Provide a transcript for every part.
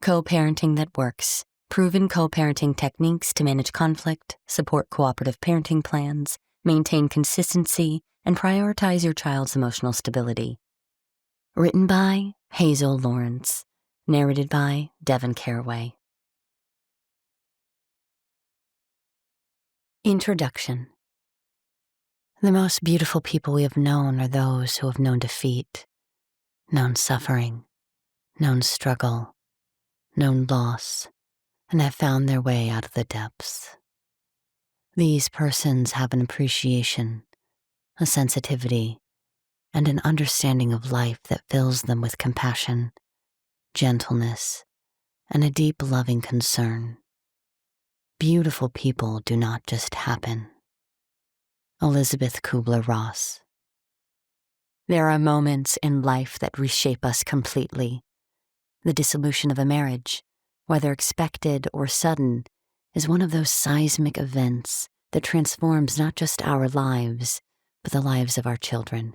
Co-parenting that works. Proven co-parenting techniques to manage conflict, support cooperative parenting plans, maintain consistency, and prioritize your child's emotional stability. Written by Hazel Lawrence. Narrated by Devon Caraway. Introduction. The most beautiful people we have known are those who have known defeat, known suffering, known struggle, known loss, and have found their way out of the depths. These persons have an appreciation, a sensitivity, and an understanding of life that fills them with compassion, gentleness, and a deep loving concern. Beautiful people do not just happen. Elizabeth Kubler-Ross. There are moments in life that reshape us completely. The dissolution of a marriage, whether expected or sudden, is one of those seismic events that transforms not just our lives, but the lives of our children.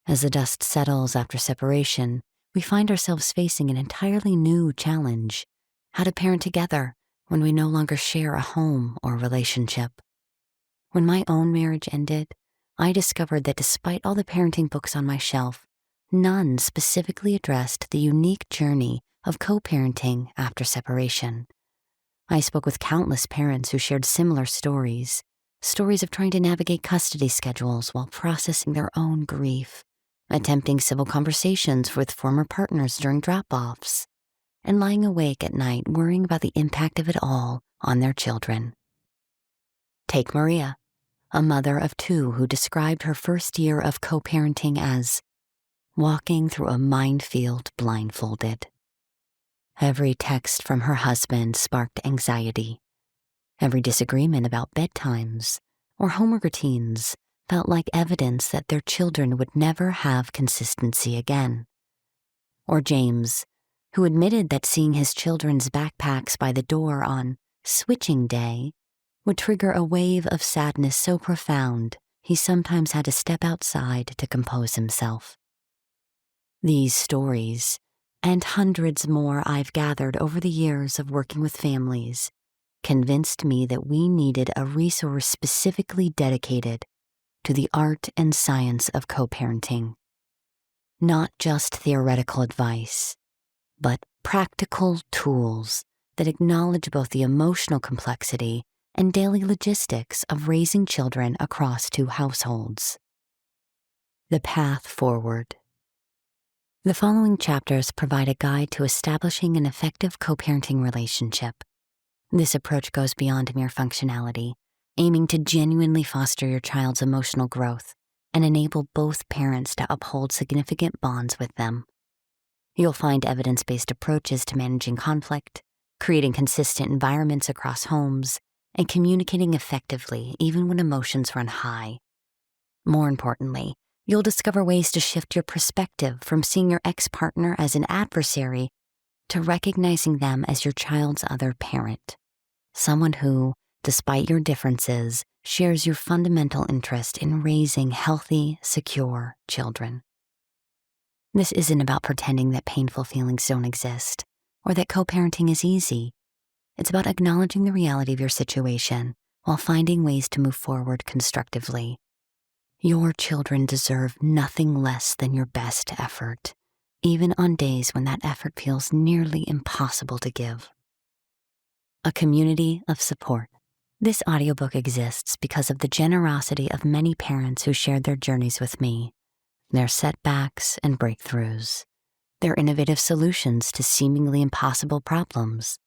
As the dust settles after separation, we find ourselves facing an entirely new challenge: how to parent together when we no longer share a home or relationship. When my own marriage ended, I discovered that despite all the parenting books on my shelf, none specifically addressed the unique journey of co-parenting after separation. I spoke with countless parents who shared similar stories of trying to navigate custody schedules while processing their own grief, attempting civil conversations with former partners during drop-offs, and lying awake at night worrying about the impact of it all on their children. Take Maria, a mother of two who described her first year of co-parenting as walking through a minefield blindfolded. Every text from her husband sparked anxiety. Every disagreement about bedtimes or homework routines felt like evidence that their children would never have consistency again. Or James, who admitted that seeing his children's backpacks by the door on switching day would trigger a wave of sadness so profound he sometimes had to step outside to compose himself. These stories, and hundreds more I've gathered over the years of working with families, convinced me that we needed a resource specifically dedicated to the art and science of co-parenting. Not just theoretical advice, but practical tools that acknowledge both the emotional complexity and daily logistics of raising children across two households. The path forward. The following chapters provide a guide to establishing an effective co-parenting relationship. This approach goes beyond mere functionality, aiming to genuinely foster your child's emotional growth and enable both parents to uphold significant bonds with them. You'll find evidence-based approaches to managing conflict, creating consistent environments across homes, and communicating effectively even when emotions run high. More importantly, you'll discover ways to shift your perspective from seeing your ex-partner as an adversary to recognizing them as your child's other parent, someone who, despite your differences, shares your fundamental interest in raising healthy, secure children. This isn't about pretending that painful feelings don't exist or that co-parenting is easy. It's about acknowledging the reality of your situation while finding ways to move forward constructively. Your children deserve nothing less than your best effort, even on days when that effort feels nearly impossible to give. A community of support. This audiobook exists because of the generosity of many parents who shared their journeys with me, their setbacks and breakthroughs, their innovative solutions to seemingly impossible problems.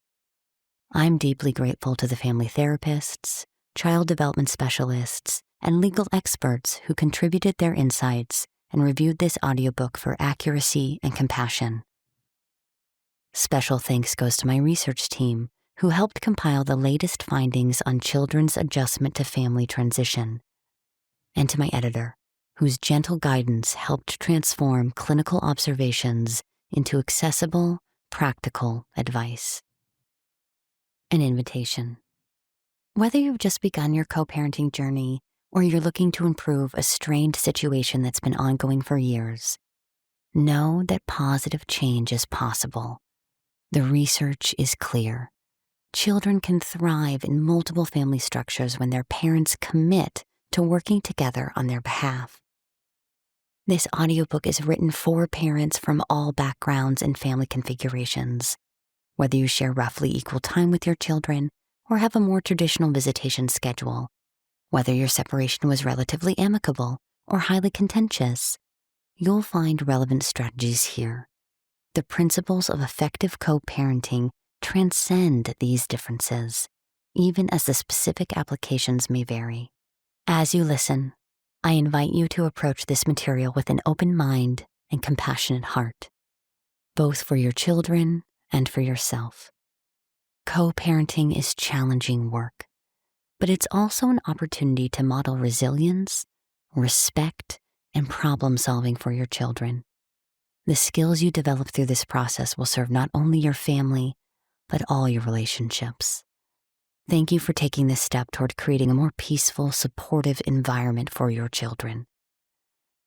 I'm deeply grateful to the family therapists, child development specialists, and legal experts who contributed their insights and reviewed this audiobook for accuracy and compassion. Special thanks goes to my research team, who helped compile the latest findings on children's adjustment to family transition, and to my editor, whose gentle guidance helped transform clinical observations into accessible, practical advice. An invitation. Whether you've just begun your co-parenting journey or you're looking to improve a strained situation that's been ongoing for years, know that positive change is possible. The research is clear. Children can thrive in multiple family structures when their parents commit to working together on their behalf. This audiobook is written for parents from all backgrounds and family configurations, whether you share roughly equal time with your children or have a more traditional visitation schedule, whether your separation was relatively amicable or highly contentious. You'll find relevant strategies here. The principles of effective co-parenting transcend these differences, even as the specific applications may vary. As you listen, I invite you to approach this material with an open mind and compassionate heart, both for your children and for yourself. Co-parenting is challenging work, but it's also an opportunity to model resilience, respect, and problem-solving for your children. The skills you develop through this process will serve not only your family, but all your relationships. Thank you for taking this step toward creating a more peaceful, supportive environment for your children.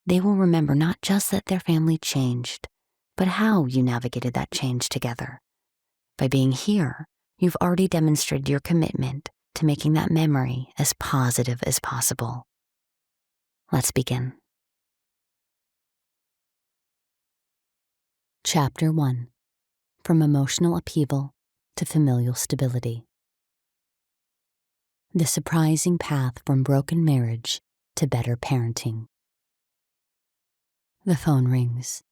They will remember not just that their family changed, but how you navigated that change together. By being here, you've already demonstrated your commitment to making that memory as positive as possible. Let's begin. Chapter 1. From Emotional Upheaval to Familial Stability. The surprising path from broken marriage to better parenting. The phone rings.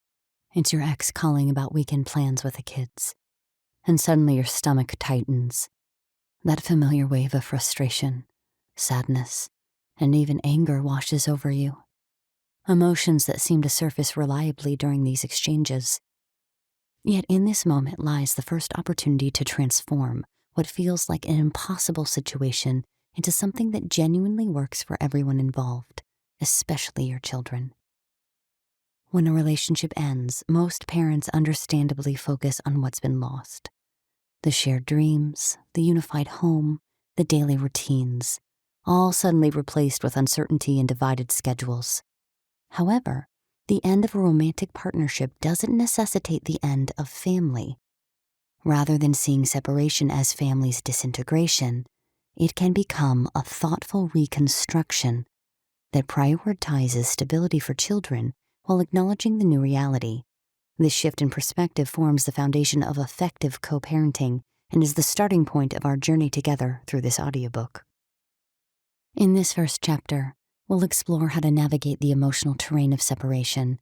It's your ex calling about weekend plans with the kids. And suddenly your stomach tightens. That familiar wave of frustration, sadness, and even anger washes over you. Emotions that seem to surface reliably during these exchanges. Yet in this moment lies the first opportunity to transform what feels like an impossible situation into something that genuinely works for everyone involved, especially your children. When a relationship ends, most parents understandably focus on what's been lost. The shared dreams, the unified home, the daily routines, all suddenly replaced with uncertainty and divided schedules. However, the end of a romantic partnership doesn't necessitate the end of family. Rather than seeing separation as family's disintegration, it can become a thoughtful reconstruction that prioritizes stability for children while acknowledging the new reality. This shift in perspective forms the foundation of effective co-parenting and is the starting point of our journey together through this audiobook. In this first chapter, we'll explore how to navigate the emotional terrain of separation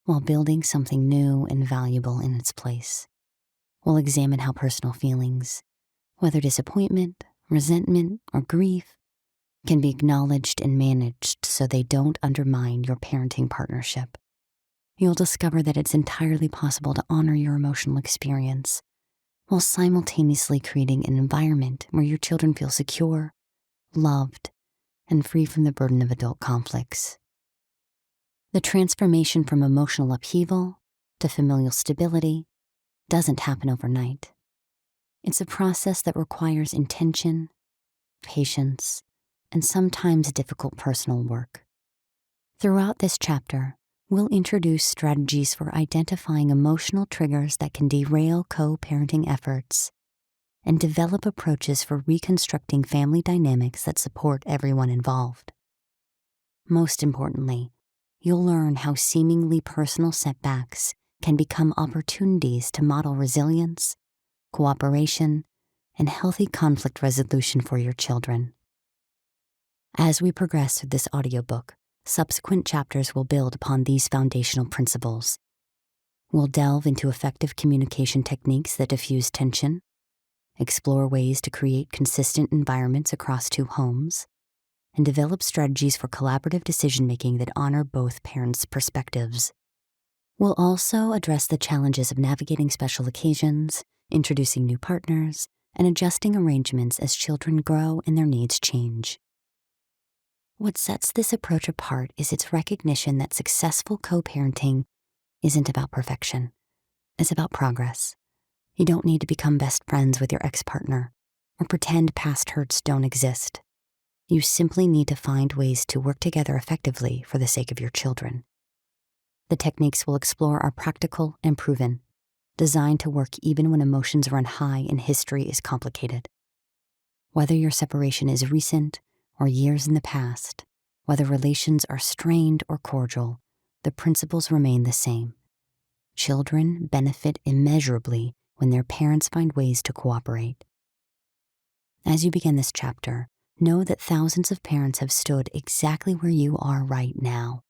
while building something new and valuable in its place. We'll examine how personal feelings, whether disappointment, resentment, or grief, can be acknowledged and managed so they don't undermine your parenting partnership. You'll discover that it's entirely possible to honor your emotional experience while simultaneously creating an environment where your children feel secure, loved, and free from the burden of adult conflicts. The transformation from emotional upheaval to familial stability doesn't happen overnight. It's a process that requires intention, patience, and sometimes difficult personal work. Throughout this chapter, we'll introduce strategies for identifying emotional triggers that can derail co-parenting efforts and develop approaches for reconstructing family dynamics that support everyone involved. Most importantly, you'll learn how seemingly personal setbacks can become opportunities to model resilience, cooperation, and healthy conflict resolution for your children. As we progress through this audiobook, subsequent chapters will build upon these foundational principles. We'll delve into effective communication techniques that diffuse tension, explore ways to create consistent environments across two homes, and develop strategies for collaborative decision-making that honor both parents' perspectives. We'll also address the challenges of navigating special occasions, introducing new partners, and adjusting arrangements as children grow and their needs change. What sets this approach apart is its recognition that successful co-parenting isn't about perfection. It's about progress. You don't need to become best friends with your ex-partner or pretend past hurts don't exist. You simply need to find ways to work together effectively for the sake of your children. The techniques we'll explore are practical and proven. designed to work even when emotions run high and history is complicated. Whether your separation is recent or years in the past, whether relations are strained or cordial, the principles remain the same. Children benefit immeasurably when their parents find ways to cooperate. As you begin this chapter, know that thousands of parents have stood exactly where you are right now,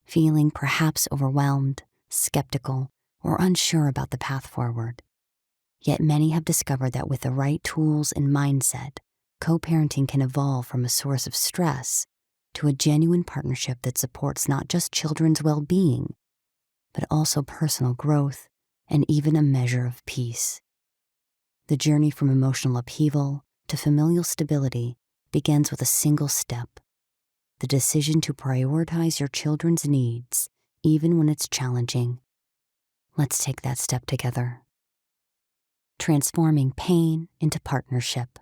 feeling perhaps overwhelmed, skeptical, or unsure about the path forward. Yet many have discovered that with the right tools and mindset, co-parenting can evolve from a source of stress to a genuine partnership that supports not just children's well-being, but also personal growth and even a measure of peace. The journey from emotional upheaval to familial stability begins with a single step: the decision to prioritize your children's needs, even when it's challenging. Let's take that step together. Transforming pain into partnership.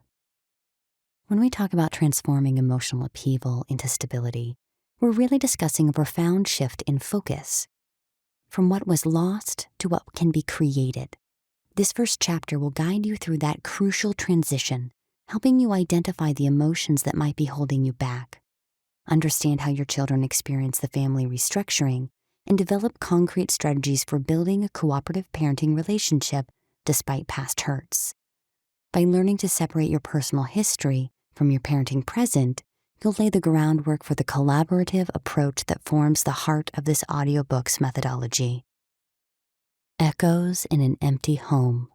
When we talk about transforming emotional upheaval into stability, we're really discussing a profound shift in focus, from what was lost to what can be created. This first chapter will guide you through that crucial transition, helping you identify the emotions that might be holding you back, understand how your children experience the family restructuring, and develop concrete strategies for building a cooperative parenting relationship despite past hurts. By learning to separate your personal history from your parenting present, you'll lay the groundwork for the collaborative approach that forms the heart of this audiobook's methodology. Echoes in an empty home.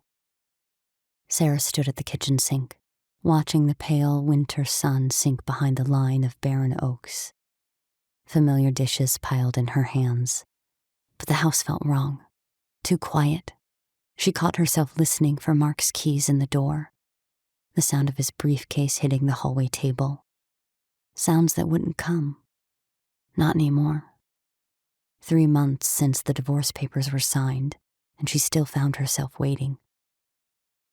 Sarah stood at the kitchen sink, watching the pale winter sun sink behind the line of barren oaks. Familiar dishes piled in her hands, but the house felt wrong, too quiet. She caught herself listening for Mark's keys in the door, the sound of his briefcase hitting the hallway table. Sounds that wouldn't come. Not anymore. 3 months since the divorce papers were signed, and she still found herself waiting.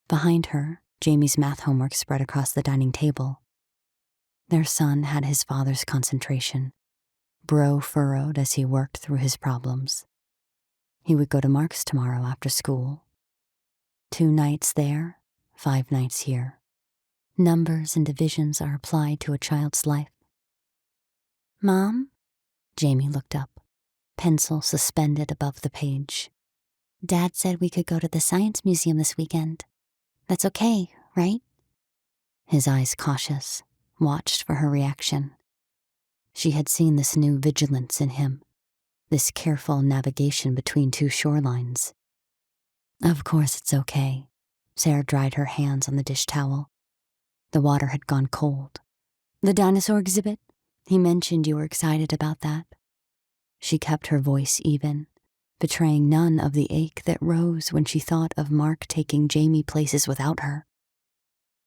Behind her, Jamie's math homework spread across the dining table. Their son had his father's concentration, brow furrowed as he worked through his problems. He would go to Mark's tomorrow after school. 2 nights there, 5 nights here. Numbers and divisions are applied to a child's life. Mom? Jamie looked up, pencil suspended above the page. Dad said we could go to the science museum this weekend. That's okay, right? His eyes cautious, watched for her reaction. She had seen this new vigilance in him, this careful navigation between 2 shorelines. Of course it's okay. Sarah dried her hands on the dish towel. The water had gone cold. The dinosaur exhibit? He mentioned you were excited about that. She kept her voice even, betraying none of the ache that rose when she thought of Mark taking Jamie places without her.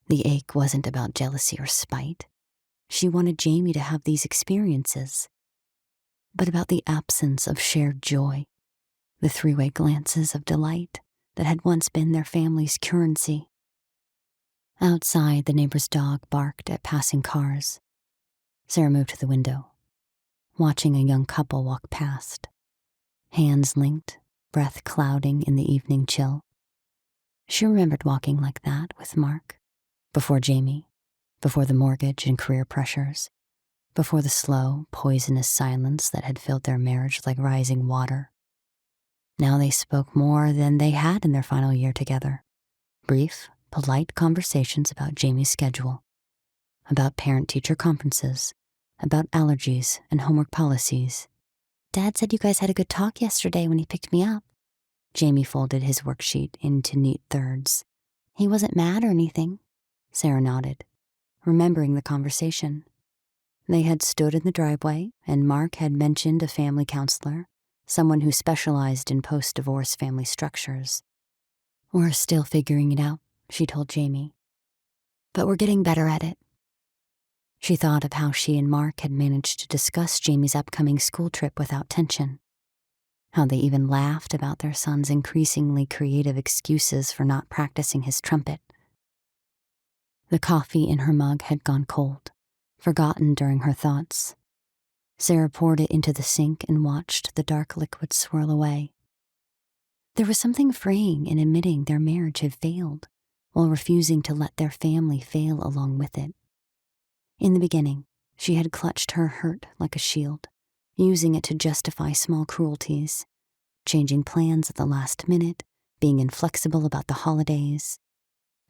The ache wasn't about jealousy or spite. She wanted Jamie to have these experiences, but about the absence of shared joy, the 3-way glances of delight that had once been their family's currency. Outside, the neighbor's dog barked at passing cars. Sarah moved to the window, watching a young couple walk past, hands linked, breath clouding in the evening chill. She remembered walking like that with Mark, before Jamie, before the mortgage and career pressures, before the slow, poisonous silence that had filled their marriage like rising water. Now they spoke more than they had in their final year together. Brief, polite conversations about Jamie's schedule, about parent-teacher conferences, about allergies and homework policies. Dad said you guys had a good talk yesterday when he picked me up. Jamie folded his worksheet into neat thirds. He wasn't mad or anything. Sarah nodded, remembering the conversation. They had stood in the driveway, and Mark had mentioned a family counselor, someone who specialized in post-divorce family structures. We're still figuring it out, she told Jamie. But we're getting better at it. She thought of how she and Mark had managed to discuss Jamie's upcoming school trip without tension, how they even laughed about their son's increasingly creative excuses for not practicing his trumpet. The coffee in her mug had gone cold, forgotten during her thoughts. Sarah poured it into the sink and watched the dark liquid swirl away. There was something freeing in admitting their marriage had failed, while refusing to let their family fail along with it. In the beginning, she had clutched her hurt like a shield, using it to justify small cruelties, changing plans at the last minute, being inflexible about the holidays.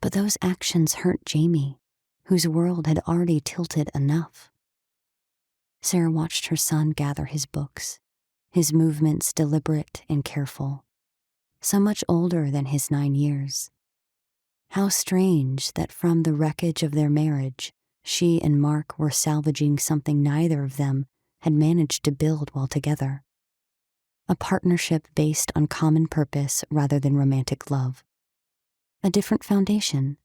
But those actions hurt Jamie, whose world had already tilted enough. Sarah watched her son gather his books, his movements deliberate and careful, so much older than his 9 years. How strange that from the wreckage of their marriage, she and Mark were salvaging something neither of them had managed to build while together. A partnership based on common purpose rather than romantic love. A different foundation,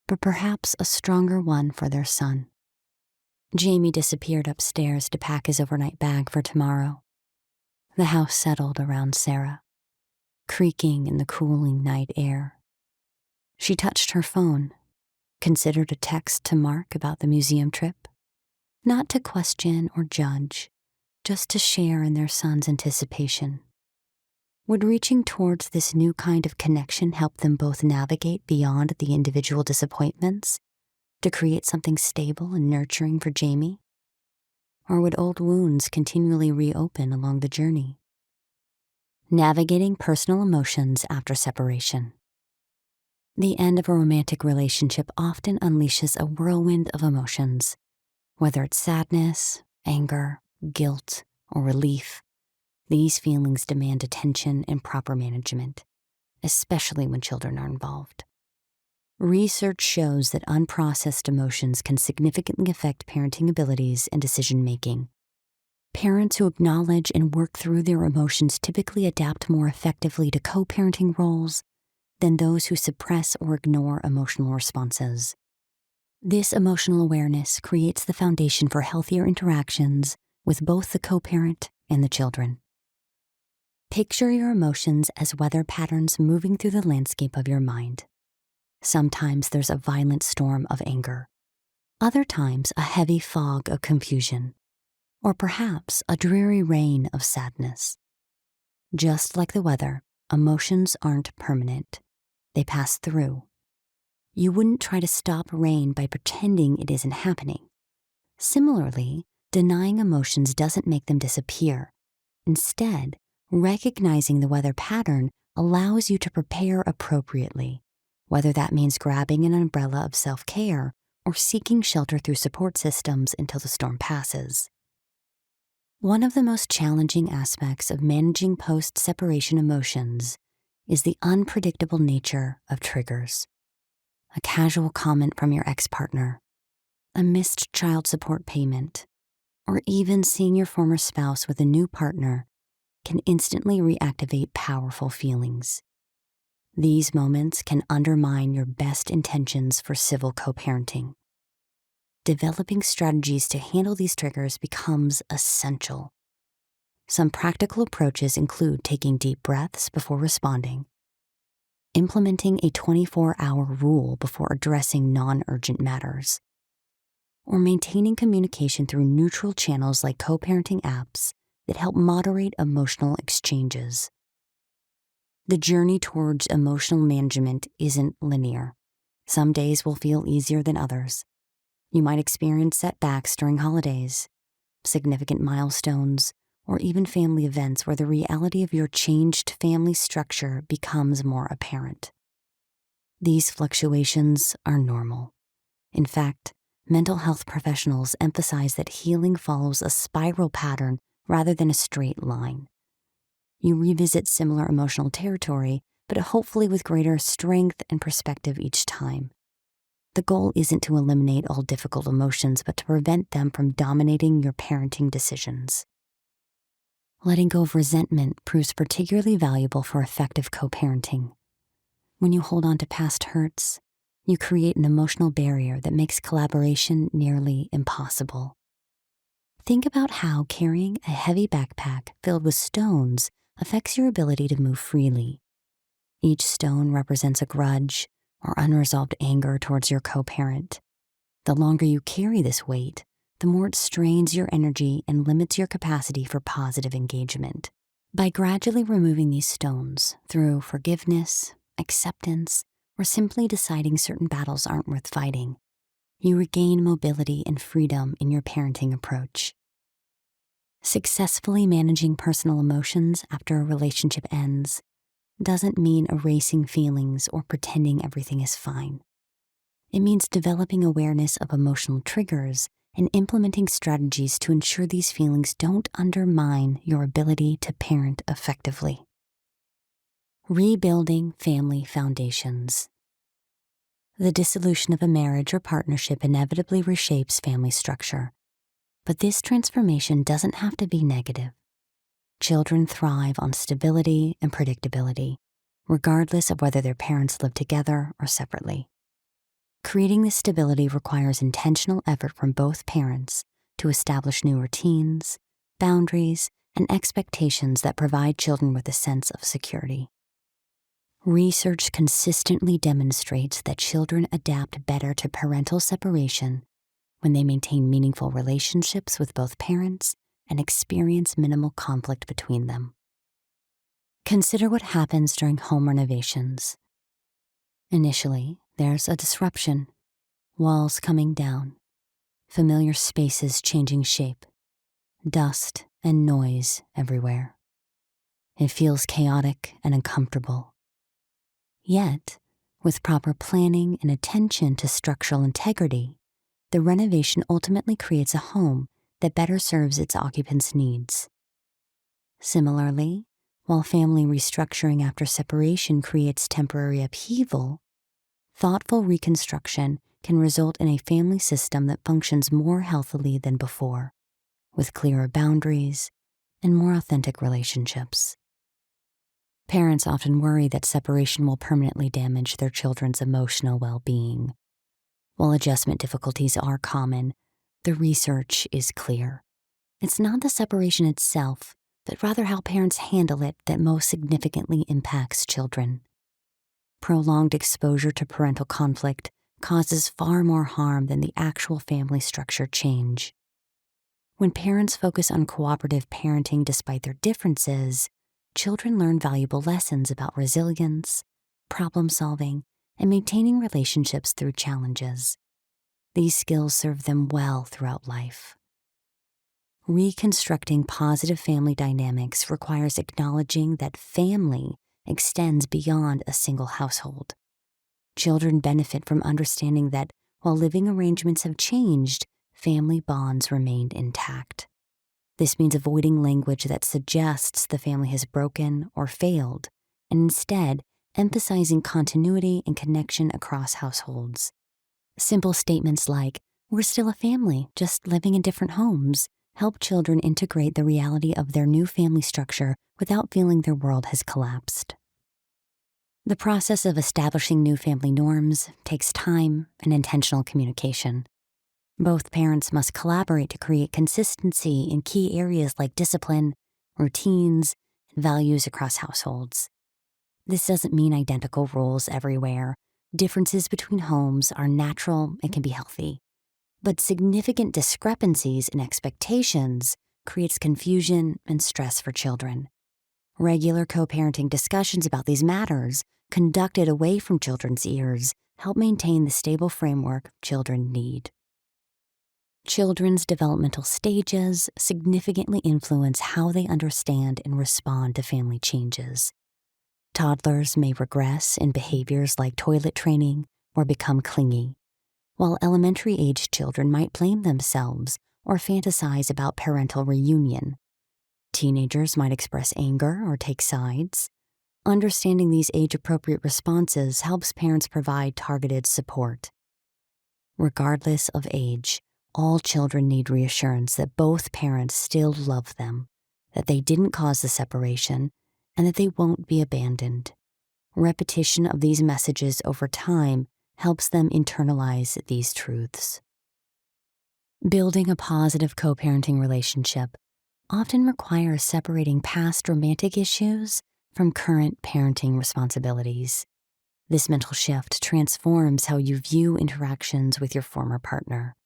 but perhaps a stronger one for their son. Jamie disappeared upstairs to pack his overnight bag for tomorrow. The house settled around Sarah, creaking in the cooling night air. She touched her phone, considered a text to Mark about the museum trip, not to question or judge, just to share in their son's anticipation. Would reaching towards this new kind of connection help them both navigate beyond the individual disappointments to create something stable and nurturing for Jamie? Or would old wounds continually reopen along the journey? Navigating personal emotions after separation. The end of a romantic relationship often unleashes a whirlwind of emotions, whether it's sadness, anger, guilt, or relief. These feelings demand attention and proper management, especially when children are involved. Research shows that unprocessed emotions can significantly affect parenting abilities and decision-making. Parents who acknowledge and work through their emotions typically adapt more effectively to co-parenting roles than those who suppress or ignore emotional responses. This emotional awareness creates the foundation for healthier interactions with both the co-parent and the children. Picture your emotions as weather patterns moving through the landscape of your mind. Sometimes there's a violent storm of anger, other times a heavy fog of confusion, or perhaps a dreary rain of sadness. Just like the weather, emotions aren't permanent. They pass through. You wouldn't try to stop rain by pretending it isn't happening. Similarly, denying emotions doesn't make them disappear. Instead, recognizing the weather pattern allows you to prepare appropriately, whether that means grabbing an umbrella of self-care or seeking shelter through support systems until the storm passes. One of the most challenging aspects of managing post-separation emotions is the unpredictable nature of triggers. A casual comment from your ex-partner, a missed child support payment, or even seeing your former spouse with a new partner can instantly reactivate powerful feelings. These moments can undermine your best intentions for civil co-parenting. Developing strategies to handle these triggers becomes essential. Some practical approaches include taking deep breaths before responding, implementing a 24-hour rule before addressing non-urgent matters, or maintaining communication through neutral channels like co-parenting apps that help moderate emotional exchanges. The journey towards emotional management isn't linear. Some days will feel easier than others. You might experience setbacks during holidays, significant milestones, or even family events where the reality of your changed family structure becomes more apparent. These fluctuations are normal. In fact, mental health professionals emphasize that healing follows a spiral pattern rather than a straight line. You revisit similar emotional territory, but hopefully with greater strength and perspective each time. The goal isn't to eliminate all difficult emotions, but to prevent them from dominating your parenting decisions. Letting go of resentment proves particularly valuable for effective co-parenting. When you hold on to past hurts, you create an emotional barrier that makes collaboration nearly impossible. Think about how carrying a heavy backpack filled with stones affects your ability to move freely. Each stone represents a grudge or unresolved anger towards your co-parent. The longer you carry this weight, the more it strains your energy and limits your capacity for positive engagement. By gradually removing these stones through forgiveness, acceptance, or simply deciding certain battles aren't worth fighting, you regain mobility and freedom in your parenting approach. Successfully managing personal emotions after a relationship ends doesn't mean erasing feelings or pretending everything is fine. It means developing awareness of emotional triggers and implementing strategies to ensure these feelings don't undermine your ability to parent effectively. Rebuilding family foundations. The dissolution of a marriage or partnership inevitably reshapes family structure, but this transformation doesn't have to be negative. Children thrive on stability and predictability, regardless of whether their parents live together or separately. Creating this stability requires intentional effort from both parents to establish new routines, boundaries, and expectations that provide children with a sense of security. Research consistently demonstrates that children adapt better to parental separation when they maintain meaningful relationships with both parents and experience minimal conflict between them. Consider what happens during home renovations. Initially, there's a disruption, walls coming down, familiar spaces changing shape, dust and noise everywhere. It feels chaotic and uncomfortable. Yet, with proper planning and attention to structural integrity, the renovation ultimately creates a home that better serves its occupants' needs. Similarly, while family restructuring after separation creates temporary upheaval, thoughtful reconstruction can result in a family system that functions more healthily than before, with clearer boundaries and more authentic relationships. Parents often worry that separation will permanently damage their children's emotional well-being. While adjustment difficulties are common, the research is clear. It's not the separation itself, but rather how parents handle it that most significantly impacts children. Prolonged exposure to parental conflict causes far more harm than the actual family structure change. When parents focus on cooperative parenting despite their differences, children learn valuable lessons about resilience, problem solving, and maintaining relationships through challenges. These skills serve them well throughout life. Reconstructing positive family dynamics requires acknowledging that family extends beyond a single household. Children benefit from understanding that while living arrangements have changed, family bonds remained intact. This means avoiding language that suggests the family has broken or failed, and instead emphasizing continuity and connection across households. Simple statements like, "We're still a family, just living in different homes," help children integrate the reality of their new family structure without feeling their world has collapsed. The process of establishing new family norms takes time and intentional communication. Both parents must collaborate to create consistency in key areas like discipline, routines, and values across households. This doesn't mean identical rules everywhere. Differences between homes are natural and can be healthy. But significant discrepancies in expectations creates confusion and stress for children. Regular co-parenting discussions about these matters, conducted away from children's ears, help maintain the stable framework children need. Children's developmental stages significantly influence how they understand and respond to family changes. Toddlers may regress in behaviors like toilet training or become clingy, while elementary-aged children might blame themselves or fantasize about parental reunion. Teenagers might express anger or take sides. Understanding these age-appropriate responses helps parents provide targeted support. Regardless of age, all children need reassurance that both parents still love them, that they didn't cause the separation, and that they won't be abandoned. Repetition of these messages over time helps them internalize these truths. Building a positive co-parenting relationship often requires separating past romantic issues from current parenting responsibilities. This mental shift transforms how you view interactions with your former partner.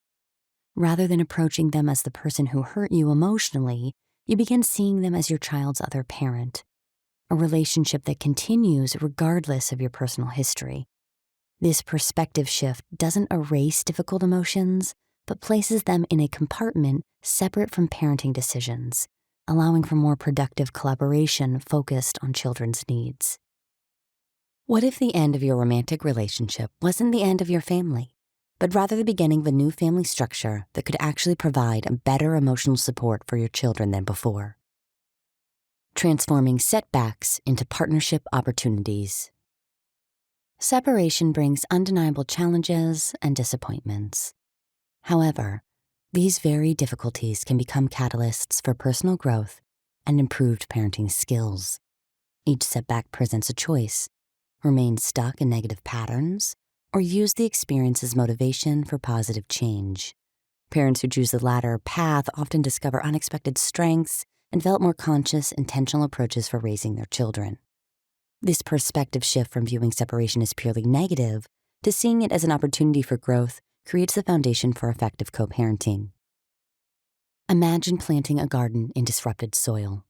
Rather than approaching them as the person who hurt you emotionally, You begin seeing them as your child's other parent, a relationship that continues regardless of your personal history. This perspective shift doesn't erase difficult emotions, but places them in a compartment separate from parenting decisions, allowing for more productive collaboration focused on children's needs. What if the end of your romantic relationship wasn't the end of your family, but rather the beginning of a new family structure that could actually provide a better emotional support for your children than before? Transforming setbacks into partnership opportunities. Separation brings undeniable challenges and disappointments. However, these very difficulties can become catalysts for personal growth and improved parenting skills. Each setback presents a choice: remain stuck in negative patterns, or use the experience as motivation for positive change. Parents who choose the latter path often discover unexpected strengths and develop more conscious, intentional approaches for raising their children. This perspective shift from viewing separation as purely negative to seeing it as an opportunity for growth creates the foundation for effective co-parenting. Imagine planting a garden in disrupted soil.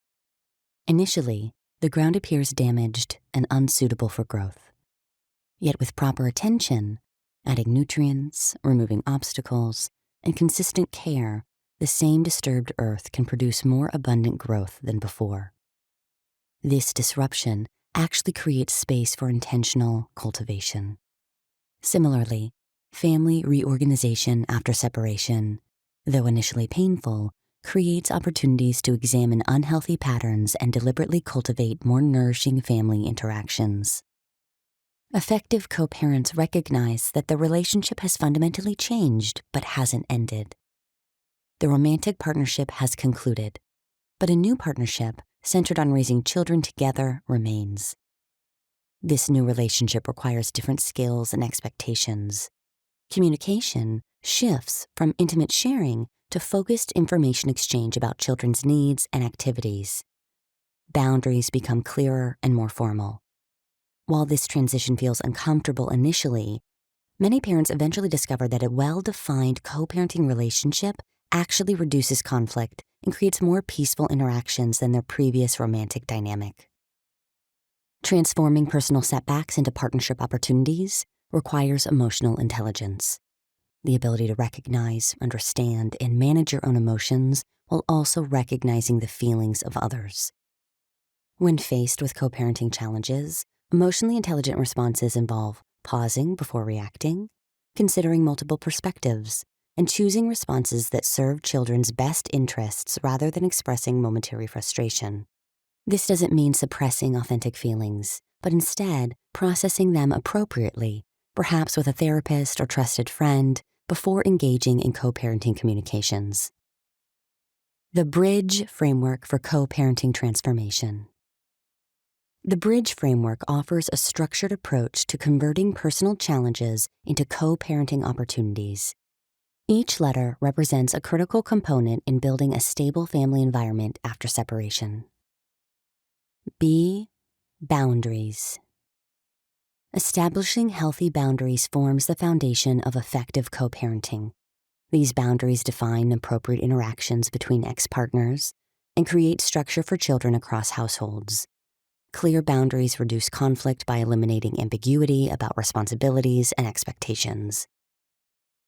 Initially, the ground appears damaged and unsuitable for growth. Yet with proper attention, adding nutrients, removing obstacles, and consistent care, the same disturbed earth can produce more abundant growth than before. This disruption actually creates space for intentional cultivation. Similarly, family reorganization after separation, though initially painful, creates opportunities to examine unhealthy patterns and deliberately cultivate more nourishing family interactions. Effective co-parents recognize that the relationship has fundamentally changed but hasn't ended. The romantic partnership has concluded, but a new partnership centered on raising children together remains. This new relationship requires different skills and expectations. Communication shifts from intimate sharing to focused information exchange about children's needs and activities. Boundaries become clearer and more formal. While this transition feels uncomfortable initially, many parents eventually discover that a well-defined co-parenting relationship actually reduces conflict and creates more peaceful interactions than their previous romantic dynamic. Transforming personal setbacks into partnership opportunities requires emotional intelligence, the ability to recognize, understand, and manage your own emotions while also recognizing the feelings of others. When faced with co-parenting challenges, emotionally intelligent responses involve pausing before reacting, considering multiple perspectives, and choosing responses that serve children's best interests rather than expressing momentary frustration. This doesn't mean suppressing authentic feelings, but instead processing them appropriately, perhaps with a therapist or trusted friend, before engaging in co-parenting communications. The BRIDGE framework for co-parenting transformation. The BRIDGE framework offers a structured approach to converting personal challenges into co-parenting opportunities. Each letter represents a critical component in building a stable family environment after separation. B. Boundaries. Establishing healthy boundaries forms the foundation of effective co-parenting. These boundaries define appropriate interactions between ex-partners and create structure for children across households. Clear boundaries reduce conflict by eliminating ambiguity about responsibilities and expectations.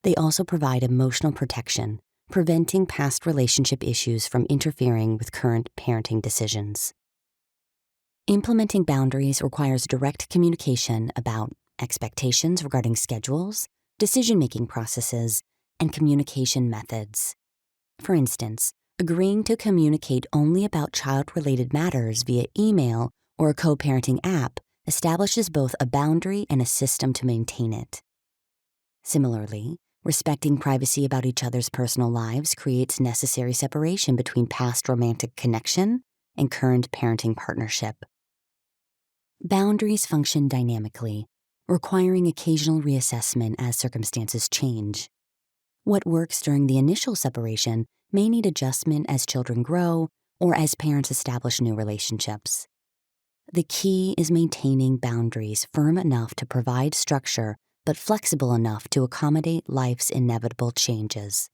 They also provide emotional protection, preventing past relationship issues from interfering with current parenting decisions. Implementing boundaries requires direct communication about expectations regarding schedules, decision-making processes, and communication methods. For instance, agreeing to communicate only about child-related matters via email or a co-parenting app establishes both a boundary and a system to maintain it. Similarly, respecting privacy about each other's personal lives creates necessary separation between past romantic connection and current parenting partnership. Boundaries function dynamically, requiring occasional reassessment as circumstances change. What works during the initial separation may need adjustment as children grow or as parents establish new relationships. The key is maintaining boundaries firm enough to provide structure but flexible enough to accommodate life's inevitable changes.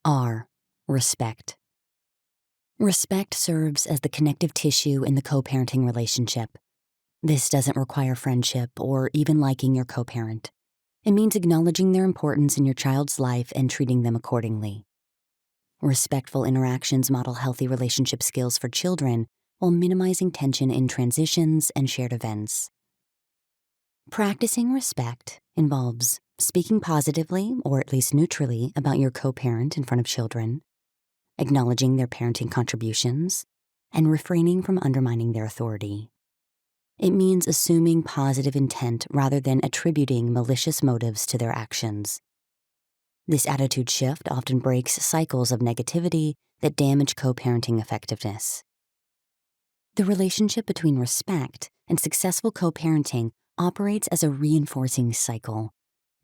R. Respect. Respect serves as the connective tissue in the co-parenting relationship. This doesn't require friendship or even liking your co-parent. It means acknowledging their importance in your child's life and treating them accordingly. Respectful interactions model healthy relationship skills for children while minimizing tension in transitions and shared events. Practicing respect involves speaking positively, or at least neutrally, about your co-parent in front of children, acknowledging their parenting contributions, and refraining from undermining their authority. It means assuming positive intent rather than attributing malicious motives to their actions. This attitude shift often breaks cycles of negativity that damage co-parenting effectiveness. The relationship between respect and successful co-parenting operates as a reinforcing cycle.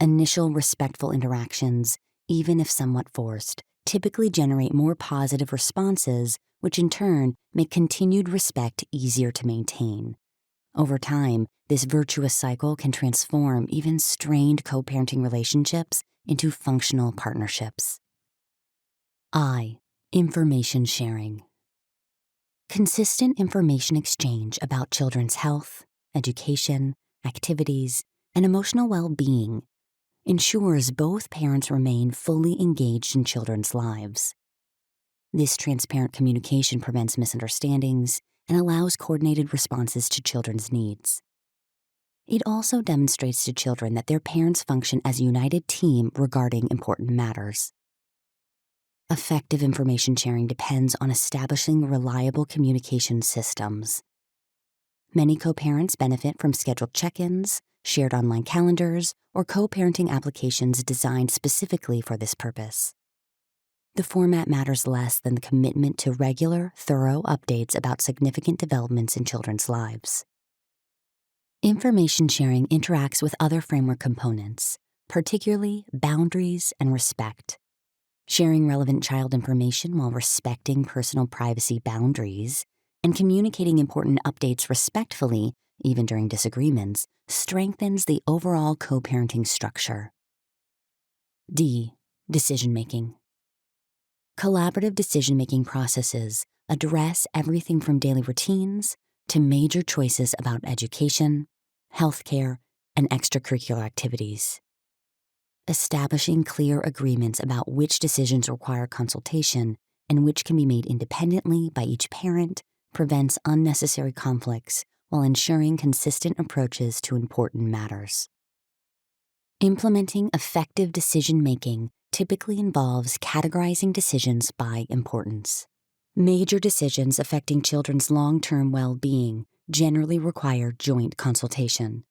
Initial respectful interactions, even if somewhat forced, typically generate more positive responses, which in turn make continued respect easier to maintain. Over time, this virtuous cycle can transform even strained co-parenting relationships into functional partnerships. I. Information sharing. Consistent information exchange about children's health, education, activities, and emotional well-being ensures both parents remain fully engaged in children's lives. This transparent communication prevents misunderstandings and allows coordinated responses to children's needs. It also demonstrates to children that their parents function as a united team regarding important matters. Effective information sharing depends on establishing reliable communication systems. Many co-parents benefit from scheduled check-ins, shared online calendars, or co-parenting applications designed specifically for this purpose. The format matters less than the commitment to regular, thorough updates about significant developments in children's lives. Information sharing interacts with other framework components, particularly boundaries and respect. Sharing relevant child information while respecting personal privacy boundaries and communicating important updates respectfully, even during disagreements, strengthens the overall co-parenting structure. D. Decision-making. Collaborative decision-making processes address everything from daily routines to major choices about education, healthcare, and extracurricular activities. Establishing clear agreements about which decisions require consultation and which can be made independently by each parent prevents unnecessary conflicts while ensuring consistent approaches to important matters. Implementing effective decision-making typically involves categorizing decisions by importance. Major decisions affecting children's long-term well-being generally require joint consultation,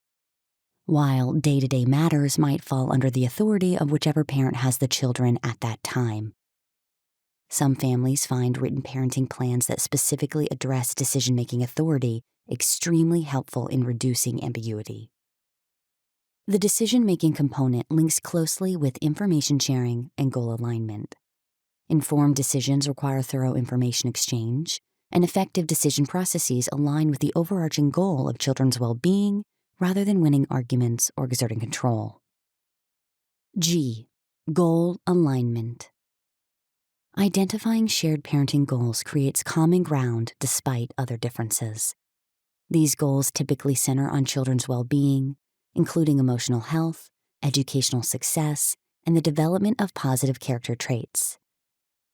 while day-to-day matters might fall under the authority of whichever parent has the children at that time. Some families find written parenting plans that specifically address decision-making authority extremely helpful in reducing ambiguity. The decision-making component links closely with information sharing and goal alignment. Informed decisions require thorough information exchange, and effective decision processes align with the overarching goal of children's well-being rather than winning arguments or exerting control. G. Goal alignment. Identifying shared parenting goals creates common ground despite other differences. These goals typically center on children's well-being, including emotional health, educational success, and the development of positive character traits.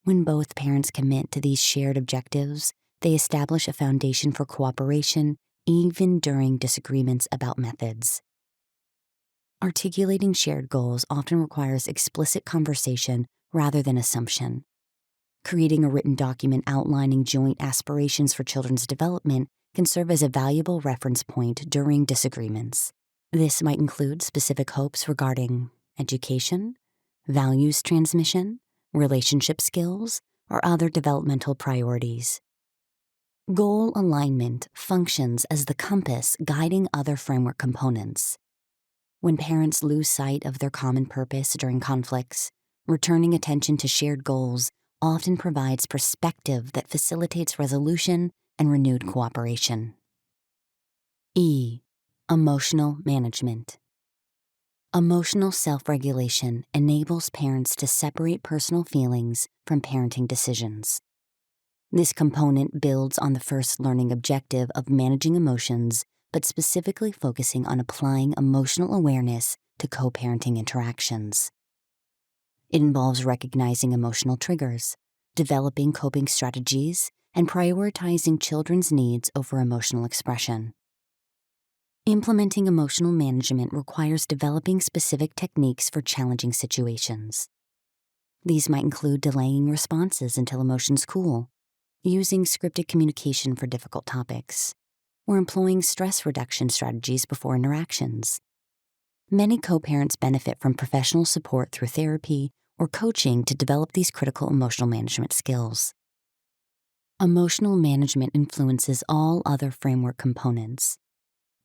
When both parents commit to these shared objectives, they establish a foundation for cooperation even during disagreements about methods. Articulating shared goals often requires explicit conversation rather than assumption. Creating a written document outlining joint aspirations for children's development can serve as a valuable reference point during disagreements. This might include specific hopes regarding education, values transmission, relationship skills, or other developmental priorities. Goal alignment functions as the compass guiding other framework components. When parents lose sight of their common purpose during conflicts, returning attention to shared goals often provides perspective that facilitates resolution and renewed cooperation. E. Emotional management. Emotional self-regulation enables parents to separate personal feelings from parenting decisions. This component builds on the first learning objective of managing emotions, but specifically focusing on applying emotional awareness to co-parenting interactions. It involves recognizing emotional triggers, developing coping strategies, and prioritizing children's needs over emotional expression. Implementing emotional management requires developing specific techniques for challenging situations. These might include delaying responses until emotions cool, using scripted communication for difficult topics, or employing stress reduction strategies before interactions. Many co-parents benefit from professional support through therapy or coaching to develop these critical emotional management skills. Emotional management influences all other framework components.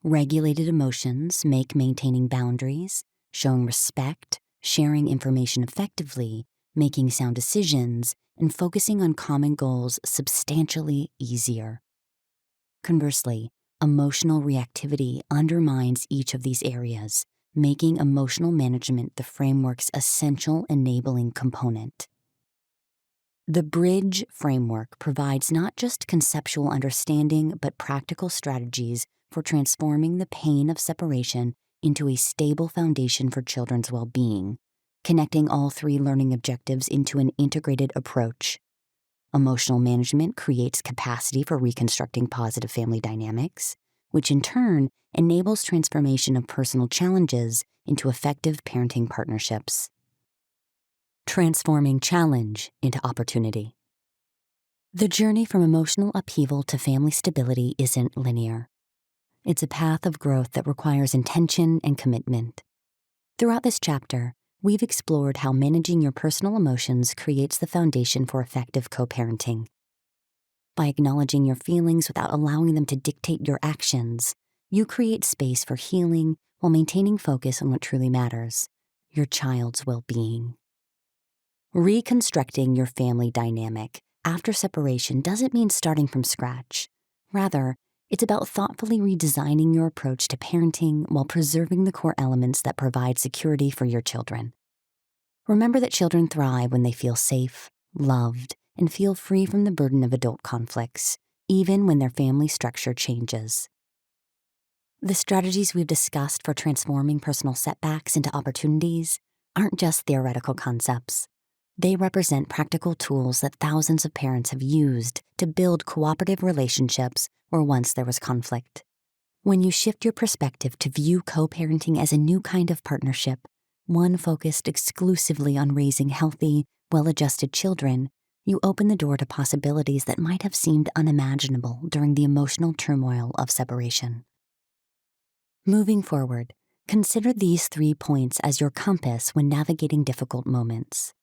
Regulated emotions make maintaining boundaries, showing respect, sharing information effectively, making sound decisions, and focusing on common goals substantially easier. Conversely, emotional reactivity undermines each of these areas, making emotional management the framework's essential enabling component. The BRIDGE framework provides not just conceptual understanding, but practical strategies for transforming the pain of separation into a stable foundation for children's well-being, connecting all three learning objectives into an integrated approach. Emotional management creates capacity for reconstructing positive family dynamics, which in turn enables transformation of personal challenges into effective parenting partnerships. Transforming challenge into opportunity. The journey from emotional upheaval to family stability isn't linear. It's a path of growth that requires intention and commitment. Throughout this chapter, we've explored how managing your personal emotions creates the foundation for effective co-parenting. By acknowledging your feelings without allowing them to dictate your actions, you create space for healing while maintaining focus on what truly matters, your child's well-being. Reconstructing your family dynamic after separation doesn't mean starting from scratch. Rather, it's about thoughtfully redesigning your approach to parenting while preserving the core elements that provide security for your children. Remember that children thrive when they feel safe, loved, and feel free from the burden of adult conflicts, even when their family structure changes. The strategies we've discussed for transforming personal setbacks into opportunities aren't just theoretical concepts. They represent practical tools that thousands of parents have used to build cooperative relationships where once there was conflict. When you shift your perspective to view co-parenting as a new kind of partnership, one focused exclusively on raising healthy, well-adjusted children, you open the door to possibilities that might have seemed unimaginable during the emotional turmoil of separation. Moving forward, consider these 3 points as your compass when navigating difficult moments.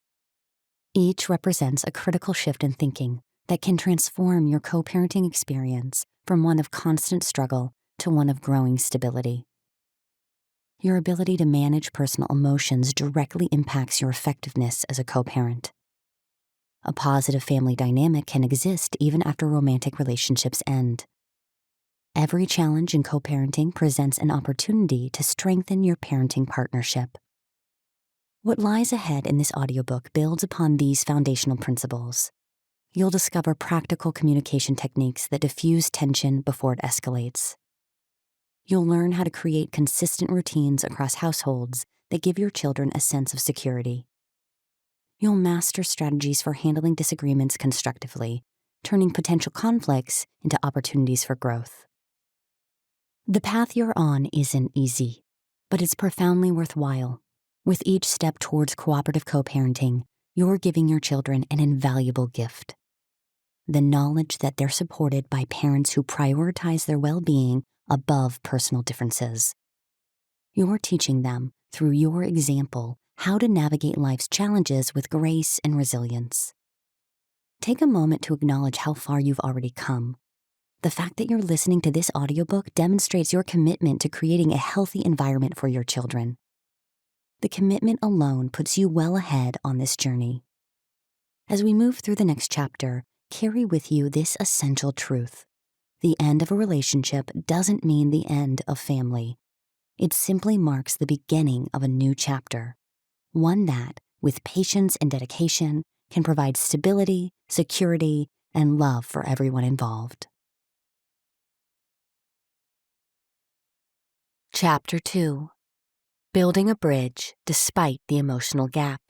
Each represents a critical shift in thinking that can transform your co-parenting experience from one of constant struggle to one of growing stability. Your ability to manage personal emotions directly impacts your effectiveness as a co-parent. A positive family dynamic can exist even after romantic relationships end. Every challenge in co-parenting presents an opportunity to strengthen your parenting partnership. What lies ahead in this audiobook builds upon these foundational principles. You'll discover practical communication techniques that diffuse tension before it escalates. You'll learn how to create consistent routines across households that give your children a sense of security. You'll master strategies for handling disagreements constructively, turning potential conflicts into opportunities for growth. The path you're on isn't easy, but it's profoundly worthwhile. With each step towards cooperative co-parenting, you're giving your children an invaluable gift. The knowledge that they're supported by parents who prioritize their well-being above personal differences. You're teaching them, through your example, how to navigate life's challenges with grace and resilience. Take a moment to acknowledge how far you've already come. The fact that you're listening to this audiobook demonstrates your commitment to creating a healthy environment for your children. The commitment alone puts you well ahead on this journey. As we move through the next chapter, carry with you this essential truth. The end of a relationship doesn't mean the end of family. It simply marks the beginning of a new chapter, one that, with patience and dedication, can provide stability, security, and love for everyone involved. Chapter 2: Building a Bridge Despite the Emotional Gap.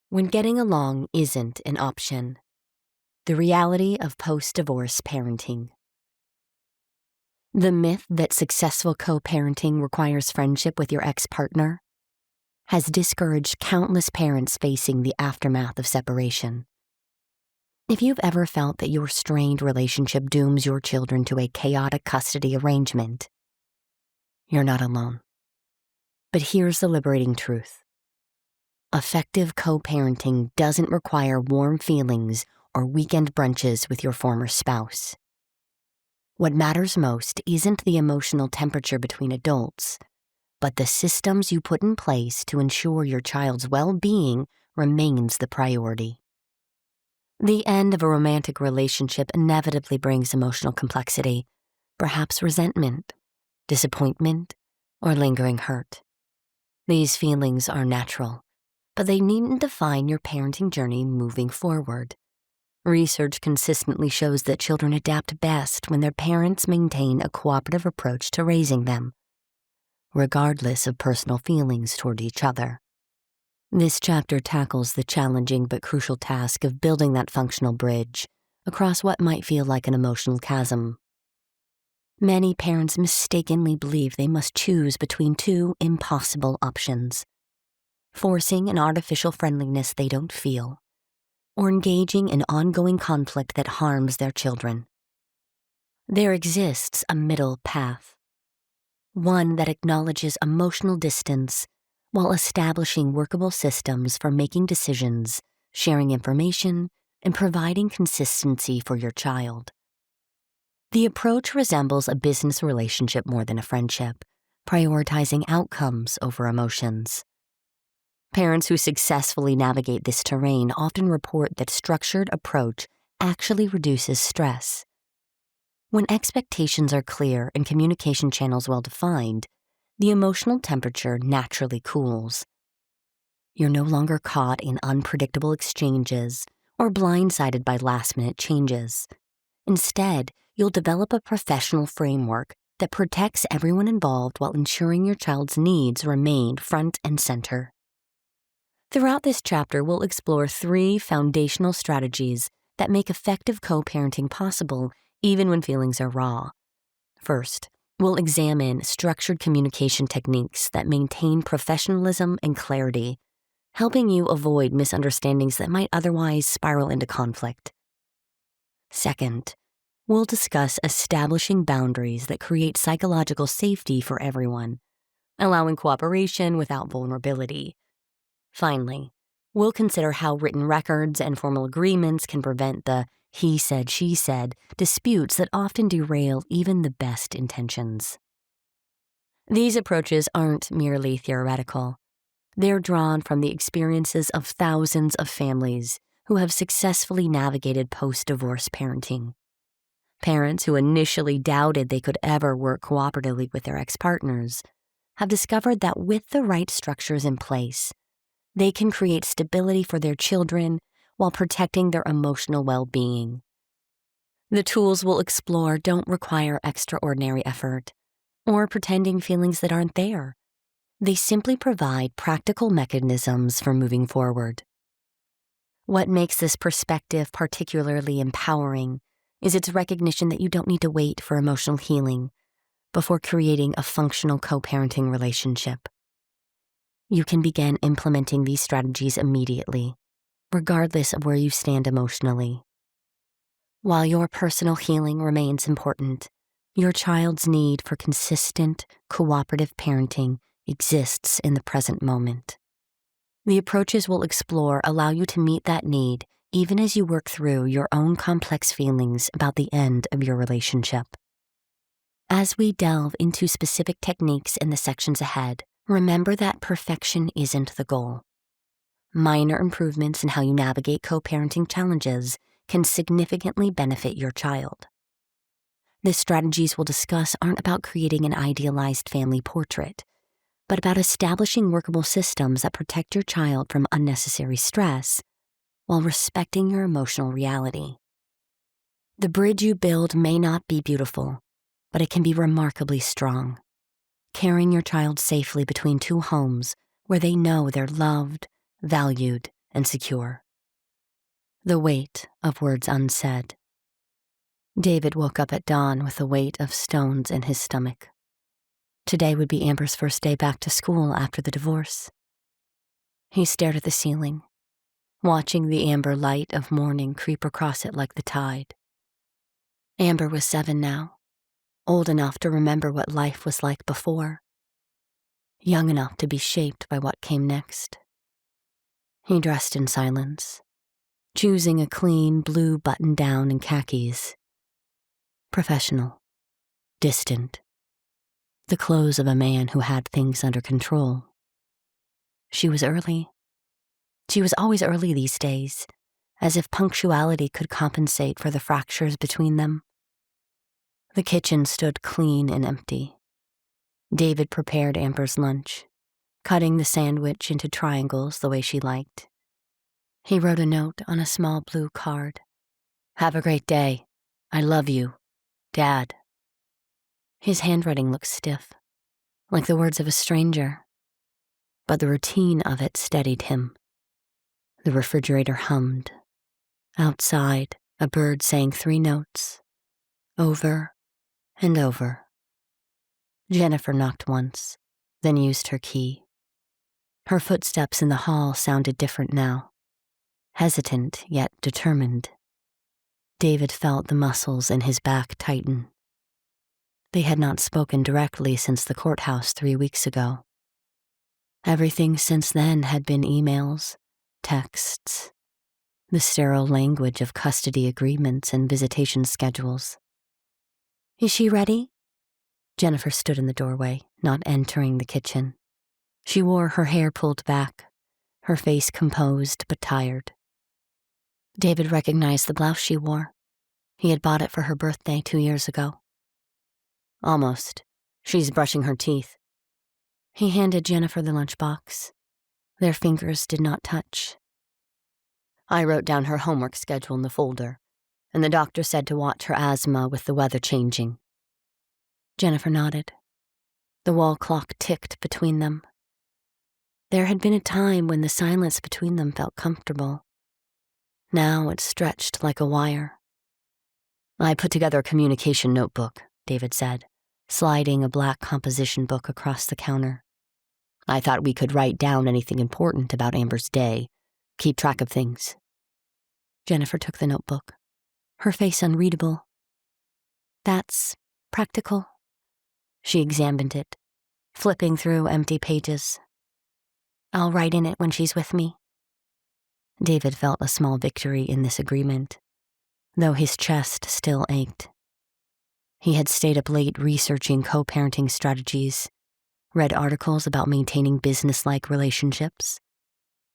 When getting along isn't an option. The reality of post-divorce parenting. The myth that successful co-parenting requires friendship with your ex-partner has discouraged countless parents facing the aftermath of separation. If you've ever felt that your strained relationship dooms your children to a chaotic custody arrangement, you're not alone. But here's the liberating truth. Effective co-parenting doesn't require warm feelings or weekend brunches with your former spouse. What matters most isn't the emotional temperature between adults, but the systems you put in place to ensure your child's well-being remains the priority. The end of a romantic relationship inevitably brings emotional complexity, perhaps resentment, disappointment, or lingering hurt. These feelings are natural, but they needn't define your parenting journey moving forward. Research consistently shows that children adapt best when their parents maintain a cooperative approach to raising them, regardless of personal feelings toward each other. This chapter tackles the challenging but crucial task of building that functional bridge across what might feel like an emotional chasm. Many parents mistakenly believe they must choose between two impossible options: forcing an artificial friendliness they don't feel, or engaging in ongoing conflict that harms their children. There exists a middle path, one that acknowledges emotional distance while establishing workable systems for making decisions, sharing information, and providing consistency for your child. The approach resembles a business relationship more than a friendship, prioritizing outcomes over emotions. Parents who successfully navigate this terrain often report that structured approach actually reduces stress. When expectations are clear and communication channels well-defined, the emotional temperature naturally cools. You're no longer caught in unpredictable exchanges or blindsided by last-minute changes. Instead, you'll develop a professional framework that protects everyone involved while ensuring your child's needs remain front and center. Throughout this chapter, we'll explore 3 foundational strategies that make effective co-parenting possible even when feelings are raw. First, we'll examine structured communication techniques that maintain professionalism and clarity, helping you avoid misunderstandings that might otherwise spiral into conflict. Second, we'll discuss establishing boundaries that create psychological safety for everyone, allowing cooperation without vulnerability. Finally, we'll consider how written records and formal agreements can prevent the he said, she said disputes that often derail even the best intentions. These approaches aren't merely theoretical. They're drawn from the experiences of thousands of families who have successfully navigated post-divorce parenting. Parents who initially doubted they could ever work cooperatively with their ex-partners have discovered that with the right structures in place, they can create stability for their children while protecting their emotional well-being. The tools we'll explore don't require extraordinary effort or pretending feelings that aren't there. They simply provide practical mechanisms for moving forward. What makes this perspective particularly empowering is its recognition that you don't need to wait for emotional healing before creating a functional co-parenting relationship. You can begin implementing these strategies immediately, regardless of where you stand emotionally. While your personal healing remains important, your child's need for consistent, cooperative parenting exists in the present moment. The approaches we'll explore allow you to meet that need even as you work through your own complex feelings about the end of your relationship. As we delve into specific techniques in the sections ahead, remember that perfection isn't the goal. Minor improvements in how you navigate co-parenting challenges can significantly benefit your child. The strategies we'll discuss aren't about creating an idealized family portrait, but about establishing workable systems that protect your child from unnecessary stress while respecting your emotional reality. The bridge you build may not be beautiful, but it can be remarkably strong, carrying your child safely between two homes where they know they're loved, valued, and secure. The weight of words unsaid. David woke up at dawn with the weight of stones in his stomach. Today would be Amber's first day back to school after the divorce. He stared at the ceiling, watching the amber light of morning creep across it like the tide. Amber was 7 now, old enough to remember what life was like before, young enough to be shaped by what came next. He dressed in silence, choosing a clean blue button-down and khakis. Professional, distant, the clothes of a man who had things under control. She was early. She was always early these days, as if punctuality could compensate for the fractures between them. The kitchen stood clean and empty. David prepared Amber's lunch, cutting the sandwich into triangles the way she liked. He wrote a note on a small blue card. "Have a great day. I love you. Dad." His handwriting looked stiff, like the words of a stranger, but the routine of it steadied him. The refrigerator hummed. Outside, a bird sang 3 notes, over and over. Jennifer knocked once, then used her key. Her footsteps in the hall sounded different now, hesitant yet determined. David felt the muscles in his back tighten. They had not spoken directly since the courthouse 3 weeks ago. Everything since then had been emails, texts, the sterile language of custody agreements and visitation schedules. "Is she ready?" Jennifer stood in the doorway, not entering the kitchen. She wore her hair pulled back, her face composed but tired. David recognized the blouse she wore. He had bought it for her birthday 2 years ago. "Almost. She's brushing her teeth." He handed Jennifer the lunchbox. Their fingers did not touch. "I wrote down her homework schedule in the folder, and the doctor said to watch her asthma with the weather changing." Jennifer nodded. The wall clock ticked between them. There had been a time when the silence between them felt comfortable. Now it stretched like a wire. "I put together a communication notebook," David said, sliding a black composition book across the counter. "I thought we could write down anything important about Amber's day, keep track of things." Jennifer took the notebook, her face unreadable. "That's practical." She examined it, flipping through empty pages. "I'll write in it when she's with me." David felt a small victory in this agreement, though his chest still ached. He had stayed up late researching co-parenting strategies, read articles about maintaining business-like relationships.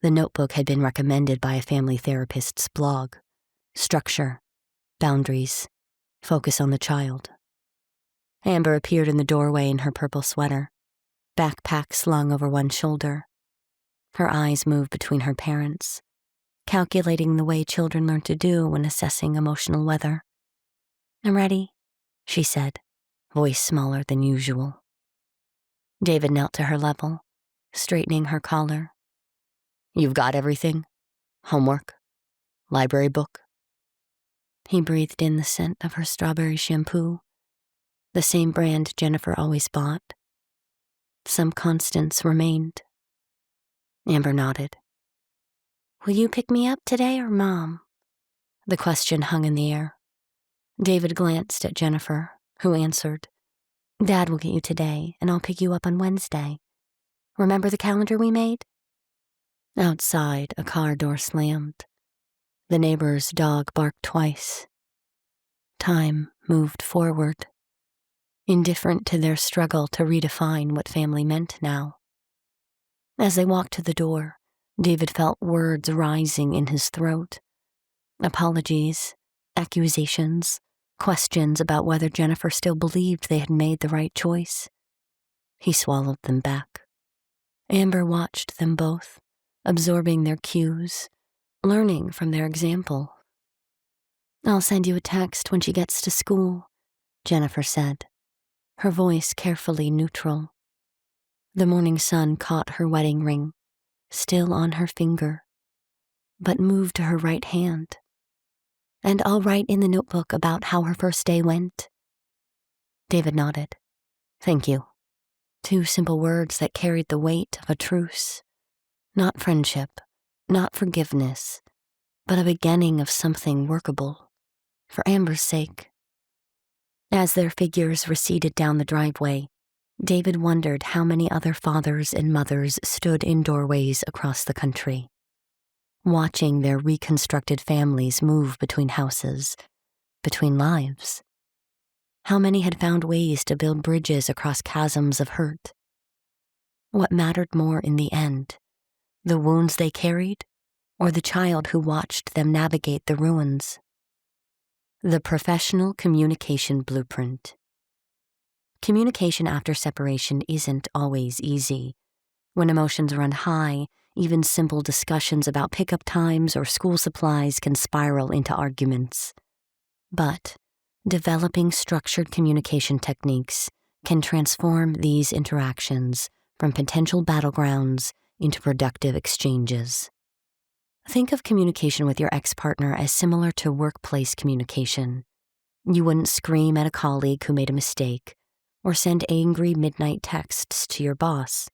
The notebook had been recommended by a family therapist's blog. Structure, boundaries, focus on the child. Amber appeared in the doorway in her purple sweater, backpack slung over one shoulder. Her eyes moved between her parents, calculating the way children learn to do when assessing emotional weather. "I'm ready," she said, voice smaller than usual. David knelt to her level, straightening her collar. "You've got everything? Homework? Library book?" He breathed in the scent of her strawberry shampoo, the same brand Jennifer always bought. Some constants remained. Amber nodded. "Will you pick me up today or Mom?" The question hung in the air. David glanced at Jennifer, who answered, "Dad will get you today, and I'll pick you up on Wednesday. Remember the calendar we made?" Outside, a car door slammed. The neighbor's dog barked twice. Time moved forward, indifferent to their struggle to redefine what family meant now. As they walked to the door, David felt words rising in his throat. Apologies, accusations, questions about whether Jennifer still believed they had made the right choice. He swallowed them back. Amber watched them both, absorbing their cues, learning from their example. "I'll send you a text when she gets to school," Jennifer said, her voice carefully neutral. The morning sun caught her wedding ring, still on her finger, but moved to her right hand. "And I'll write in the notebook about how her first day went." David nodded. "Thank you." 2 simple words that carried the weight of a truce. Not friendship, not forgiveness, but a beginning of something workable, for Amber's sake. As their figures receded down the driveway, David wondered how many other fathers and mothers stood in doorways across the country, watching their reconstructed families move between houses, between lives. How many had found ways to build bridges across chasms of hurt? What mattered more in the end, the wounds they carried, or the child who watched them navigate the ruins? The Professional Communication Blueprint. Communication after separation isn't always easy. When emotions run high, even simple discussions about pickup times or school supplies can spiral into arguments. But developing structured communication techniques can transform these interactions from potential battlegrounds into productive exchanges. Think of communication with your ex-partner as similar to workplace communication. You wouldn't scream at a colleague who made a mistake or send angry midnight texts to your boss.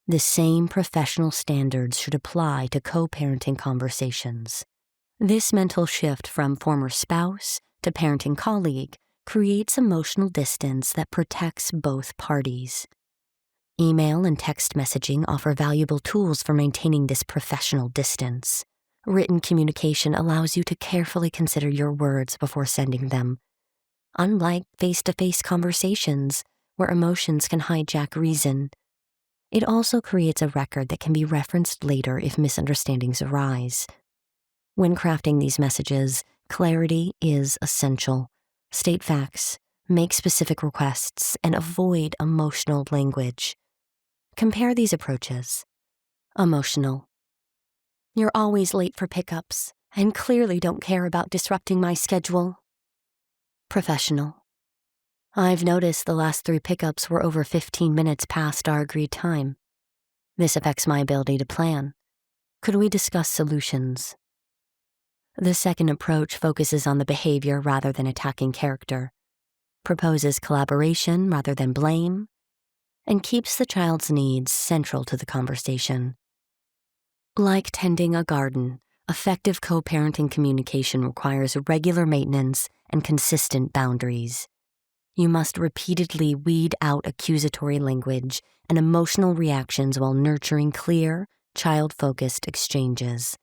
The same professional standards should apply to co-parenting conversations. This mental shift from former spouse to parenting colleague creates emotional distance that protects both parties. Email and text messaging offer valuable tools for maintaining this professional distance. Written communication allows you to carefully consider your words before sending them. Unlike face-to-face conversations, where emotions can hijack reason, it also creates a record that can be referenced later if misunderstandings arise. When crafting these messages, clarity is essential. State facts, make specific requests, and avoid emotional language. Compare these approaches. Emotional. "You're always late for pickups, and clearly don't care about disrupting my schedule." Professional. "I've noticed the last 3 pickups were over 15 minutes past our agreed time. This affects my ability to plan. Could we discuss solutions?" The second approach focuses on the behavior rather than attacking character, proposes collaboration rather than blame, and keeps the child's needs central to the conversation. Like tending a garden, effective co-parenting communication requires regular maintenance and consistent boundaries. You must repeatedly weed out accusatory language and emotional reactions while nurturing clear, child-focused exchanges.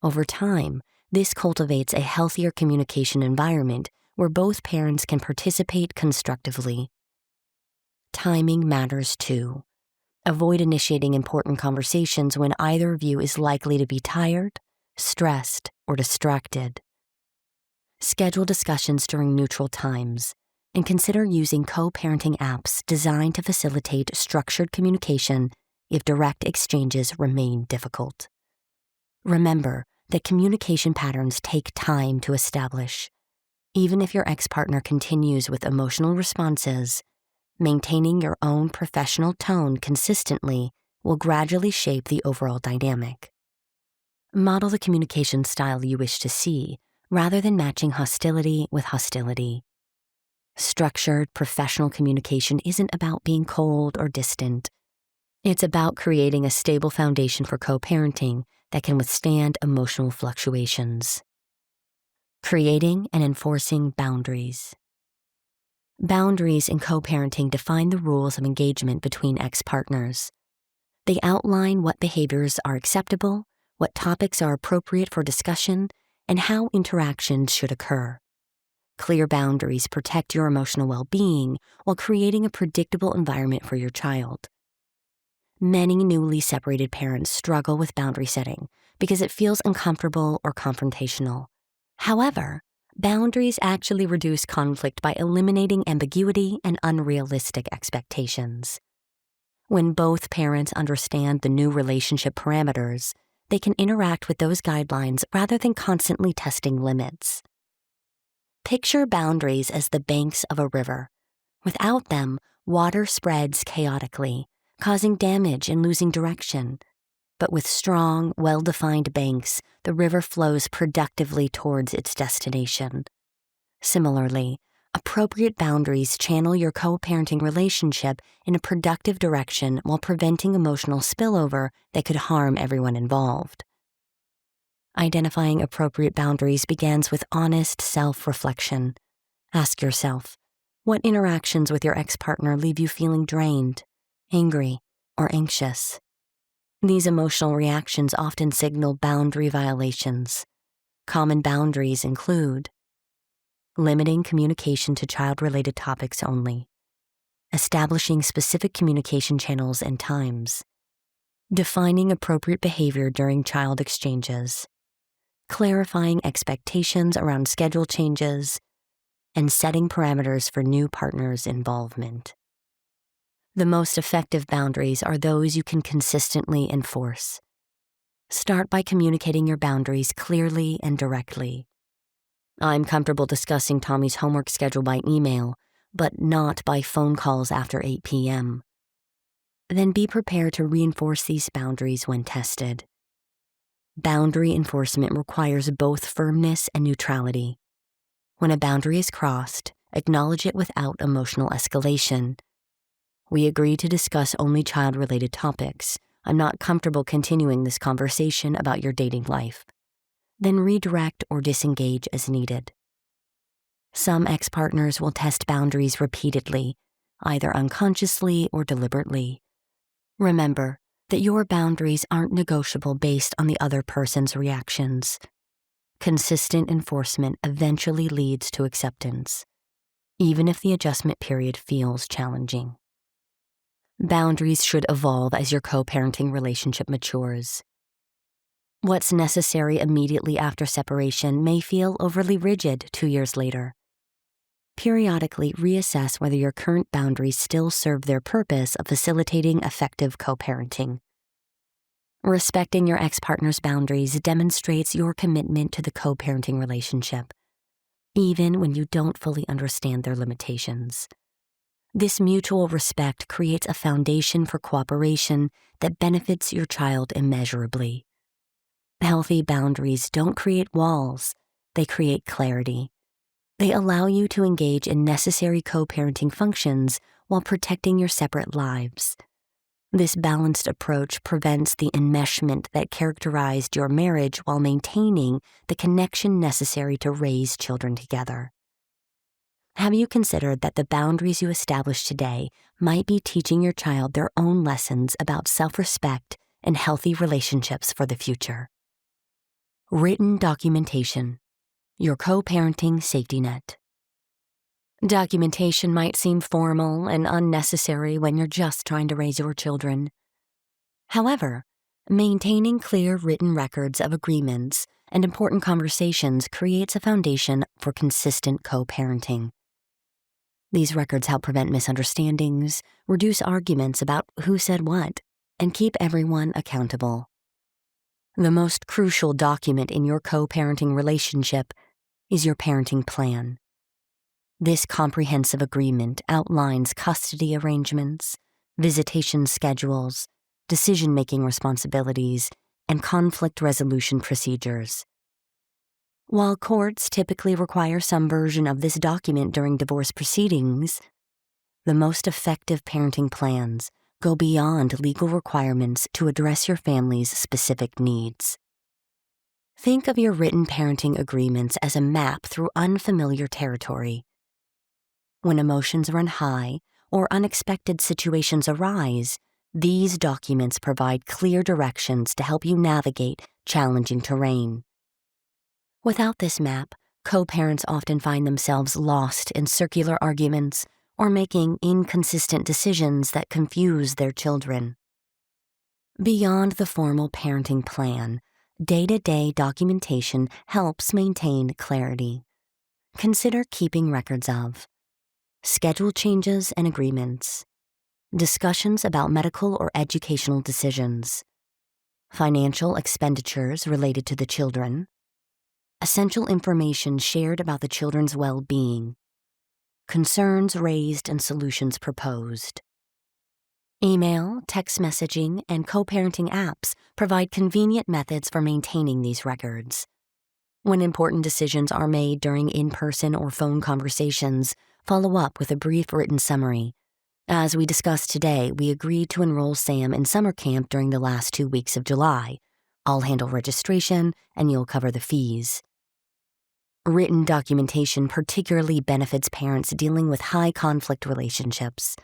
Over time, this cultivates a healthier communication environment where both parents can participate constructively. Timing matters too. Avoid initiating important conversations when either of you is likely to be tired, stressed, or distracted. Schedule discussions during neutral times, and consider using co-parenting apps designed to facilitate structured communication if direct exchanges remain difficult. Remember that communication patterns take time to establish. Even if your ex-partner continues with emotional responses, maintaining your own professional tone consistently will gradually shape the overall dynamic. Model the communication style you wish to see, rather than matching hostility with hostility. Structured, professional communication isn't about being cold or distant. It's about creating a stable foundation for co-parenting that can withstand emotional fluctuations. Creating and enforcing boundaries. Boundaries in co-parenting define the rules of engagement between ex-partners. They outline what behaviors are acceptable, what topics are appropriate for discussion, and how interactions should occur. Clear boundaries protect your emotional well-being while creating a predictable environment for your child. Many newly separated parents struggle with boundary setting because it feels uncomfortable or confrontational. However, boundaries actually reduce conflict by eliminating ambiguity and unrealistic expectations. When both parents understand the new relationship parameters, they can interact with those guidelines rather than constantly testing limits. Picture boundaries as the banks of a river. Without them, water spreads chaotically, causing damage and losing direction. But with strong, well-defined banks, the river flows productively towards its destination. Similarly, appropriate boundaries channel your co-parenting relationship in a productive direction while preventing emotional spillover that could harm everyone involved. Identifying appropriate boundaries begins with honest self-reflection. Ask yourself, what interactions with your ex-partner leave you feeling drained, angry, or anxious? These emotional reactions often signal boundary violations. Common boundaries include limiting communication to child-related topics only, establishing specific communication channels and times, defining appropriate behavior during child exchanges, clarifying expectations around schedule changes, and setting parameters for new partners' involvement. The most effective boundaries are those you can consistently enforce. Start by communicating your boundaries clearly and directly. I'm comfortable discussing Tommy's homework schedule by email, but not by phone calls after 8 p.m. Then be prepared to reinforce these boundaries when tested. Boundary enforcement requires both firmness and neutrality. When a boundary is crossed, acknowledge it without emotional escalation. We agree to discuss only child-related topics. I'm not comfortable continuing this conversation about your dating life. Then redirect or disengage as needed. Some ex-partners will test boundaries repeatedly, either unconsciously or deliberately. Remember that your boundaries aren't negotiable based on the other person's reactions. Consistent enforcement eventually leads to acceptance, even if the adjustment period feels challenging. Boundaries should evolve as your co-parenting relationship matures. What's necessary immediately after separation may feel overly rigid 2 years later. Periodically reassess whether your current boundaries still serve their purpose of facilitating effective co-parenting. Respecting your ex-partner's boundaries demonstrates your commitment to the co-parenting relationship, even when you don't fully understand their limitations. This mutual respect creates a foundation for cooperation that benefits your child immeasurably. Healthy boundaries don't create walls, they create clarity. They allow you to engage in necessary co-parenting functions while protecting your separate lives. This balanced approach prevents the enmeshment that characterized your marriage while maintaining the connection necessary to raise children together. Have you considered that the boundaries you establish today might be teaching your child their own lessons about self-respect and healthy relationships for the future? Written documentation, your co-parenting safety net. Documentation might seem formal and unnecessary when you're just trying to raise your children. However, maintaining clear written records of agreements and important conversations creates a foundation for consistent co-parenting. These records help prevent misunderstandings, reduce arguments about who said what, and keep everyone accountable. The most crucial document in your co-parenting relationship is your parenting plan. This comprehensive agreement outlines custody arrangements, visitation schedules, decision-making responsibilities, and conflict resolution procedures. While courts typically require some version of this document during divorce proceedings, the most effective parenting plans go beyond legal requirements to address your family's specific needs. Think of your written parenting agreements as a map through unfamiliar territory. When emotions run high or unexpected situations arise, these documents provide clear directions to help you navigate challenging terrain. Without this map, co-parents often find themselves lost in circular arguments or making inconsistent decisions that confuse their children. Beyond the formal parenting plan, day-to-day documentation helps maintain clarity. Consider keeping records of schedule changes and agreements, discussions about medical or educational decisions, financial expenditures related to the children, essential information shared about the children's well-being, concerns raised and solutions proposed. Email, text messaging, and co-parenting apps provide convenient methods for maintaining these records. When important decisions are made during in-person or phone conversations, follow up with a brief written summary. As we discussed today, we agreed to enroll Sam in summer camp during the last 2 weeks of July. I'll handle registration, and you'll cover the fees. Written documentation particularly benefits parents dealing with high-conflict relationships.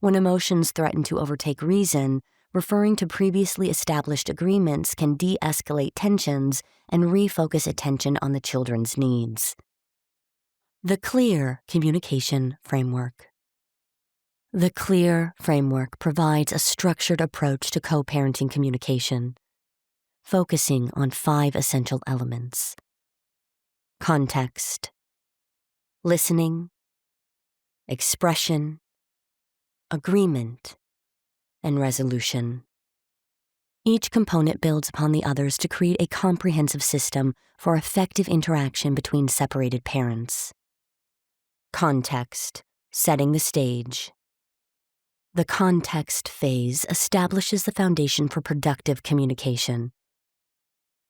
When emotions threaten to overtake reason, referring to previously established agreements can de-escalate tensions and refocus attention on the children's needs. The C.L.E.A.R Communication Framework. The C.L.E.A.R framework provides a structured approach to co-parenting communication, focusing on 5 essential elements: context, listening, expression, agreement, and resolution. Each component builds upon the others to create a comprehensive system for effective interaction between separated parents. Context, setting the stage. The context phase establishes the foundation for productive communication.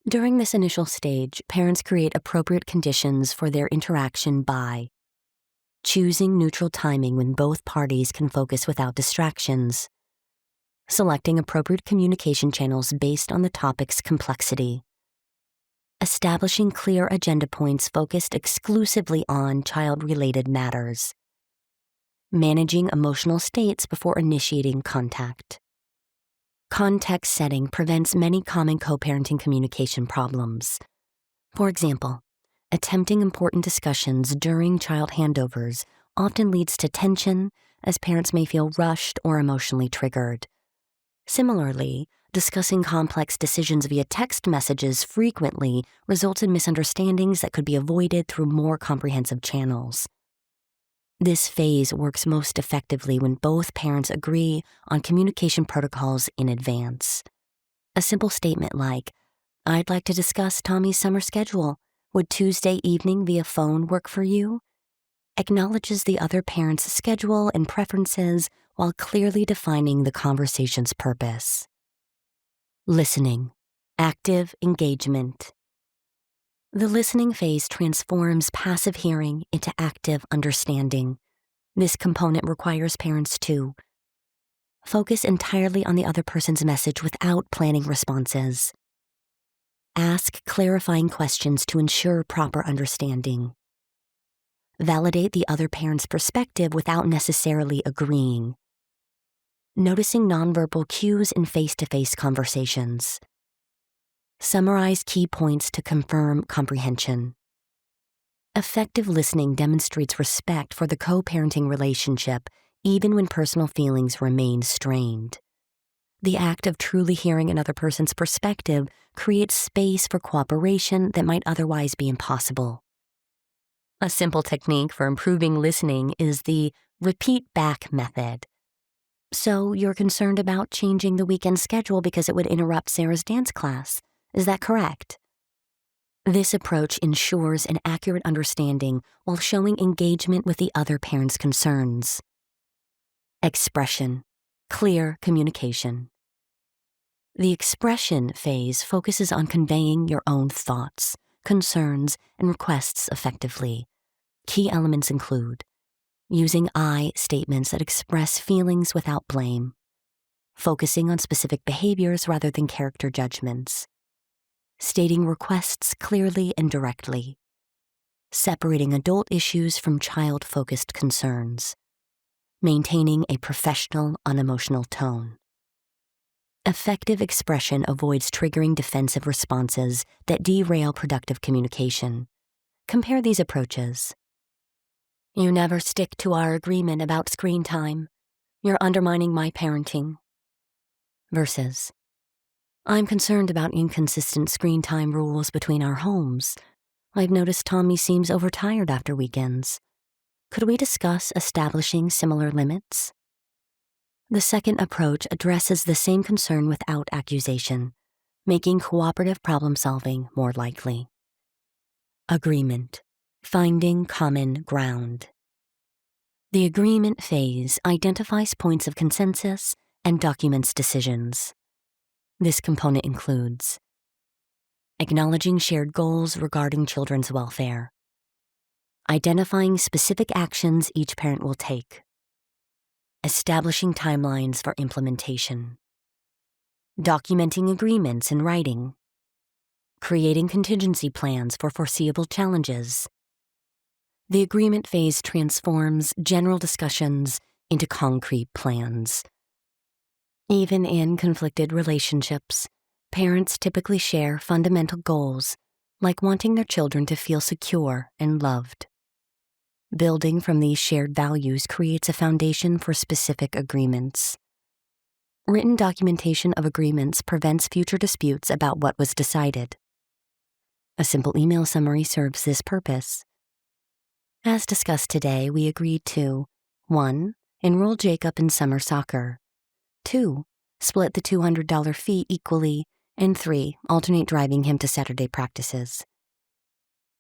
During this initial stage, parents create appropriate conditions for their interaction by choosing neutral timing when both parties can focus without distractions, selecting appropriate communication channels based on the topic's complexity, establishing clear agenda points focused exclusively on child-related matters, managing emotional states before initiating contact. Context setting prevents many common co-parenting communication problems. For example, attempting important discussions during child handovers often leads to tension, as parents may feel rushed or emotionally triggered. Similarly, discussing complex decisions via text messages frequently results in misunderstandings that could be avoided through more comprehensive channels. This phase works most effectively when both parents agree on communication protocols in advance. A simple statement like, "I'd like to discuss Tommy's summer schedule. Would Tuesday evening via phone work for you?" acknowledges the other parent's schedule and preferences while clearly defining the conversation's purpose. Listening, active engagement. The listening phase transforms passive hearing into active understanding. This component requires parents to focus entirely on the other person's message without planning responses. Ask clarifying questions to ensure proper understanding. Validate the other parent's perspective without necessarily agreeing. Noticing nonverbal cues in face-to-face conversations. Summarize key points to confirm comprehension. Effective listening demonstrates respect for the co-parenting relationship even when personal feelings remain strained. The act of truly hearing another person's perspective creates space for cooperation that might otherwise be impossible. A simple technique for improving listening is the repeat back method. So you're concerned about changing the weekend schedule because it would interrupt Sarah's dance class. Is that correct? This approach ensures an accurate understanding while showing engagement with the other parent's concerns. Expression, clear communication. The expression phase focuses on conveying your own thoughts, concerns, and requests effectively. Key elements include using I statements that express feelings without blame, focusing on specific behaviors rather than character judgments, stating requests clearly and directly, separating adult issues from child-focused concerns, maintaining a professional, unemotional tone. Effective expression avoids triggering defensive responses that derail productive communication. Compare these approaches. "You never stick to our agreement about screen time. You're undermining my parenting." Versus, "I'm concerned about inconsistent screen time rules between our homes. I've noticed Tommy seems overtired after weekends. Could we discuss establishing similar limits?" The second approach addresses the same concern without accusation. making cooperative problem-solving more likely. Agreement, finding common ground. The agreement phase identifies points of consensus and documents decisions. This component includes acknowledging shared goals regarding children's welfare, identifying specific actions each parent will take, establishing timelines for implementation, documenting agreements in writing, creating contingency plans for foreseeable challenges. The agreement phase transforms general discussions into concrete plans. Even in conflicted relationships, parents typically share fundamental goals, like wanting their children to feel secure and loved. Building from these shared values creates a foundation for specific agreements. Written documentation of agreements prevents future disputes about what was decided. A simple email summary serves this purpose. As discussed today, we agreed to 1. Enroll Jacob in summer soccer. 2. Split the $200 fee equally. And 3. Alternate driving him to Saturday practices.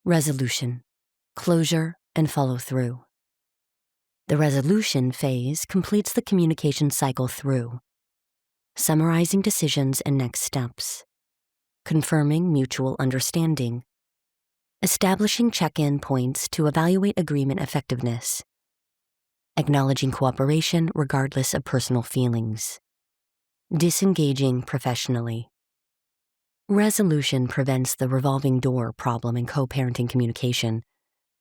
Resolution, closure, and follow-through. The resolution phase completes the communication cycle through summarizing decisions and next steps, confirming mutual understanding, establishing check-in points to evaluate agreement effectiveness, acknowledging cooperation regardless of personal feelings, disengaging professionally. Resolution prevents the revolving door problem in co-parenting communication,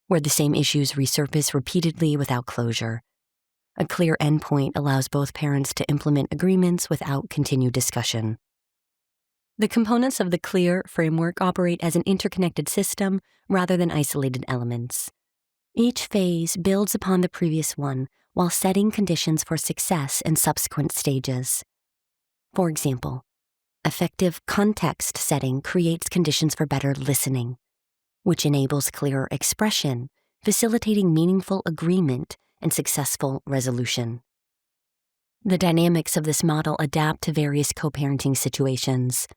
where the same issues resurface repeatedly without closure. A clear endpoint allows both parents to implement agreements without continued discussion. The components of the C.L.E.A.R framework operate as an interconnected system rather than isolated elements. Each phase builds upon the previous one while setting conditions for success in subsequent stages. For example, effective context setting creates conditions for better listening, which enables clearer expression, facilitating meaningful agreement and successful resolution. The dynamics of this model adapt to various co-parenting situations.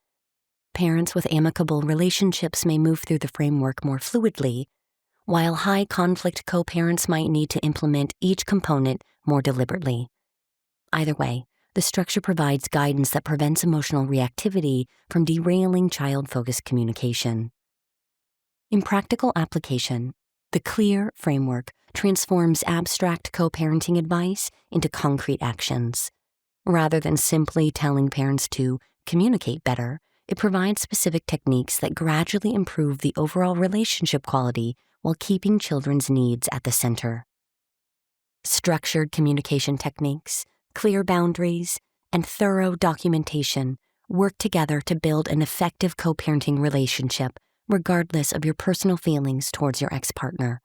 Parents with amicable relationships may move through the framework more fluidly, while high-conflict co-parents might need to implement each component more deliberately. Either way, the structure provides guidance that prevents emotional reactivity from derailing child-focused communication. In practical application, the C.L.E.A.R framework transforms abstract co-parenting advice into concrete actions. Rather than simply telling parents to communicate better, it provides specific techniques that gradually improve the overall relationship quality while keeping children's needs at the center. Structured communication techniques, clear boundaries, and thorough documentation work together to build an effective co-parenting relationship, regardless of your personal feelings towards your ex-partner.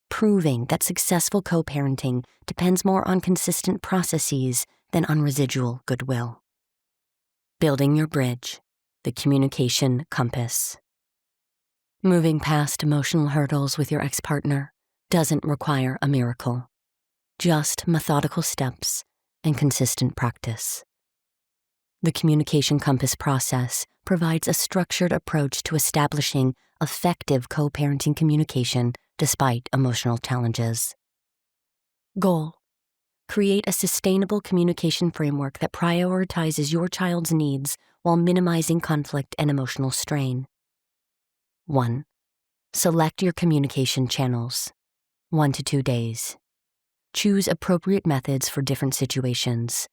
Proving that successful co-parenting depends more on consistent processes than on residual goodwill. Building your bridge, the communication compass. Moving past emotional hurdles with your ex-partner doesn't require a miracle, just methodical steps and consistent practice. The communication compass process provides a structured approach to establishing effective co-parenting communication despite emotional challenges. Goal: create a sustainable communication framework that prioritizes your child's needs while minimizing conflict and emotional strain. 1. Select your communication channels. 1 to 2 days. Choose appropriate methods for different situations.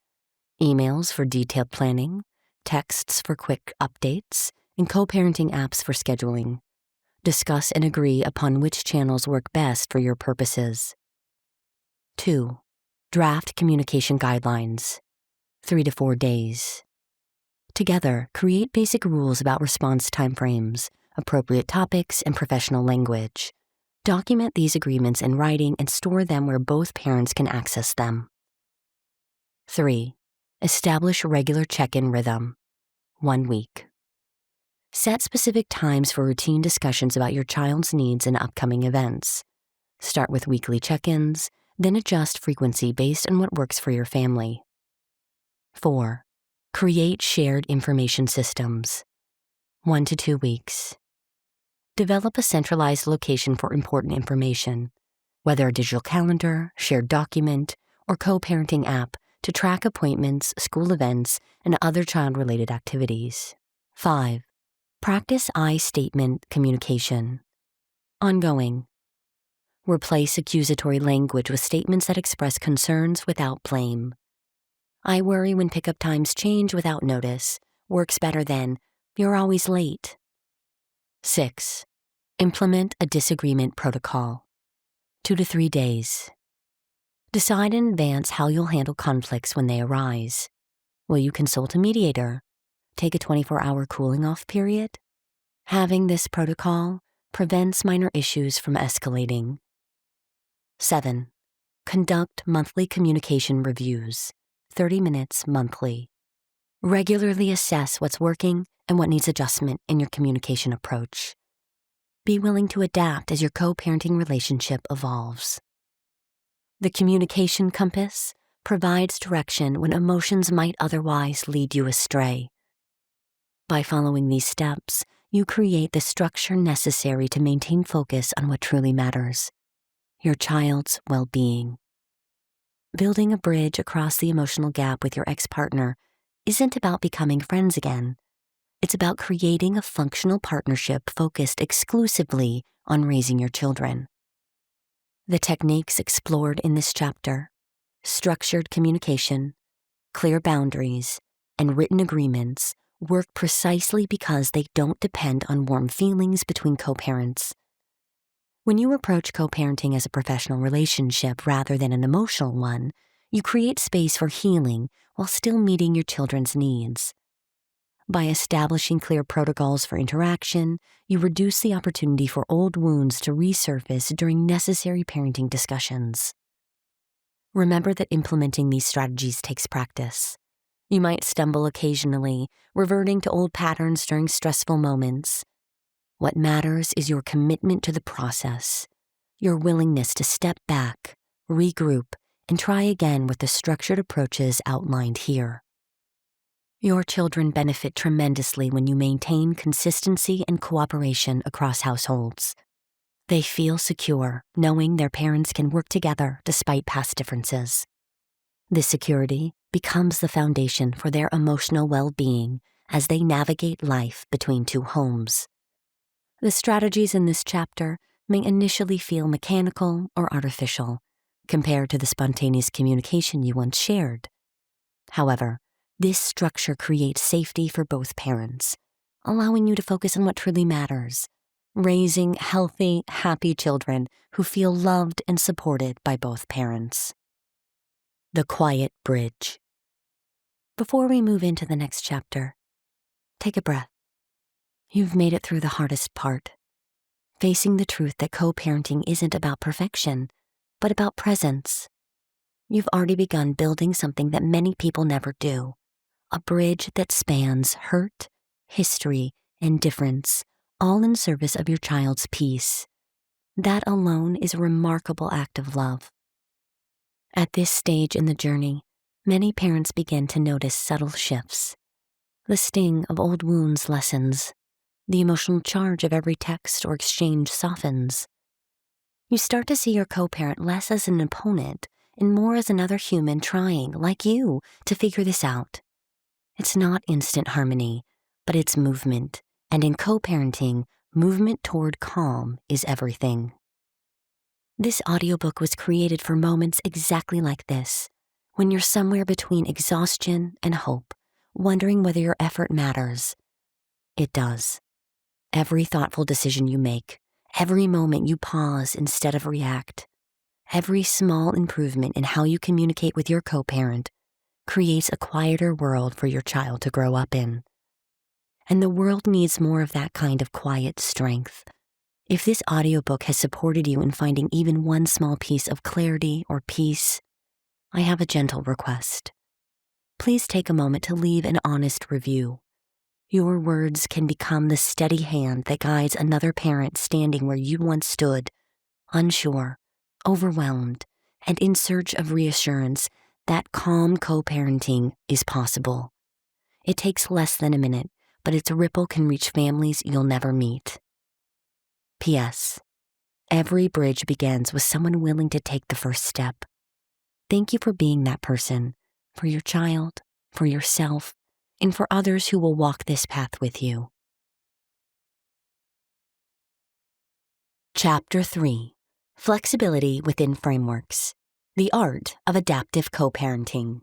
Emails for detailed planning, texts for quick updates, and co-parenting apps for scheduling. Discuss and agree upon which channels work best for your purposes. 2. Draft communication guidelines. 3 to 4 days. Together, create basic rules about response timeframes, appropriate topics, and professional language. Document these agreements in writing and store them where both parents can access them. 3. Establish regular check-in rhythm. 1 week. Set specific times for routine discussions about your child's needs and upcoming events. Start with weekly check-ins, then adjust frequency based on what works for your family. 4. Create shared information systems. 1 to 2 weeks. Develop a centralized location for important information, whether a digital calendar, shared document, or co-parenting app to track appointments, school events, and other child-related activities. 5. Practice I statement communication. Ongoing. Replace accusatory language with statements that express concerns without blame. I worry when pickup times change without notice. Works better than, you're always late. 6. Implement a disagreement protocol. 2 to 3 days. Decide in advance how you'll handle conflicts when they arise. Will you consult a mediator? Take a 24-hour cooling-off period? Having this protocol prevents minor issues from escalating. 7. Conduct monthly communication reviews, 30 minutes monthly. Regularly assess what's working and what needs adjustment in your communication approach. Be willing to adapt as your co-parenting relationship evolves. The communication compass provides direction when emotions might otherwise lead you astray. By following these steps, you create the structure necessary to maintain focus on what truly matters, your child's well-being. Building a bridge across the emotional gap with your ex-partner isn't about becoming friends again. It's about creating a functional partnership focused exclusively on raising your children. The techniques explored in this chapter, structured communication, clear boundaries, and written agreements, work precisely because they don't depend on warm feelings between co-parents. When you approach co-parenting as a professional relationship rather than an emotional one, you create space for healing while still meeting your children's needs. By establishing clear protocols for interaction, you reduce the opportunity for old wounds to resurface during necessary parenting discussions. Remember that implementing these strategies takes practice. You might stumble occasionally, reverting to old patterns during stressful moments. What matters is your commitment to the process, your willingness to step back, regroup, and try again with the structured approaches outlined here. Your children benefit tremendously when you maintain consistency and cooperation across households. They feel secure knowing their parents can work together despite past differences. This security becomes the foundation for their emotional well-being as they navigate life between two homes. The strategies in this chapter may initially feel mechanical or artificial compared to the spontaneous communication you once shared. However, this structure creates safety for both parents, allowing you to focus on what truly matters, raising healthy, happy children who feel loved and supported by both parents. The quiet bridge. Before we move into the next chapter, take a breath. You've made it through the hardest part, facing the truth that co-parenting isn't about perfection, but about presence. You've already begun building something that many people never do, a bridge that spans hurt, history, and difference, all in service of your child's peace. That alone is a remarkable act of love. At this stage in the journey, many parents begin to notice subtle shifts. The sting of old wounds lessens. The emotional charge of every text or exchange softens. You start to see your co-parent less as an opponent and more as another human trying, like you, to figure this out. It's not instant harmony, but it's movement. And in co-parenting, movement toward calm is everything. This audiobook was created for moments exactly like this, when you're somewhere between exhaustion and hope, wondering whether your effort matters. It does. Every thoughtful decision you make, every moment you pause instead of react, every small improvement in how you communicate with your co-parent creates a quieter world for your child to grow up in. And the world needs more of that kind of quiet strength. If this audiobook has supported you in finding even one small piece of clarity or peace, I have a gentle request. Please take a moment to leave an honest review. Your words can become the steady hand that guides another parent standing where you once stood, unsure, overwhelmed, and in search of reassurance that calm co-parenting is possible. It takes less than a minute, but its ripple can reach families you'll never meet. P.S. Every bridge begins with someone willing to take the first step. Thank you for being that person, for your child, for yourself, and for others who will walk this path with you. Chapter 3: Flexibility Within Frameworks: The Art of Adaptive Co-Parenting.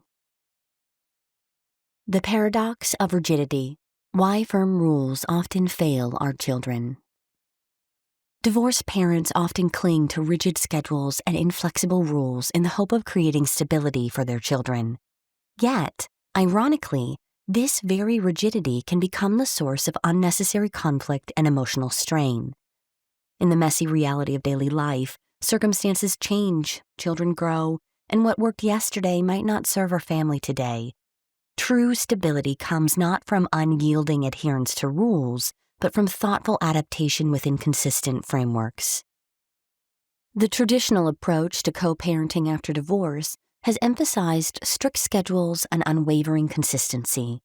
The paradox of rigidity: why firm rules often fail our children. Divorced parents often cling to rigid schedules and inflexible rules in the hope of creating stability for their children. Yet, ironically, this very rigidity can become the source of unnecessary conflict and emotional strain. In the messy reality of daily life, circumstances change, children grow, and what worked yesterday might not serve our family today. True stability comes not from unyielding adherence to rules, but from thoughtful adaptation within consistent frameworks. The traditional approach to co-parenting after divorce has emphasized strict schedules and unwavering consistency.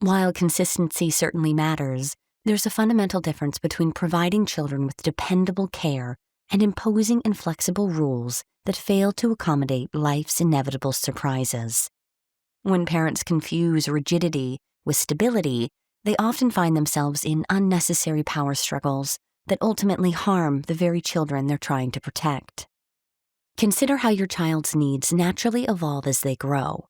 While consistency certainly matters, there's a fundamental difference between providing children with dependable care and imposing inflexible rules that fail to accommodate life's inevitable surprises. When parents confuse rigidity with stability, they often find themselves in unnecessary power struggles that ultimately harm the very children they're trying to protect. Consider how your child's needs naturally evolve as they grow.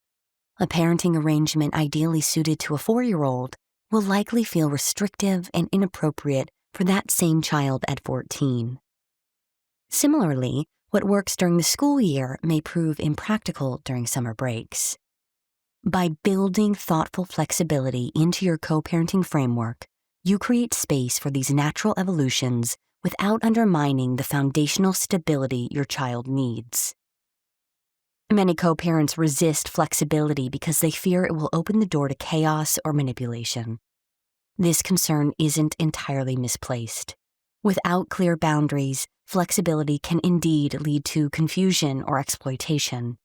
A parenting arrangement ideally suited to a 4-year-old will likely feel restrictive and inappropriate for that same child at 14. Similarly, what works during the school year may prove impractical during summer breaks. By building thoughtful flexibility into your co-parenting framework, you create space for these natural evolutions without undermining the foundational stability your child needs. Many co-parents resist flexibility because they fear it will open the door to chaos or manipulation. This concern isn't entirely misplaced. Without clear boundaries, flexibility can indeed lead to confusion or exploitation.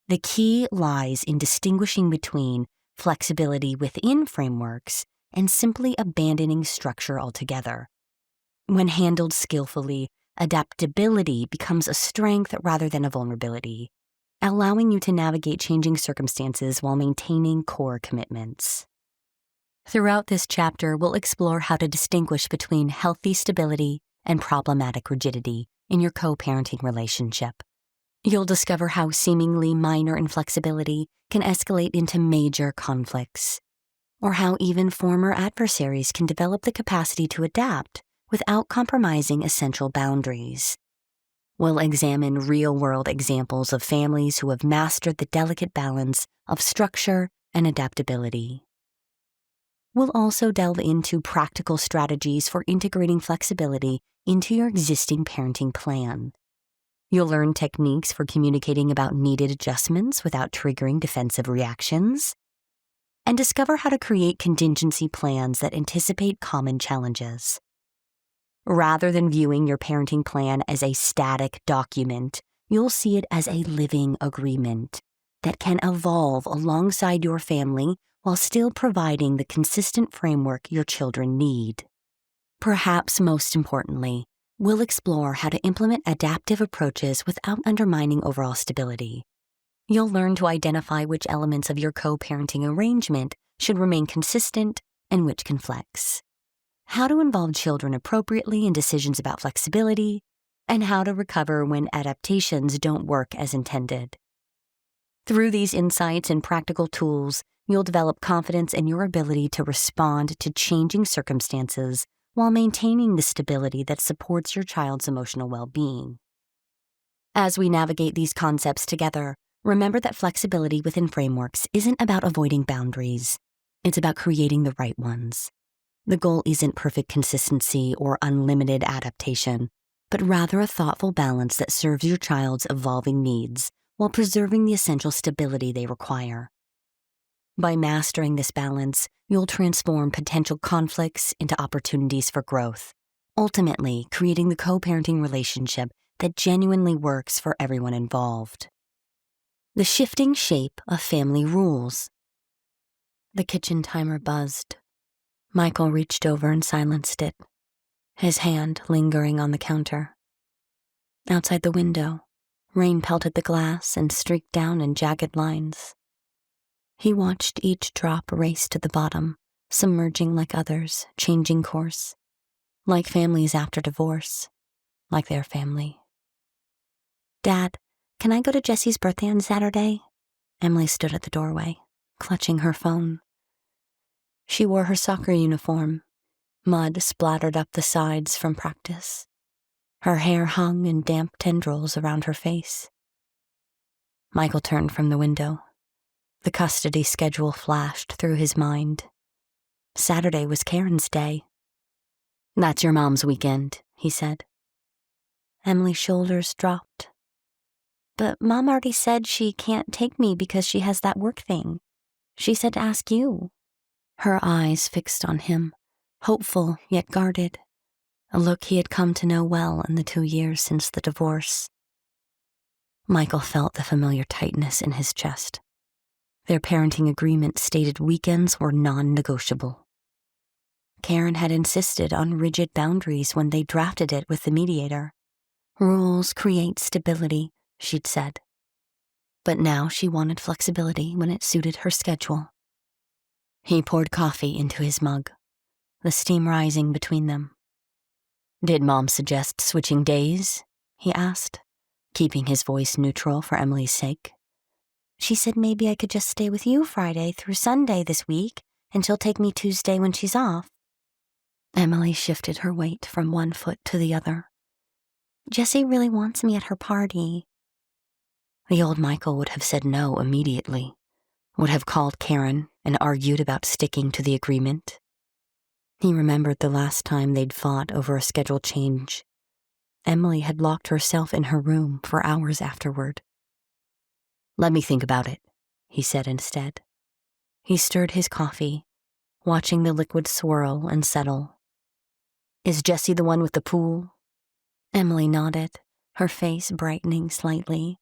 The key lies in distinguishing between flexibility within frameworks and simply abandoning structure altogether. When handled skillfully, adaptability becomes a strength rather than a vulnerability, allowing you to navigate changing circumstances while maintaining core commitments. Throughout this chapter, we'll explore how to distinguish between healthy stability and problematic rigidity in your co-parenting relationship. You'll discover how seemingly minor inflexibility can escalate into major conflicts, or how even former adversaries can develop the capacity to adapt without compromising essential boundaries. We'll examine real-world examples of families who have mastered the delicate balance of structure and adaptability. We'll also delve into practical strategies for integrating flexibility into your existing parenting plan. You'll learn techniques for communicating about needed adjustments without triggering defensive reactions, and discover how to create contingency plans that anticipate common challenges. Rather than viewing your parenting plan as a static document, you'll see it as a living agreement that can evolve alongside your family while still providing the consistent framework your children need. Perhaps most importantly, we'll explore how to implement adaptive approaches without undermining overall stability. You'll learn to identify which elements of your co-parenting arrangement should remain consistent and which can flex, how to involve children appropriately in decisions about flexibility, and how to recover when adaptations don't work as intended. Through these insights and practical tools, you'll develop confidence in your ability to respond to changing circumstances while maintaining the stability that supports your child's emotional well-being. As we navigate these concepts together, remember that flexibility within frameworks isn't about avoiding boundaries. It's about creating the right ones. The goal isn't perfect consistency or unlimited adaptation, but rather a thoughtful balance that serves your child's evolving needs while preserving the essential stability they require. By mastering this balance, you'll transform potential conflicts into opportunities for growth, ultimately creating the co-parenting relationship that genuinely works for everyone involved. The shifting shape of family rules. The kitchen timer buzzed. Michael reached over and silenced it, his hand lingering on the counter. Outside the window, rain pelted the glass and streaked down in jagged lines. He watched each drop race to the bottom, submerging like others, changing course. Like families after divorce, like their family. "Dad, can I go to Jessie's birthday on Saturday?" Emily stood at the doorway, clutching her phone. She wore her soccer uniform, mud splattered up the sides from practice. Her hair hung in damp tendrils around her face. Michael turned from the window. The custody schedule flashed through his mind. Saturday was Karen's day. "That's your mom's weekend," he said. Emily's shoulders dropped. "But Mom already said she can't take me because she has that work thing. She said to ask you." Her eyes fixed on him, hopeful yet guarded, a look he had come to know well in the 2 years since the divorce. Michael felt the familiar tightness in his chest. Their parenting agreement stated weekends were non-negotiable. Karen had insisted on rigid boundaries when they drafted it with the mediator. "Rules create stability," she'd said. But now she wanted flexibility when it suited her schedule. He poured coffee into his mug, the steam rising between them. "Did Mom suggest switching days?" he asked, keeping his voice neutral for Emily's sake. "She said maybe I could just stay with you Friday through Sunday this week, and she'll take me Tuesday when she's off." Emily shifted her weight from one foot to the other. "Jessie really wants me at her party." The old Michael would have said no immediately, would have called Karen and argued about sticking to the agreement. He remembered the last time they'd fought over a schedule change. Emily had locked herself in her room for hours afterward. "Let me think about it," he said instead. He stirred his coffee, watching the liquid swirl and settle. "Is Jessie the one with the pool?" Emily nodded, her face brightening slightly.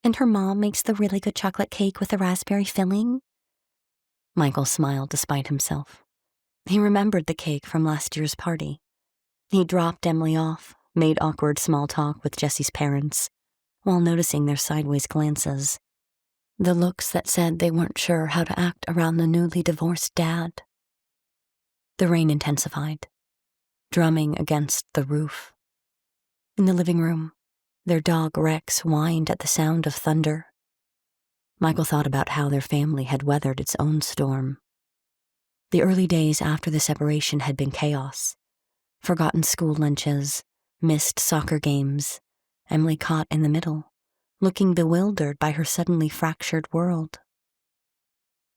"And her mom makes the really good chocolate cake with the raspberry filling?" Michael smiled despite himself. He remembered the cake from last year's party. He dropped Emily off, made awkward small talk with Jessie's parents, while noticing their sideways glances, the looks that said they weren't sure how to act around the newly divorced dad. The rain intensified, drumming against the roof. In the living room, their dog Rex whined at the sound of thunder. Michael thought about how their family had weathered its own storm. The early days after the separation had been chaos. Forgotten school lunches, missed soccer games, Emily caught in the middle, looking bewildered by her suddenly fractured world.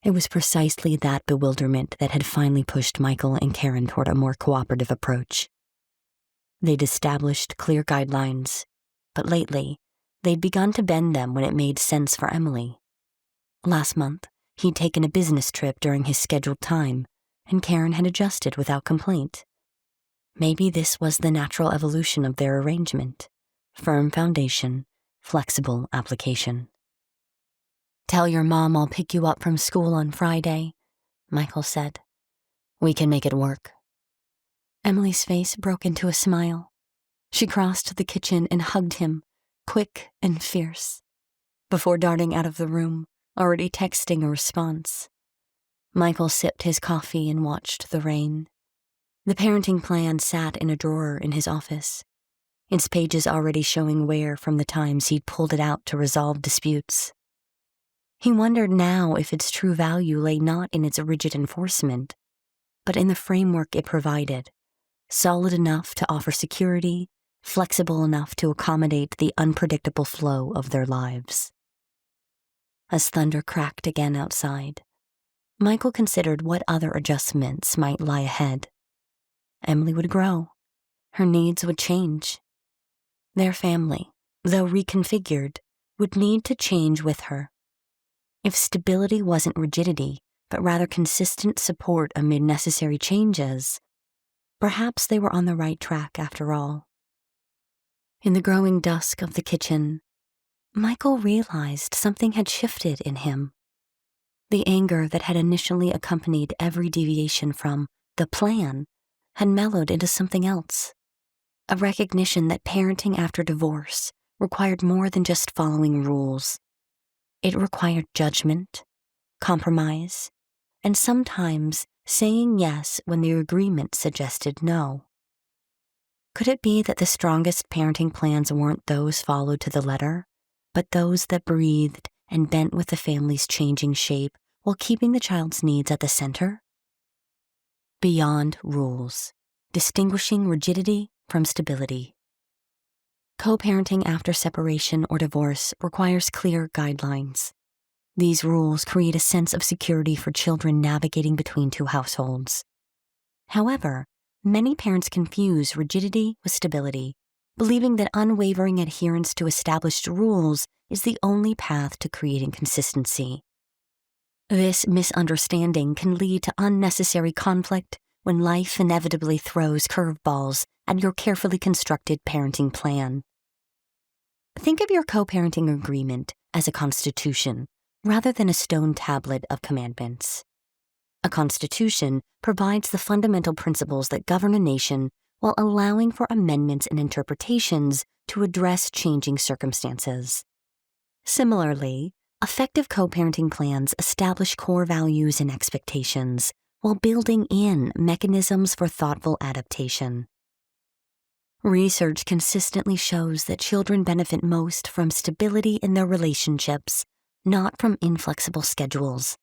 It was precisely that bewilderment that had finally pushed Michael and Karen toward a more cooperative approach. They'd established clear guidelines, but lately, they'd begun to bend them when it made sense for Emily. Last month, he'd taken a business trip during his scheduled time, and Karen had adjusted without complaint. Maybe this was the natural evolution of their arrangement. Firm foundation, flexible application. "Tell your mom I'll pick you up from school on Friday," Michael said. "We can make it work." Emily's face broke into a smile. She crossed to the kitchen and hugged him, quick and fierce, before darting out of the room, already texting a response. Michael sipped his coffee and watched the rain. The parenting plan sat in a drawer in his office, its pages already showing wear from the times he'd pulled it out to resolve disputes. He wondered now if its true value lay not in its rigid enforcement, but in the framework it provided, solid enough to offer security, flexible enough to accommodate the unpredictable flow of their lives. As thunder cracked again outside, Michael considered what other adjustments might lie ahead. Emily would grow. Her needs would change. Their family, though reconfigured, would need to change with her. If stability wasn't rigidity, but rather consistent support amid necessary changes, perhaps they were on the right track after all. In the growing dusk of the kitchen, Michael realized something had shifted in him. The anger that had initially accompanied every deviation from the plan, had mellowed into something else. A recognition that parenting after divorce required more than just following rules. It required judgment, compromise, and sometimes saying yes when the agreement suggested no. Could it be that the strongest parenting plans weren't those followed to the letter, but those that breathed and bent with the family's changing shape while keeping the child's needs at the center? Beyond rules, distinguishing rigidity from stability. Co-parenting after separation or divorce requires clear guidelines. These rules create a sense of security for children navigating between two households. However, many parents confuse rigidity with stability, believing that unwavering adherence to established rules is the only path to creating consistency. This misunderstanding can lead to unnecessary conflict when life inevitably throws curveballs at your carefully constructed parenting plan. Think of your co-parenting agreement as a constitution rather than a stone tablet of commandments. A constitution provides the fundamental principles that govern a nation while allowing for amendments and interpretations to address changing circumstances. Similarly, effective co-parenting plans establish core values and expectations while building in mechanisms for thoughtful adaptation. Research consistently shows that children benefit most from stability in their relationships, not from inflexible schedules.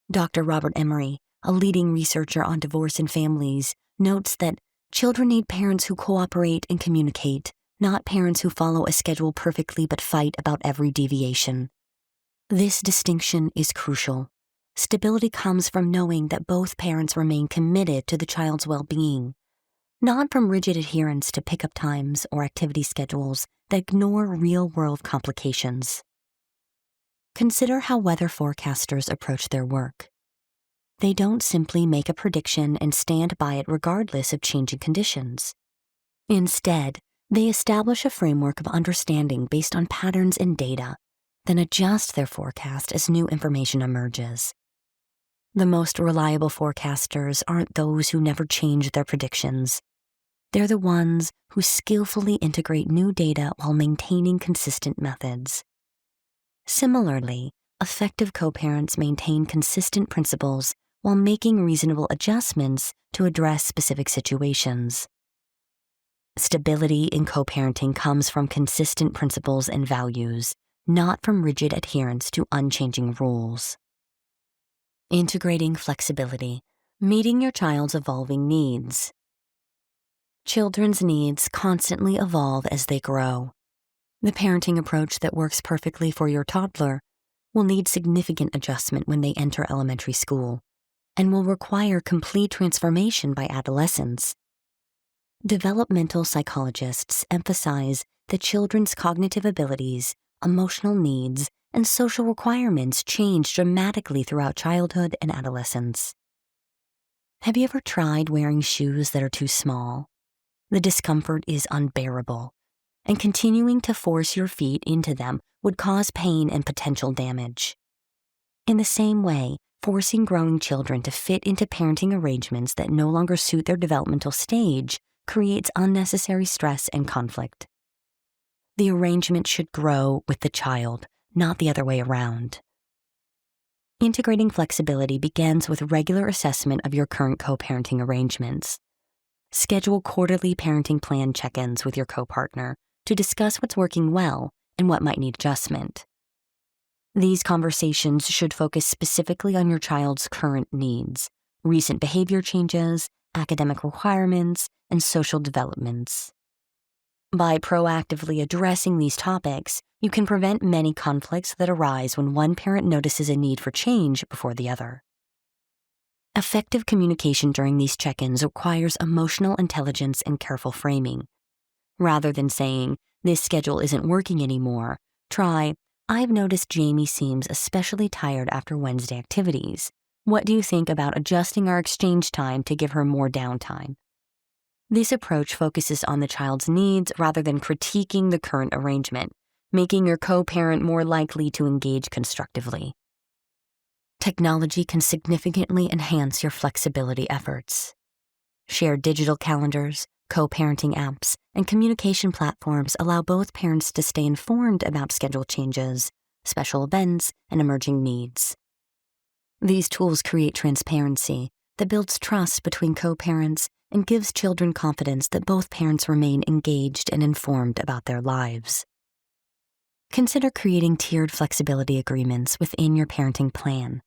Dr. Robert Emery, a leading researcher on divorce and families, notes that children need parents who cooperate and communicate, not parents who follow a schedule perfectly but fight about every deviation. This distinction is crucial. Stability comes from knowing that both parents remain committed to the child's well-being, not from rigid adherence to pickup times or activity schedules that ignore real-world complications. Consider how weather forecasters approach their work. They don't simply make a prediction and stand by it regardless of changing conditions. Instead, they establish a framework of understanding based on patterns and data, then adjust their forecast as new information emerges. The most reliable forecasters aren't those who never change their predictions. They're the ones who skillfully integrate new data while maintaining consistent methods. Similarly, effective co-parents maintain consistent principles while making reasonable adjustments to address specific situations. Stability in co-parenting comes from consistent principles and values, not from rigid adherence to unchanging rules. Integrating flexibility, meeting your child's evolving needs. Children's needs constantly evolve as they grow. The parenting approach that works perfectly for your toddler will need significant adjustment when they enter elementary school and will require complete transformation by adolescence. Developmental psychologists emphasize that children's cognitive abilities, emotional needs, and social requirements change dramatically throughout childhood and adolescence. Have you ever tried wearing shoes that are too small? The discomfort is unbearable, and continuing to force your feet into them would cause pain and potential damage. In the same way, forcing growing children to fit into parenting arrangements that no longer suit their developmental stage creates unnecessary stress and conflict. The arrangement should grow with the child, not the other way around. Integrating flexibility begins with regular assessment of your current co-parenting arrangements. Schedule quarterly parenting plan check-ins with your co-partner to discuss what's working well and what might need adjustment. These conversations should focus specifically on your child's current needs, recent behavior changes, academic requirements, and social developments. By proactively addressing these topics, you can prevent many conflicts that arise when one parent notices a need for change before the other. Effective communication during these check-ins requires emotional intelligence and careful framing. Rather than saying, "This schedule isn't working anymore," try, "I've noticed Jamie seems especially tired after Wednesday activities. What do you think about adjusting our exchange time to give her more downtime?" This approach focuses on the child's needs rather than critiquing the current arrangement, making your co-parent more likely to engage constructively. Technology can significantly enhance your flexibility efforts. Shared digital calendars, co-parenting apps, and communication platforms allow both parents to stay informed about schedule changes, special events, and emerging needs. These tools create transparency that builds trust between co-parents and gives children confidence that both parents remain engaged and informed about their lives. Consider creating tiered flexibility agreements within your parenting plan.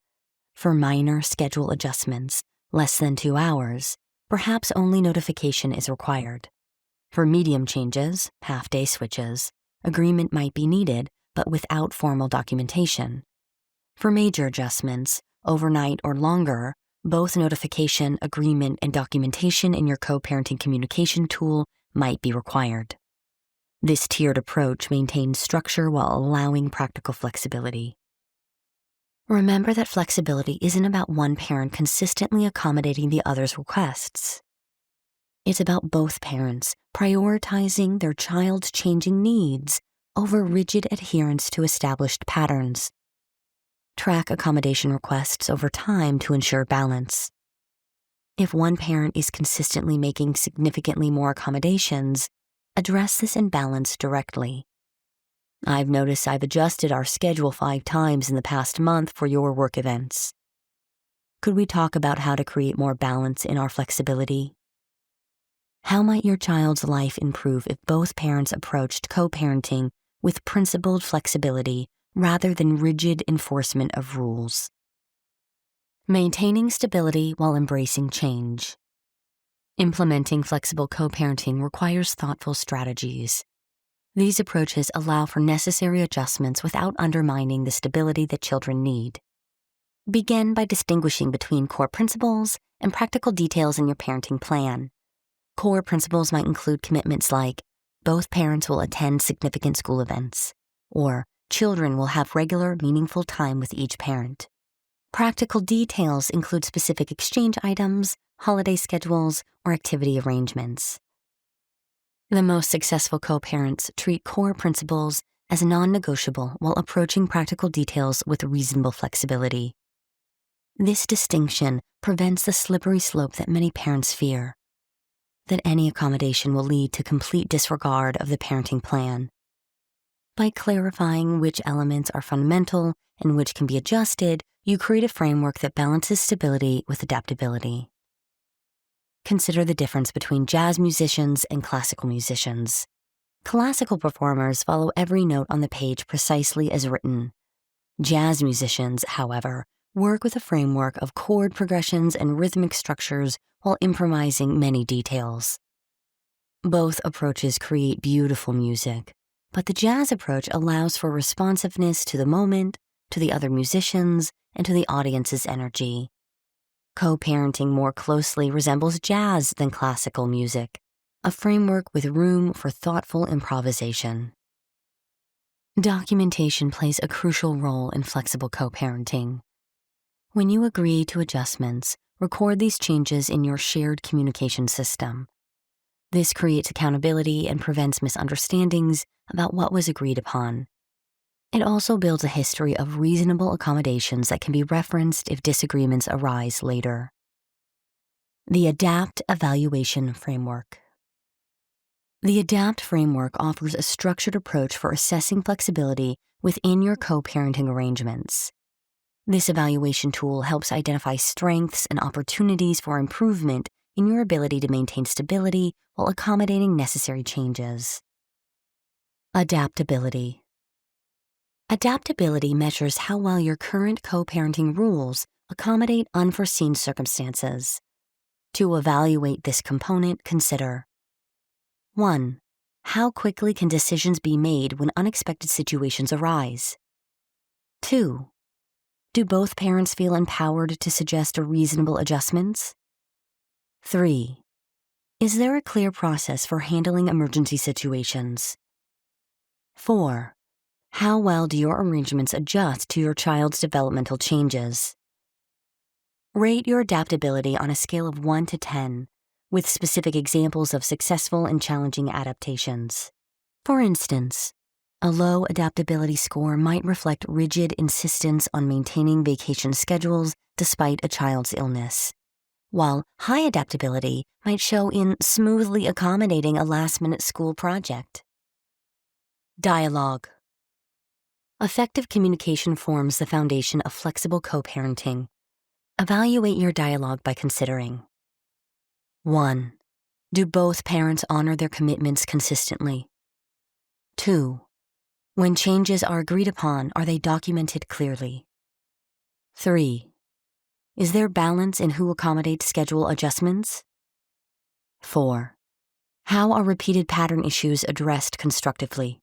For minor schedule adjustments, less than 2 hours, perhaps only notification is required. For medium changes, half-day switches, agreement might be needed, but without formal documentation. For major adjustments, overnight or longer, both notification, agreement, and documentation in your co-parenting communication tool might be required. This tiered approach maintains structure while allowing practical flexibility. Remember that flexibility isn't about one parent consistently accommodating the other's requests. It's about both parents prioritizing their child's changing needs over rigid adherence to established patterns. Track accommodation requests over time to ensure balance. If one parent is consistently making significantly more accommodations, address this imbalance directly. I've noticed I've adjusted our schedule 5 times in the past month for your work events. Could we talk about how to create more balance in our flexibility? How might your child's life improve if both parents approached co-parenting with principled flexibility rather than rigid enforcement of rules? Maintaining stability while embracing change. Implementing flexible co-parenting requires thoughtful strategies. These approaches allow for necessary adjustments without undermining the stability that children need. Begin by distinguishing between core principles and practical details in your parenting plan. Core principles might include commitments like both parents will attend significant school events, or children will have regular, meaningful time with each parent. Practical details include specific exchange items, holiday schedules, or activity arrangements. The most successful co-parents treat core principles as non-negotiable while approaching practical details with reasonable flexibility. This distinction prevents the slippery slope that many parents fear, that any accommodation will lead to complete disregard of the parenting plan. By clarifying which elements are fundamental and which can be adjusted, you create a framework that balances stability with adaptability. Consider the difference between jazz musicians and classical musicians. Classical performers follow every note on the page precisely as written. Jazz musicians, however, work with a framework of chord progressions and rhythmic structures while improvising many details. Both approaches create beautiful music, but the jazz approach allows for responsiveness to the moment, to the other musicians, and to the audience's energy. Co-parenting more closely resembles jazz than classical music, a framework with room for thoughtful improvisation. Documentation plays a crucial role in flexible co-parenting. When you agree to adjustments, record these changes in your shared communication system. This creates accountability and prevents misunderstandings about what was agreed upon. It also builds a history of reasonable accommodations that can be referenced if disagreements arise later. The ADAPT Evaluation Framework. The ADAPT framework offers a structured approach for assessing flexibility within your co-parenting arrangements. This evaluation tool helps identify strengths and opportunities for improvement in your ability to maintain stability while accommodating necessary changes. Adaptability. Adaptability measures how well your current co-parenting rules accommodate unforeseen circumstances. To evaluate this component, consider 1. How quickly can decisions be made when unexpected situations arise? 2. Do both parents feel empowered to suggest reasonable adjustments? 3. Is there a clear process for handling emergency situations? 4. How well do your arrangements adjust to your child's developmental changes? Rate your adaptability on a scale of 1 to 10, with specific examples of successful and challenging adaptations. For instance, a low adaptability score might reflect rigid insistence on maintaining vacation schedules despite a child's illness, while high adaptability might show in smoothly accommodating a last-minute school project. Dialogue. Effective communication forms the foundation of flexible co-parenting. Evaluate your dialogue by considering: 1. Do both parents honor their commitments consistently? 2. When changes are agreed upon, are they documented clearly? 3. Is there balance in who accommodates schedule adjustments? 4. How are repeated pattern issues addressed constructively?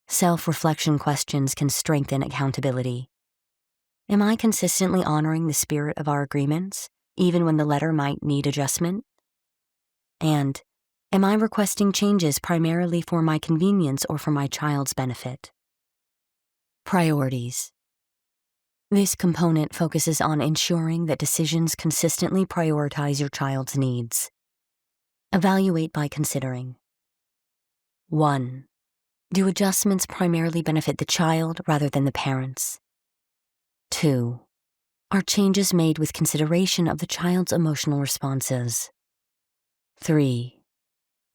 Self-reflection questions can strengthen accountability. Am I consistently honoring the spirit of our agreements, even when the letter might need adjustment? And, am I requesting changes primarily for my convenience or for my child's benefit? Priorities. This component focuses on ensuring that decisions consistently prioritize your child's needs. Evaluate by considering: 1. Do adjustments primarily benefit the child rather than the parents? 2. Are changes made with consideration of the child's emotional responses? 3.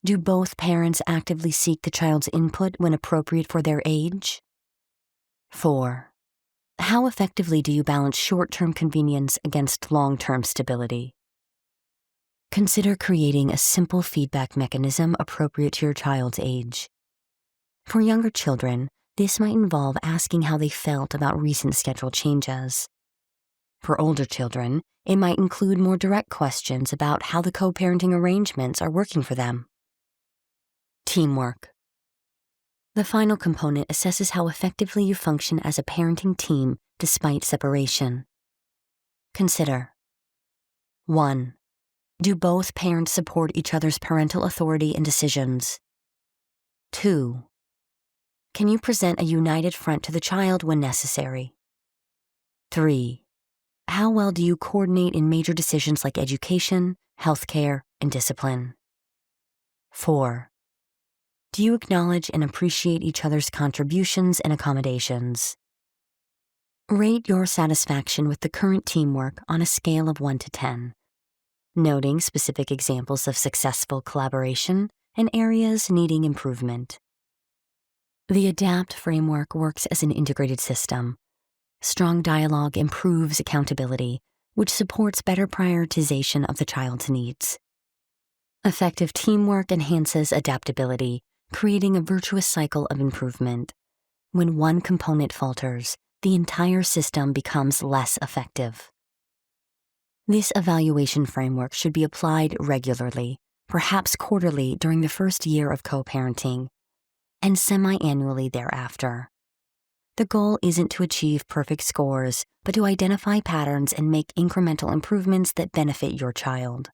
Do both parents actively seek the child's input when appropriate for their age? 4. How effectively do you balance short-term convenience against long-term stability? Consider creating a simple feedback mechanism appropriate to your child's age. For younger children, this might involve asking how they felt about recent schedule changes. For older children, it might include more direct questions about how the co-parenting arrangements are working for them. Teamwork. The final component assesses how effectively you function as a parenting team despite separation. Consider: 1. Do both parents support each other's parental authority and decisions? 2. Can you present a united front to the child when necessary? 3. How well do you coordinate in major decisions like education, healthcare, and discipline? 4. Do you acknowledge and appreciate each other's contributions and accommodations? Rate your satisfaction with the current teamwork on a scale of 1 to 10, noting specific examples of successful collaboration and areas needing improvement. The ADAPT framework works as an integrated system. Strong dialogue improves accountability, which supports better prioritization of the child's needs. Effective teamwork enhances adaptability, creating a virtuous cycle of improvement. When one component falters, the entire system becomes less effective. This evaluation framework should be applied regularly, perhaps quarterly during the first year of co-parenting, and semi-annually thereafter. The goal isn't to achieve perfect scores, but to identify patterns and make incremental improvements that benefit your child.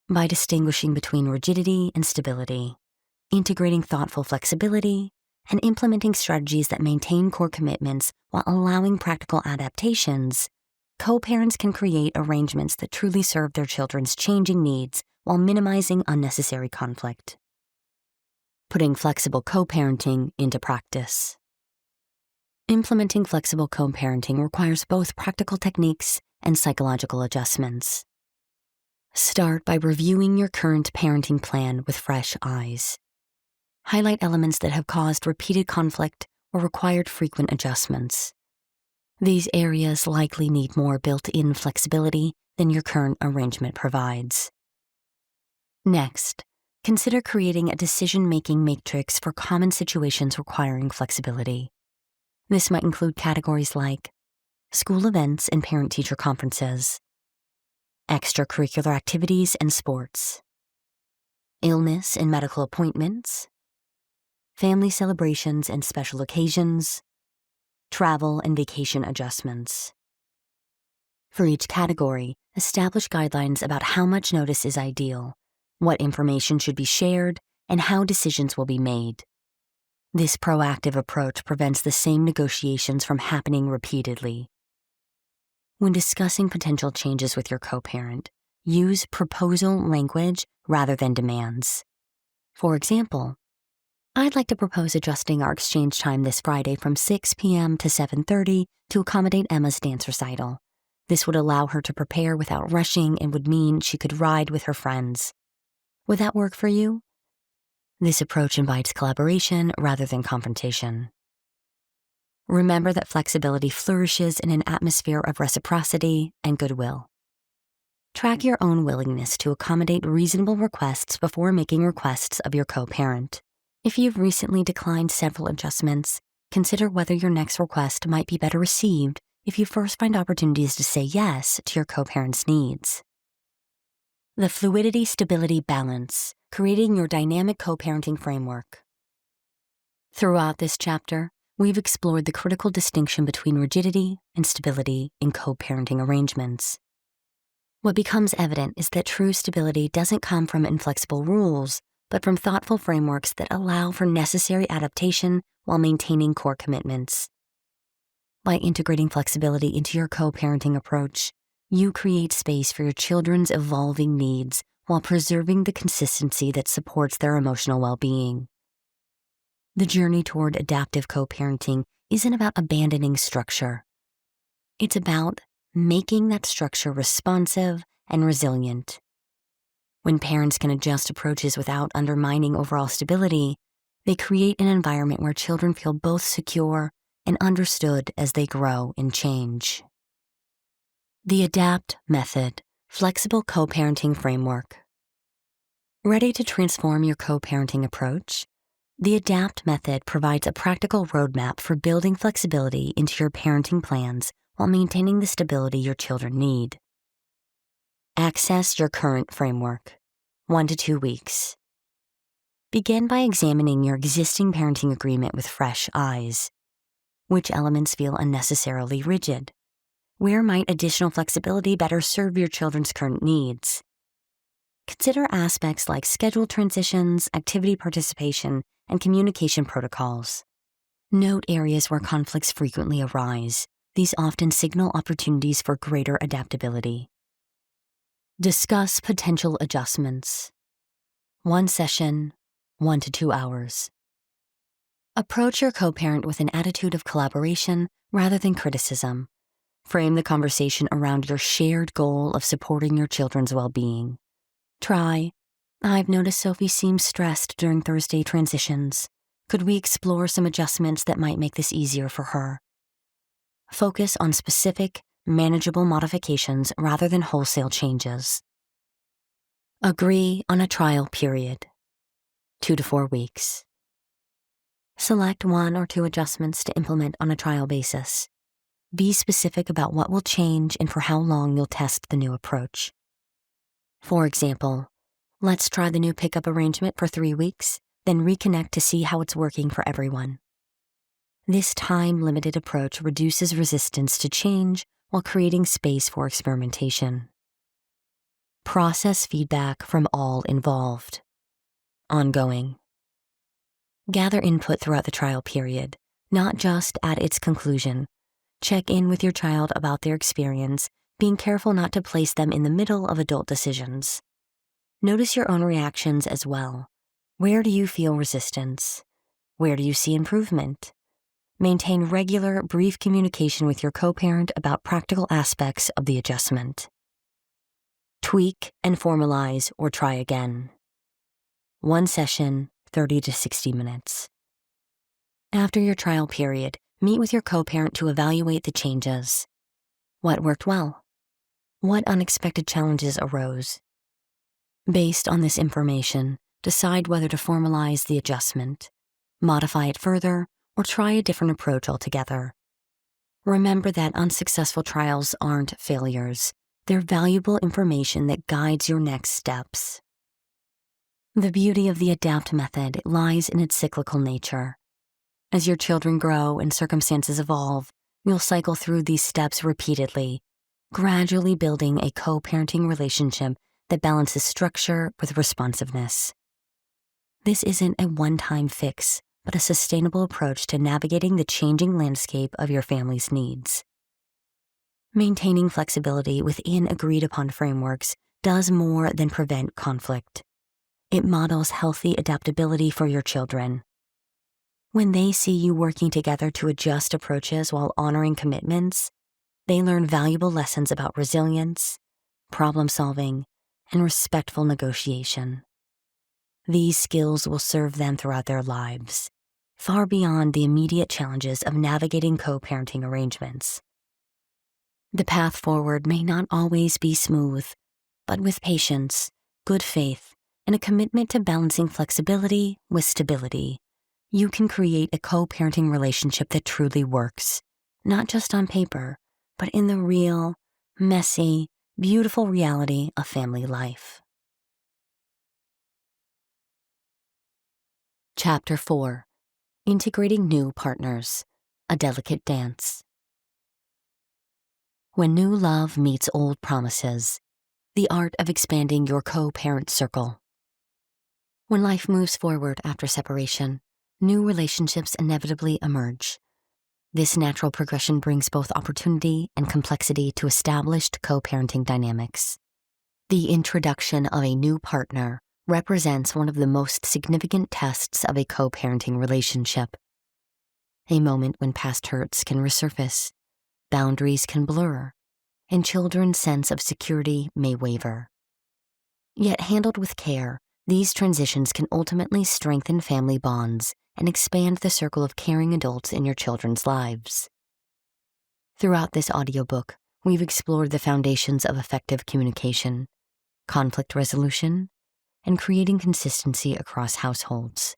By distinguishing between rigidity and stability, integrating thoughtful flexibility, and implementing strategies that maintain core commitments while allowing practical adaptations, co-parents can create arrangements that truly serve their children's changing needs while minimizing unnecessary conflict. Putting flexible co-parenting into practice. Implementing flexible co-parenting requires both practical techniques and psychological adjustments. Start by reviewing your current parenting plan with fresh eyes. Highlight elements that have caused repeated conflict or required frequent adjustments. These areas likely need more built-in flexibility than your current arrangement provides. Next, consider creating a decision-making matrix for common situations requiring flexibility. This might include categories like school events and parent-teacher conferences, extracurricular activities and sports, illness and medical appointments, family celebrations and special occasions, travel and vacation adjustments. For each category, establish guidelines about how much notice is ideal, what information should be shared, and how decisions will be made. This proactive approach prevents the same negotiations from happening repeatedly. When discussing potential changes with your co-parent, use proposal language rather than demands. For example, I'd like to propose adjusting our exchange time this Friday from 6 p.m. to 7:30 to accommodate Emma's dance recital. This would allow her to prepare without rushing and would mean she could ride with her friends. Would that work for you? This approach invites collaboration rather than confrontation. Remember that flexibility flourishes in an atmosphere of reciprocity and goodwill. Track your own willingness to accommodate reasonable requests before making requests of your co-parent. If you've recently declined several adjustments, consider whether your next request might be better received if you first find opportunities to say yes to your co-parent's needs. The fluidity-stability balance, creating your dynamic co-parenting framework. Throughout this chapter, we've explored the critical distinction between rigidity and stability in co-parenting arrangements. What becomes evident is that true stability doesn't come from inflexible rules, but from thoughtful frameworks that allow for necessary adaptation while maintaining core commitments. By integrating flexibility into your co-parenting approach, you create space for your children's evolving needs while preserving the consistency that supports their emotional well-being. The journey toward adaptive co-parenting isn't about abandoning structure. It's about making that structure responsive and resilient. When parents can adjust approaches without undermining overall stability, they create an environment where children feel both secure and understood as they grow and change. The ADAPT method, flexible co-parenting framework. Ready to transform your co-parenting approach? The ADAPT method provides a practical roadmap for building flexibility into your parenting plans while maintaining the stability your children need. Access your current framework. 1 to 2 weeks. Begin by examining your existing parenting agreement with fresh eyes. Which elements feel unnecessarily rigid? Where might additional flexibility better serve your children's current needs? Consider aspects like schedule transitions, activity participation, and communication protocols. Note areas where conflicts frequently arise. These often signal opportunities for greater adaptability. Discuss potential adjustments. 1 session, 1 to 2 hours. Approach your co-parent with an attitude of collaboration rather than criticism. Frame the conversation around your shared goal of supporting your children's well-being. Try, "I've noticed Sophie seems stressed during Thursday transitions. Could we explore some adjustments that might make this easier for her?" Focus on specific, manageable modifications rather than wholesale changes. Agree on a trial period. 2 to 4 weeks. Select 1 or 2 adjustments to implement on a trial basis. Be specific about what will change and for how long you'll test the new approach. For example, let's try the new pickup arrangement for 3 weeks, then reconnect to see how it's working for everyone. This time-limited approach reduces resistance to change while creating space for experimentation. Process feedback from all involved. Ongoing. Gather input throughout the trial period, not just at its conclusion. Check in with your child about their experience, being careful not to place them in the middle of adult decisions. Notice your own reactions as well. Where do you feel resistance? Where do you see improvement? Maintain regular, brief communication with your co-parent about practical aspects of the adjustment. Tweak and formalize or try again. 1 session, 30 to 60 minutes. After your trial period, meet with your co-parent to evaluate the changes. What worked well? What unexpected challenges arose? Based on this information, decide whether to formalize the adjustment, modify it further, or try a different approach altogether. Remember that unsuccessful trials aren't failures. They're valuable information that guides your next steps. The beauty of the ADAPT method lies in its cyclical nature. As your children grow and circumstances evolve, you'll cycle through these steps repeatedly, gradually building a co-parenting relationship that balances structure with responsiveness. This isn't a one-time fix, but a sustainable approach to navigating the changing landscape of your family's needs. Maintaining flexibility within agreed-upon frameworks does more than prevent conflict. It models healthy adaptability for your children. When they see you working together to adjust approaches while honoring commitments, they learn valuable lessons about resilience, problem solving, and respectful negotiation. These skills will serve them throughout their lives, far beyond the immediate challenges of navigating co-parenting arrangements. The path forward may not always be smooth, but with patience, good faith, and a commitment to balancing flexibility with stability, you can create a co-parenting relationship that truly works, not just on paper, but in the real, messy, beautiful reality of family life. Chapter 4: Integrating New Partners, a Delicate Dance. When new love meets old promises, the art of expanding your co-parent circle. When life moves forward after separation, new relationships inevitably emerge. This natural progression brings both opportunity and complexity to established co-parenting dynamics. The introduction of a new partner represents one of the most significant tests of a co-parenting relationship. A moment when past hurts can resurface, boundaries can blur, and children's sense of security may waver. Yet handled with care, these transitions can ultimately strengthen family bonds and expand the circle of caring adults in your children's lives. Throughout this audiobook, we've explored the foundations of effective communication, conflict resolution, and creating consistency across households.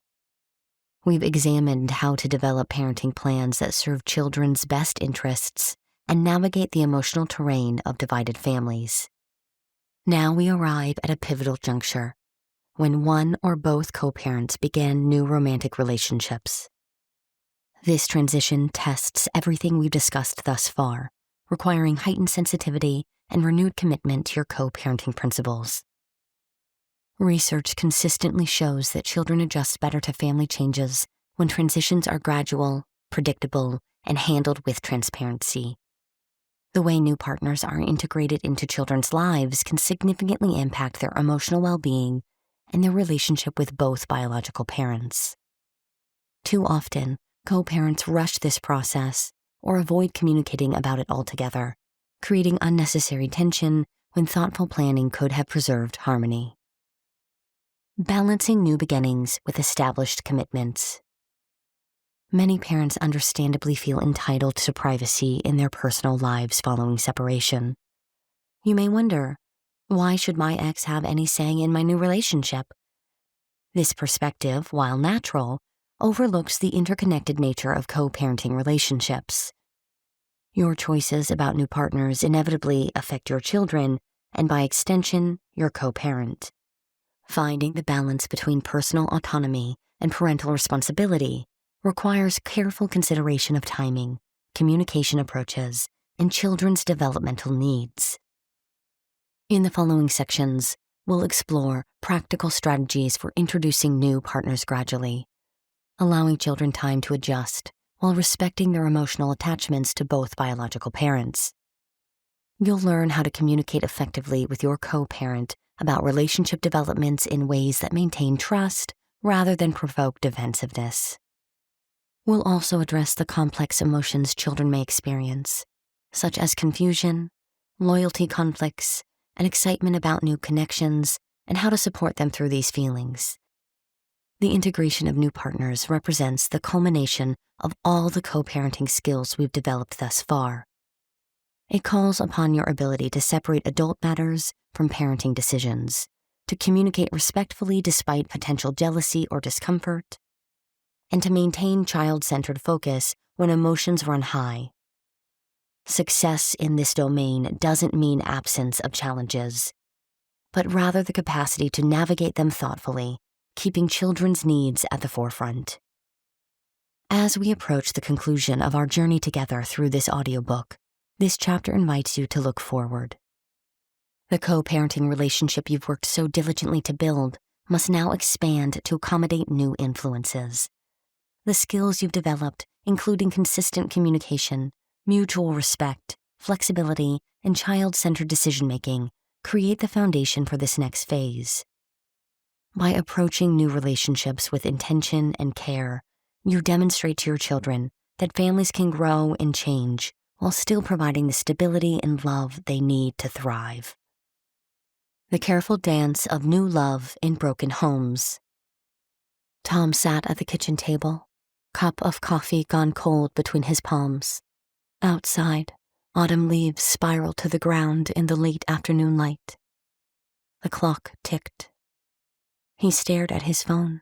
We've examined how to develop parenting plans that serve children's best interests and navigate the emotional terrain of divided families. Now we arrive at a pivotal juncture, when one or both co-parents begin new romantic relationships. This transition tests everything we've discussed thus far, requiring heightened sensitivity and renewed commitment to your co-parenting principles. Research consistently shows that children adjust better to family changes when transitions are gradual, predictable, and handled with transparency. The way new partners are integrated into children's lives can significantly impact their emotional well-being and their relationship with both biological parents. Too often, co-parents rush this process or avoid communicating about it altogether, creating unnecessary tension when thoughtful planning could have preserved harmony. Balancing new beginnings with established commitments. Many parents understandably feel entitled to privacy in their personal lives following separation. You may wonder, why should my ex have any say in my new relationship? This perspective, while natural, overlooks the interconnected nature of co-parenting relationships. Your choices about new partners inevitably affect your children, and by extension, your co-parent. Finding the balance between personal autonomy and parental responsibility requires careful consideration of timing, communication approaches, and children's developmental needs. In the following sections, we'll explore practical strategies for introducing new partners gradually, allowing children time to adjust while respecting their emotional attachments to both biological parents. You'll learn how to communicate effectively with your co-parent about relationship developments in ways that maintain trust rather than provoke defensiveness. We'll also address the complex emotions children may experience, such as confusion, loyalty conflicts, and excitement about new connections, and how to support them through these feelings. The integration of new partners represents the culmination of all the co-parenting skills we've developed thus far. It calls upon your ability to separate adult matters from parenting decisions, to communicate respectfully despite potential jealousy or discomfort, and to maintain child-centered focus when emotions run high. Success in this domain doesn't mean absence of challenges, but rather the capacity to navigate them thoughtfully, keeping children's needs at the forefront. As we approach the conclusion of our journey together through this audiobook, this chapter invites you to look forward. The co-parenting relationship you've worked so diligently to build must now expand to accommodate new influences. The skills you've developed, including consistent communication, mutual respect, flexibility, and child-centered decision-making, create the foundation for this next phase. By approaching new relationships with intention and care, you demonstrate to your children that families can grow and change while still providing the stability and love they need to thrive. The careful dance of new love in broken homes. Tom sat at the kitchen table, cup of coffee gone cold between his palms. Outside, autumn leaves spiraled to the ground in the late afternoon light. The clock ticked. He stared at his phone,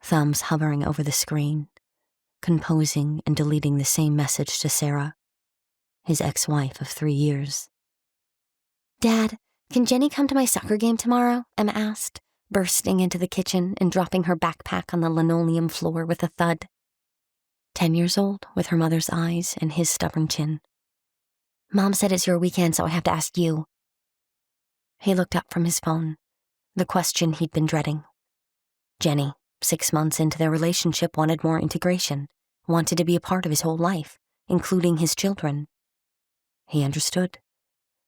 thumbs hovering over the screen, composing and deleting the same message to Sarah, his ex-wife of 3 years. "Dad, can Jenny come to my soccer game tomorrow?" Emma asked, bursting into the kitchen and dropping her backpack on the linoleum floor with a thud. 10 years old, with her mother's eyes and his stubborn chin. "Mom said it's your weekend, so I have to ask you." He looked up from his phone, the question he'd been dreading. Jenny, 6 months into their relationship, wanted more integration, wanted to be a part of his whole life, including his children. He understood.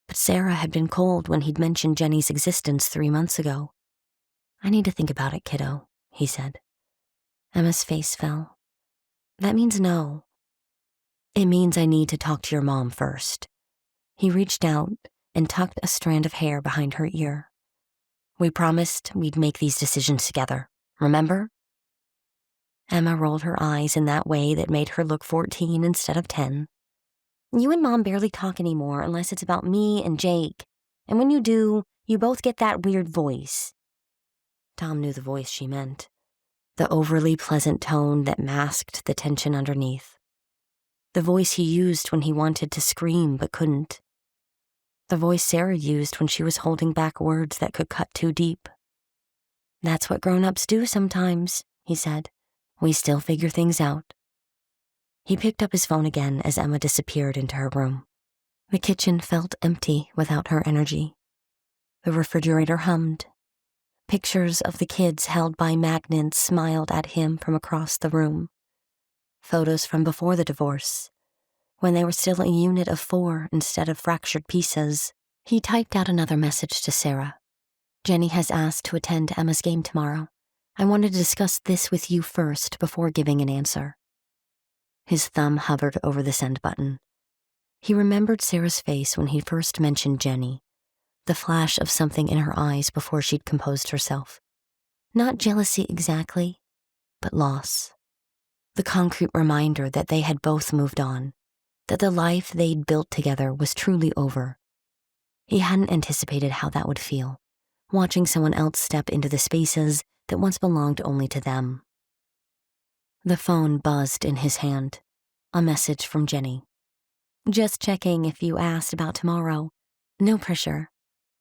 But Sarah had been cold when he'd mentioned Jenny's existence 3 months ago. "I need to think about it, kiddo," he said. Emma's face fell. "That means no." "It means I need to talk to your mom first." He reached out and tucked a strand of hair behind her ear. "We promised we'd make these decisions together, remember?" Emma rolled her eyes in that way that made her look 14 instead of 10. "You and Mom barely talk anymore unless it's about me and Jake. And when you do, you both get that weird voice." Tom knew the voice she meant, the overly pleasant tone that masked the tension underneath. The voice he used when he wanted to scream but couldn't. The voice Sarah used when she was holding back words that could cut too deep. "That's what grown-ups do sometimes," he said. "We still figure things out." He picked up his phone again as Emma disappeared into her room. The kitchen felt empty without her energy. The refrigerator hummed. Pictures of the kids held by magnets smiled at him from across the room. Photos from before the divorce, when they were still a unit of 4 instead of fractured pieces. He typed out another message to Sarah. "Jenny has asked to attend Emma's game tomorrow. I wanted to discuss this with you first before giving an answer." His thumb hovered over the send button. He remembered Sarah's face when he first mentioned Jenny, the flash of something in her eyes before she'd composed herself. Not jealousy exactly, but loss. The concrete reminder that they had both moved on, that the life they'd built together was truly over. He hadn't anticipated how that would feel, watching someone else step into the spaces that once belonged only to them. The phone buzzed in his hand. A message from Jenny. "Just checking if you asked about tomorrow. No pressure.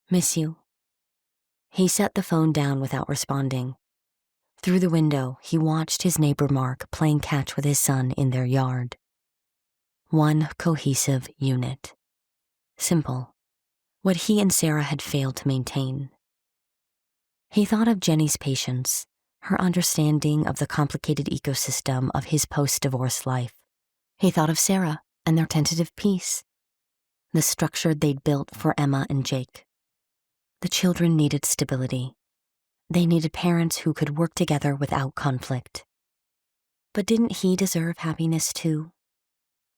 Miss you." He set the phone down without responding. Through the window, he watched his neighbor Mark playing catch with his son in their yard. One cohesive unit. Simple. What he and Sarah had failed to maintain. He thought of Jenny's patience, her understanding of the complicated ecosystem of his post-divorce life. He thought of Sarah and their tentative peace, the structure they'd built for Emma and Jake. The children needed stability. They needed parents who could work together without conflict. But didn't he deserve happiness too?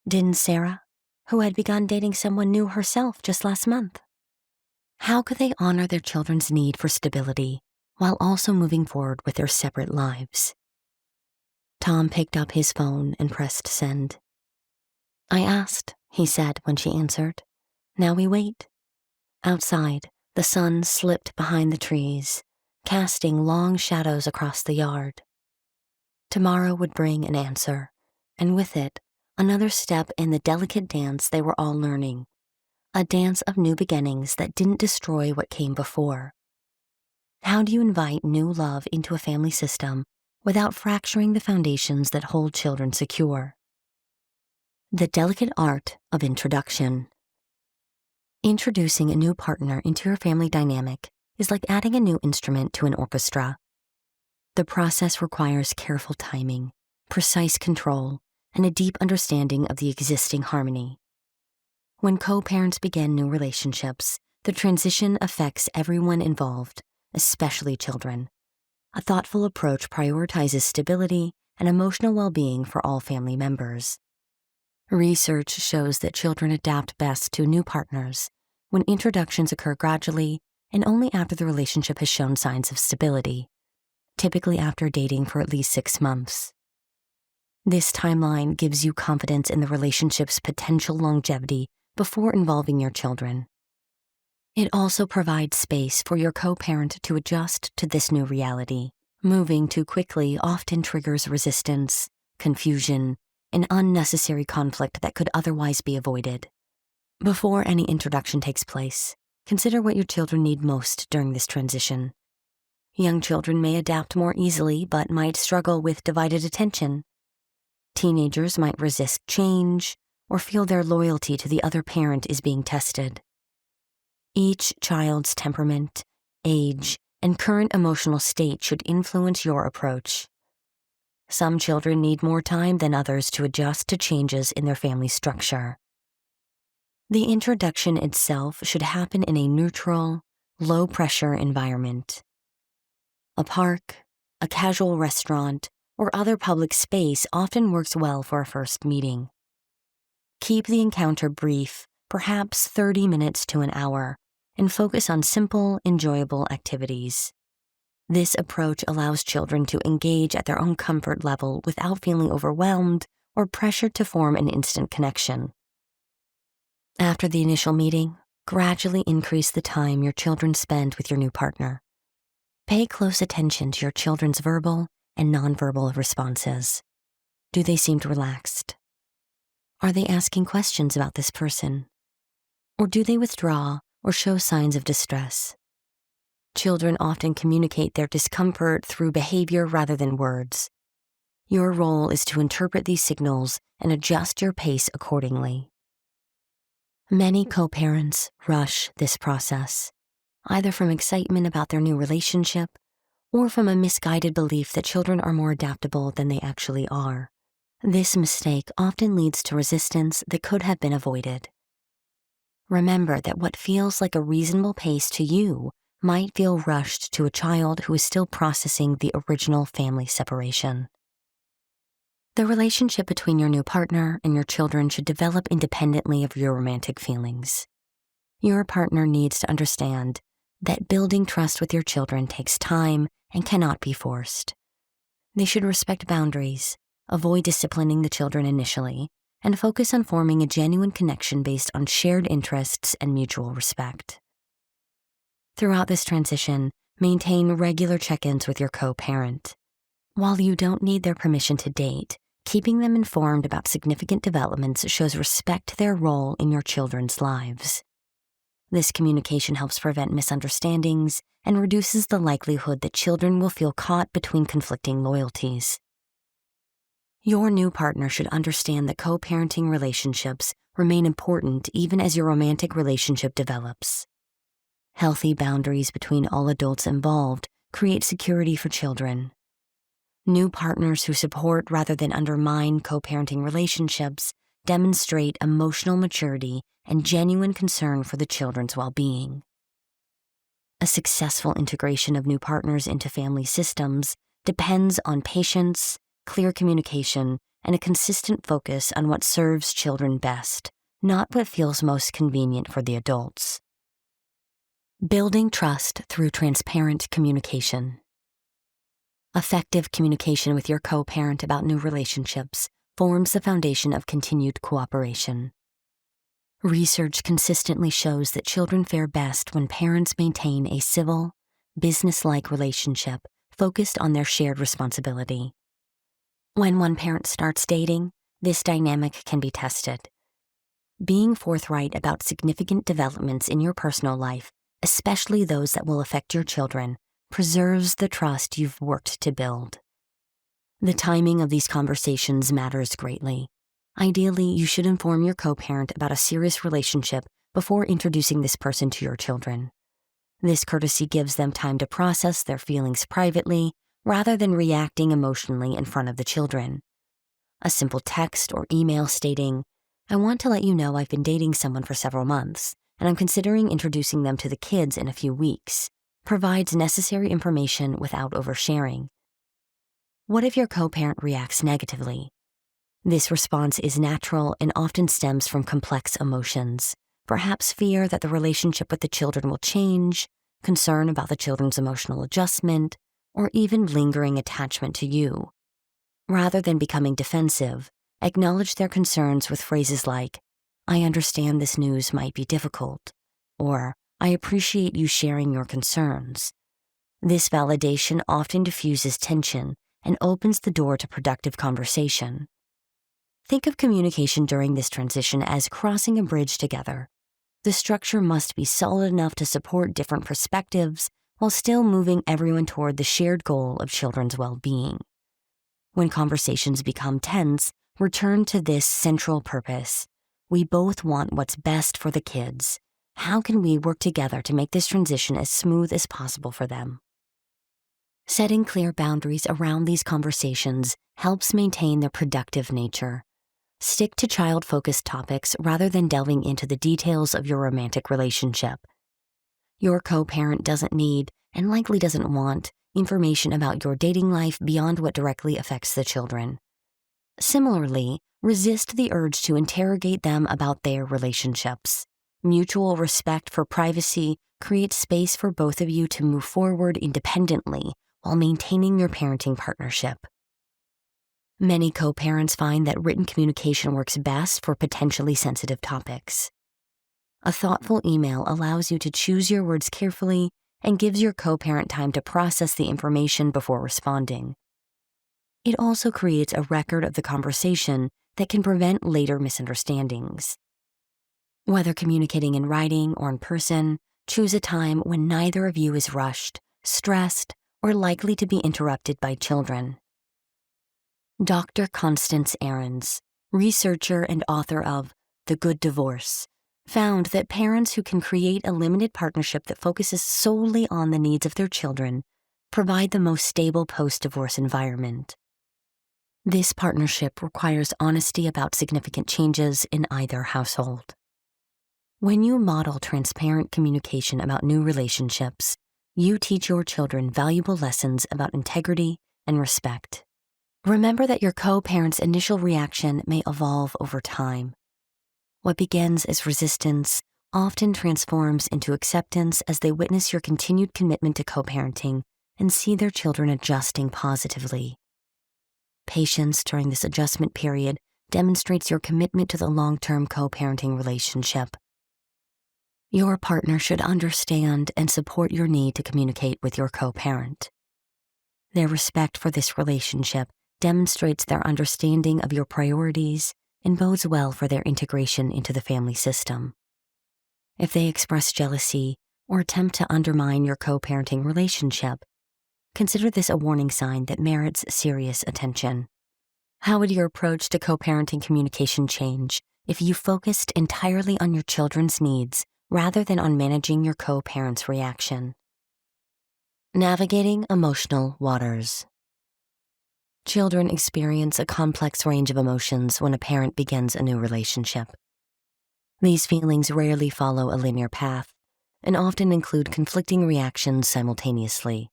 Didn't Sarah, who had begun dating someone new herself just last month? How could they honor their children's need for stability while also moving forward with their separate lives? Tom picked up his phone and pressed send. "I asked," he said when she answered. "Now we wait." Outside, the sun slipped behind the trees, casting long shadows across the yard. Tomorrow would bring an answer, and with it, another step in the delicate dance they were all learning, a dance of new beginnings that didn't destroy what came before. How do you invite new love into a family system without fracturing the foundations that hold children secure? The delicate art of introduction. Introducing a new partner into your family dynamic is like adding a new instrument to an orchestra. The process requires careful timing, precise control, and a deep understanding of the existing harmony. When co-parents begin new relationships, the transition affects everyone involved, especially children. A thoughtful approach prioritizes stability and emotional well-being for all family members. Research shows that children adapt best to new partners when introductions occur gradually and only after the relationship has shown signs of stability, typically after dating for at least 6 months. This timeline gives you confidence in the relationship's potential longevity before involving your children. It also provides space for your co-parent to adjust to this new reality. Moving too quickly often triggers resistance, confusion, and unnecessary conflict that could otherwise be avoided. Before any introduction takes place, consider what your children need most during this transition. Young children may adapt more easily but might struggle with divided attention. Teenagers might resist change or feel their loyalty to the other parent is being tested. Each child's temperament, age, and current emotional state should influence your approach. Some children need more time than others to adjust to changes in their family structure. The introduction itself should happen in a neutral, low-pressure environment. A park, a casual restaurant, or other public space often works well for a first meeting. Keep the encounter brief, perhaps 30 minutes to an hour, and focus on simple, enjoyable activities. This approach allows children to engage at their own comfort level without feeling overwhelmed or pressured to form an instant connection. After the initial meeting, gradually increase the time your children spend with your new partner. Pay close attention to your children's verbal and nonverbal responses. Do they seem relaxed? Are they asking questions about this person? Or do they withdraw or show signs of distress? Children often communicate their discomfort through behavior rather than words. Your role is to interpret these signals and adjust your pace accordingly. Many co-parents rush this process, either from excitement about their new relationship or from a misguided belief that children are more adaptable than they actually are. This mistake often leads to resistance that could have been avoided. Remember that what feels like a reasonable pace to you might feel rushed to a child who is still processing the original family separation. The relationship between your new partner and your children should develop independently of your romantic feelings. Your partner needs to understand that building trust with your children takes time and cannot be forced. They should respect boundaries, avoid disciplining the children initially, and focus on forming a genuine connection based on shared interests and mutual respect. Throughout this transition, maintain regular check-ins with your co-parent. While you don't need their permission to date, keeping them informed about significant developments shows respect to their role in your children's lives. This communication helps prevent misunderstandings and reduces the likelihood that children will feel caught between conflicting loyalties. Your new partner should understand that co-parenting relationships remain important even as your romantic relationship develops. Healthy boundaries between all adults involved create security for children. New partners who support rather than undermine co-parenting relationships demonstrate emotional maturity and genuine concern for the children's well-being. A successful integration of new partners into family systems depends on patience, clear communication, and a consistent focus on what serves children best, not what feels most convenient for the adults. Building trust through transparent communication. Effective communication with your co-parent about new relationships forms the foundation of continued cooperation. Research consistently shows that children fare best when parents maintain a civil, business-like relationship focused on their shared responsibility. When one parent starts dating, this dynamic can be tested. Being forthright about significant developments in your personal life, especially those that will affect your children, preserves the trust you've worked to build. The timing of these conversations matters greatly. Ideally, you should inform your co-parent about a serious relationship before introducing this person to your children. This courtesy gives them time to process their feelings privately rather than reacting emotionally in front of the children. A simple text or email stating, "I want to let you know I've been dating someone for several months, and I'm considering introducing them to the kids in a few weeks," provides necessary information without oversharing. What if your co-parent reacts negatively? This response is natural and often stems from complex emotions, perhaps fear that the relationship with the children will change, concern about the children's emotional adjustment, or even lingering attachment to you. Rather than becoming defensive, acknowledge their concerns with phrases like, "I understand this news might be difficult," or "I appreciate you sharing your concerns." This validation often diffuses tension and opens the door to productive conversation. Think of communication during this transition as crossing a bridge together. The structure must be solid enough to support different perspectives while still moving everyone toward the shared goal of children's well-being. When conversations become tense, return to this central purpose. We both want what's best for the kids. How can we work together to make this transition as smooth as possible for them? Setting clear boundaries around these conversations helps maintain their productive nature. Stick to child-focused topics rather than delving into the details of your romantic relationship. Your co-parent doesn't need, and likely doesn't want, information about your dating life beyond what directly affects the children. Similarly, resist the urge to interrogate them about their relationships. Mutual respect for privacy creates space for both of you to move forward independently while maintaining your parenting partnership. Many co-parents find that written communication works best for potentially sensitive topics. A thoughtful email allows you to choose your words carefully and gives your co-parent time to process the information before responding. It also creates a record of the conversation that can prevent later misunderstandings. Whether communicating in writing or in person, choose a time when neither of you is rushed, stressed, or likely to be interrupted by children. Dr. Constance Ahrens, researcher and author of The Good Divorce, found that parents who can create a limited partnership that focuses solely on the needs of their children provide the most stable post-divorce environment. This partnership requires honesty about significant changes in either household. When you model transparent communication about new relationships, you teach your children valuable lessons about integrity and respect. Remember that your co-parent's initial reaction may evolve over time. What begins as resistance often transforms into acceptance as they witness your continued commitment to co-parenting and see their children adjusting positively. Patience during this adjustment period demonstrates your commitment to the long-term co-parenting relationship. Your partner should understand and support your need to communicate with your co-parent. Their respect for this relationship demonstrates their understanding of your priorities and bodes well for their integration into the family system. If they express jealousy or attempt to undermine your co-parenting relationship, consider this a warning sign that merits serious attention. How would your approach to co-parenting communication change if you focused entirely on your children's needs rather than on managing your co-parent's reaction? Navigating emotional waters. Children experience a complex range of emotions when a parent begins a new relationship. These feelings rarely follow a linear path and often include conflicting reactions simultaneously.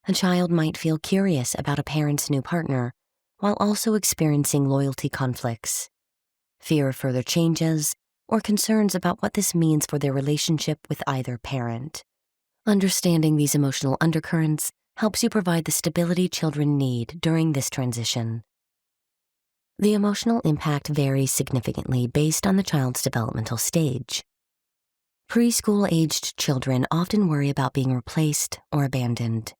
A child might feel curious about a parent's new partner while also experiencing loyalty conflicts, fear of further changes, or concerns about what this means for their relationship with either parent. Understanding these emotional undercurrents helps you provide the stability children need during this transition. The emotional impact varies significantly based on the child's developmental stage. Preschool-aged children often worry about being replaced or abandoned.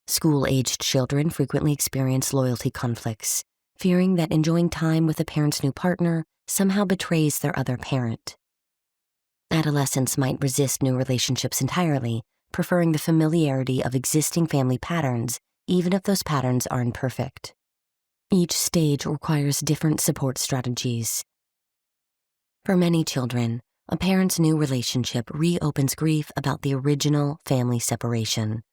School-aged children frequently experience loyalty conflicts, fearing that enjoying time with a parent's new partner somehow betrays their other parent. Adolescents might resist new relationships entirely, preferring the familiarity of existing family patterns, even if those patterns are imperfect. Each stage requires different support strategies. For many children, a parent's new relationship reopens grief about the original family separation.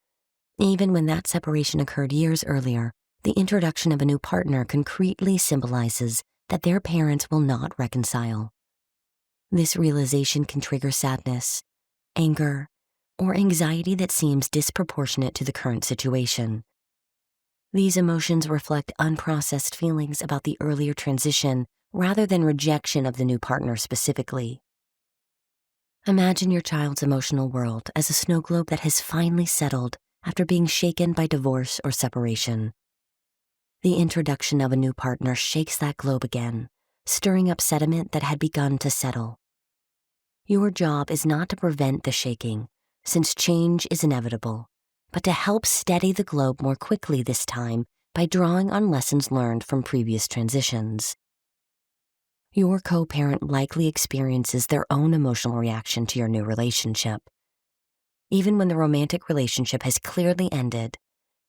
Even when that separation occurred years earlier, the introduction of a new partner concretely symbolizes that their parents will not reconcile. This realization can trigger sadness, anger, or anxiety that seems disproportionate to the current situation. These emotions reflect unprocessed feelings about the earlier transition rather than rejection of the new partner specifically. Imagine your child's emotional world as a snow globe that has finally settled after being shaken by divorce or separation. The introduction of a new partner shakes that globe again, stirring up sediment that had begun to settle. Your job is not to prevent the shaking, since change is inevitable, but to help steady the globe more quickly this time by drawing on lessons learned from previous transitions. Your co-parent likely experiences their own emotional reaction to your new relationship. Even when the romantic relationship has clearly ended,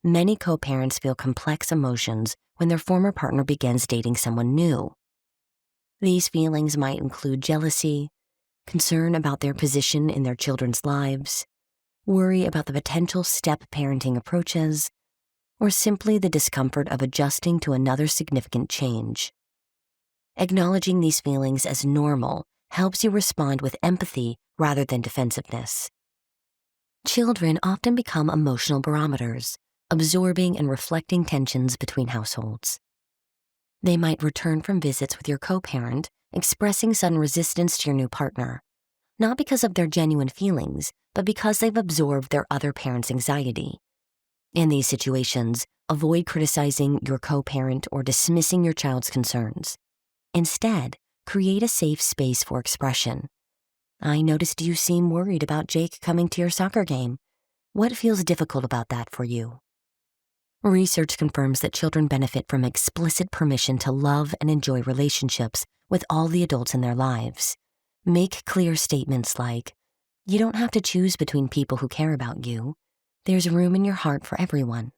many co-parents feel complex emotions when their former partner begins dating someone new. These feelings might include jealousy, concern about their position in their children's lives, worry about the potential step-parenting approaches, or simply the discomfort of adjusting to another significant change. Acknowledging these feelings as normal helps you respond with empathy rather than defensiveness. Children often become emotional barometers, absorbing and reflecting tensions between households. They might return from visits with your co-parent, expressing sudden resistance to your new partner, not because of their genuine feelings, but because they've absorbed their other parent's anxiety. In these situations, avoid criticizing your co-parent or dismissing your child's concerns. Instead, create a safe space for expression. I noticed you seem worried about Jake coming to your soccer game. What feels difficult about that for you? Research confirms that children benefit from explicit permission to love and enjoy relationships with all the adults in their lives. Make clear statements like, "You don't have to choose between people who care about you. There's room in your heart for everyone."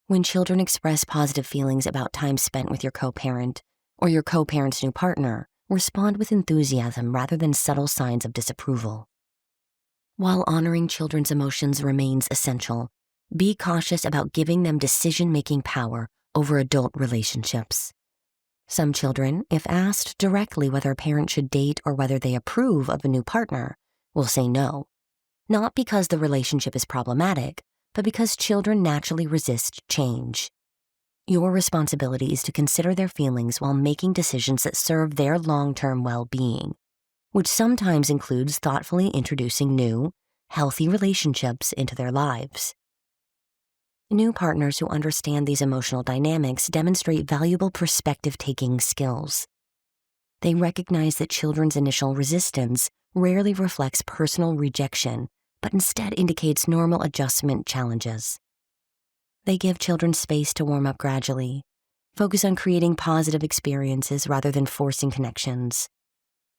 When children express positive feelings about time spent with your co-parent or your co-parent's new partner, respond with enthusiasm rather than subtle signs of disapproval. While honoring children's emotions remains essential, be cautious about giving them decision-making power over adult relationships. Some children, if asked directly whether a parent should date or whether they approve of a new partner, will say no, not because the relationship is problematic, but because children naturally resist change. Your responsibility is to consider their feelings while making decisions that serve their long-term well-being, which sometimes includes thoughtfully introducing new, healthy relationships into their lives. New partners who understand these emotional dynamics demonstrate valuable perspective-taking skills. They recognize that children's initial resistance rarely reflects personal rejection, but instead indicates normal adjustment challenges. They give children space to warm up gradually, focus on creating positive experiences rather than forcing connections,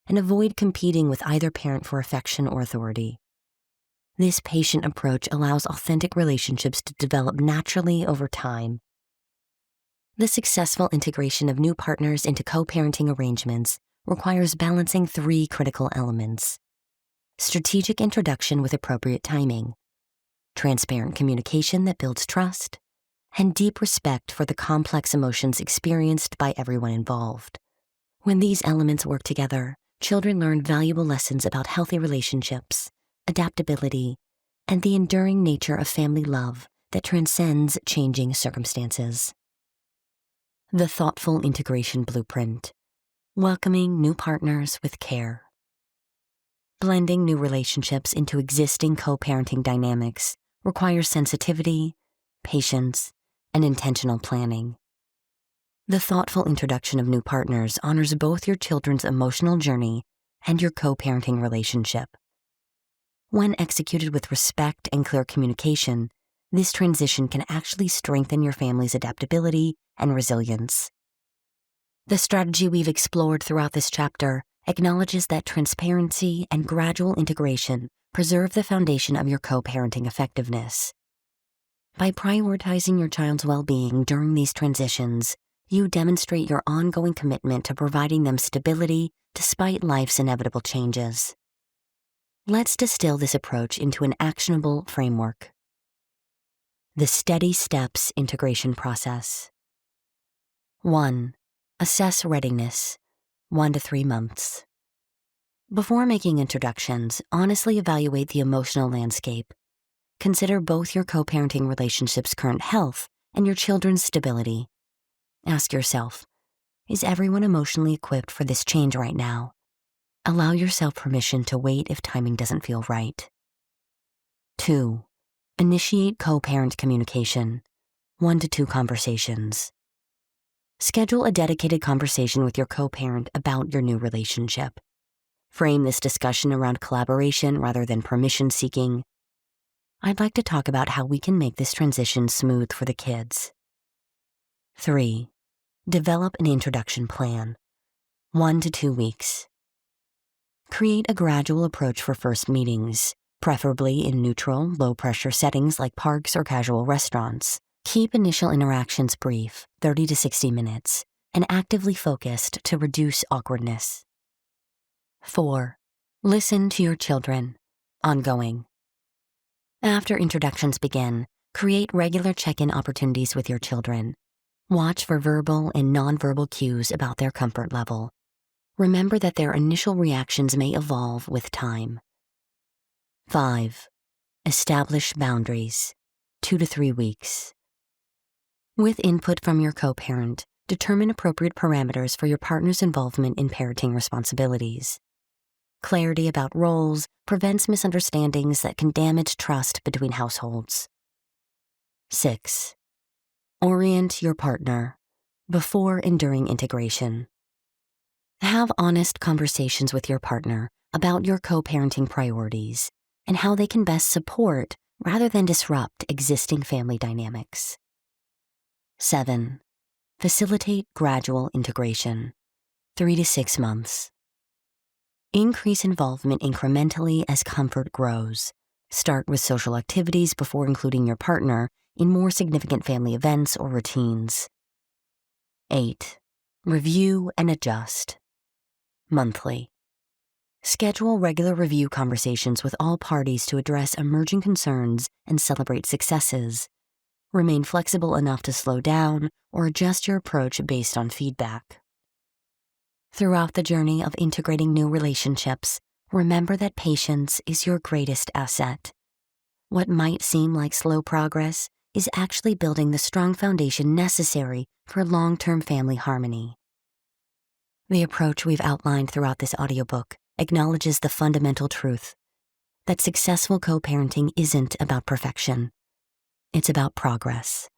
and avoid competing with either parent for affection or authority. This patient approach allows authentic relationships to develop naturally over time. The successful integration of new partners into co-parenting arrangements requires balancing 3 critical elements: strategic introduction with appropriate timing, transparent communication that builds trust, and deep respect for the complex emotions experienced by everyone involved. When these elements work together, children learn valuable lessons about healthy relationships, adaptability, and the enduring nature of family love that transcends changing circumstances. The Thoughtful Integration Blueprint: welcoming new partners with care. Blending new relationships into existing co-parenting dynamics requires sensitivity, patience, and intentional planning. The thoughtful introduction of new partners honors both your children's emotional journey and your co-parenting relationship. When executed with respect and clear communication, this transition can actually strengthen your family's adaptability and resilience. The strategy we've explored throughout this chapter acknowledges that transparency and gradual integration preserve the foundation of your co-parenting effectiveness. By prioritizing your child's well-being during these transitions, you demonstrate your ongoing commitment to providing them stability despite life's inevitable changes. Let's distill this approach into an actionable framework. The Steady Steps Integration Process. 1. Assess readiness, 1 to 3 months. Before making introductions, honestly evaluate the emotional landscape. Consider both your co-parenting relationship's current health and your children's stability. Ask yourself, is everyone emotionally equipped for this change right now? Allow yourself permission to wait if timing doesn't feel right. 2. Initiate co-parent communication. 1 to 2 conversations. Schedule a dedicated conversation with your co-parent about your new relationship. Frame this discussion around collaboration rather than permission seeking. I'd like to talk about how we can make this transition smooth for the kids. 3. Develop an introduction plan. 1 to 2 weeks. Create a gradual approach for first meetings, preferably in neutral, low-pressure settings like parks or casual restaurants. Keep initial interactions brief, 30 to 60 minutes, and actively focused to reduce awkwardness. 4. Listen to your children. Ongoing. After introductions begin, create regular check-in opportunities with your children. Watch for verbal and nonverbal cues about their comfort level. Remember that their initial reactions may evolve with time. 5. Establish boundaries. 2 to 3 weeks. With input from your co-parent, determine appropriate parameters for your partner's involvement in parenting responsibilities. Clarity about roles prevents misunderstandings that can damage trust between households. 6. Orient your partner before and during integration. Have honest conversations with your partner about your co-parenting priorities and how they can best support rather than disrupt existing family dynamics. 7. Facilitate gradual integration. 3 to 6 months. Increase involvement incrementally as comfort grows. Start with social activities before including your partner in more significant family events or routines. 8. Review and adjust. Monthly. Schedule regular review conversations with all parties to address emerging concerns and celebrate successes. Remain flexible enough to slow down or adjust your approach based on feedback. Throughout the journey of integrating new relationships, remember that patience is your greatest asset. What might seem like slow progress is actually building the strong foundation necessary for long-term family harmony. The approach we've outlined throughout this audiobook acknowledges the fundamental truth that successful co-parenting isn't about perfection. It's about progress.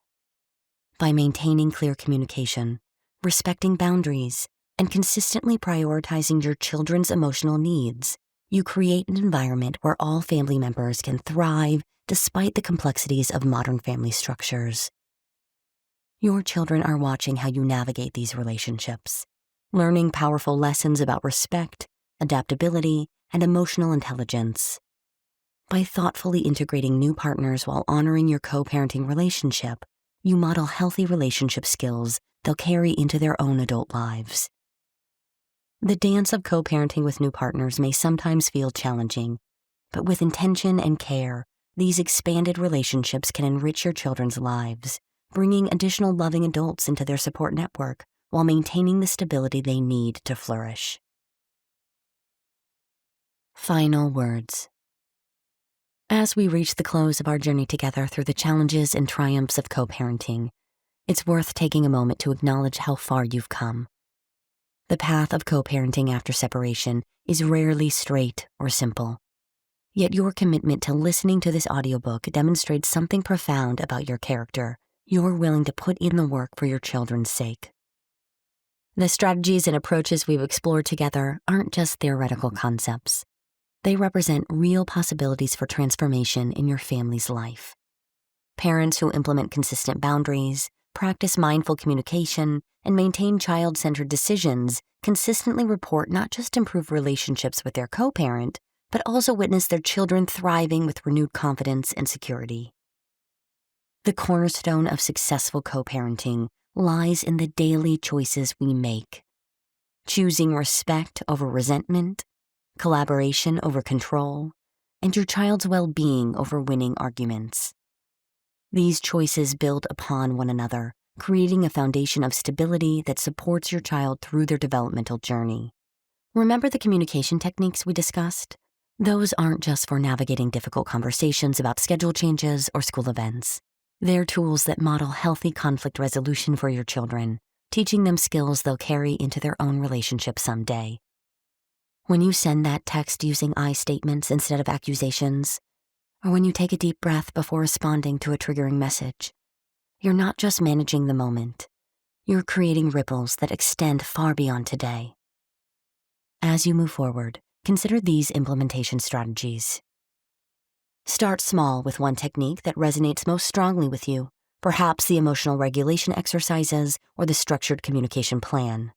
By maintaining clear communication, respecting boundaries, and consistently prioritizing your children's emotional needs, you create an environment where all family members can thrive despite the complexities of modern family structures. Your children are watching how you navigate these relationships, learning powerful lessons about respect, adaptability, and emotional intelligence. By thoughtfully integrating new partners while honoring your co-parenting relationship, you model healthy relationship skills they'll carry into their own adult lives. The dance of co-parenting with new partners may sometimes feel challenging, but with intention and care, these expanded relationships can enrich your children's lives, bringing additional loving adults into their support network while maintaining the stability they need to flourish. Final words. As we reach the close of our journey together through the challenges and triumphs of co-parenting, it's worth taking a moment to acknowledge how far you've come. The path of co-parenting after separation is rarely straight or simple. Yet your commitment to listening to this audiobook demonstrates something profound about your character. You're willing to put in the work for your children's sake. The strategies and approaches we've explored together aren't just theoretical concepts. They represent real possibilities for transformation in your family's life. Parents who implement consistent boundaries, practice mindful communication, and maintain child-centered decisions consistently report not just improved relationships with their co-parent, but also witness their children thriving with renewed confidence and security. The cornerstone of successful co-parenting lies in the daily choices we make. Choosing respect over resentment, collaboration over control, and your child's well-being over winning arguments. These choices build upon one another, creating a foundation of stability that supports your child through their developmental journey. Remember the communication techniques we discussed? Those aren't just for navigating difficult conversations about schedule changes or school events. They're tools that model healthy conflict resolution for your children, teaching them skills they'll carry into their own relationship someday. When you send that text using I statements instead of accusations, or when you take a deep breath before responding to a triggering message, you're not just managing the moment, you're creating ripples that extend far beyond today. As you move forward, consider these implementation strategies. Start small with one technique that resonates most strongly with you, perhaps the emotional regulation exercises or the structured communication plan.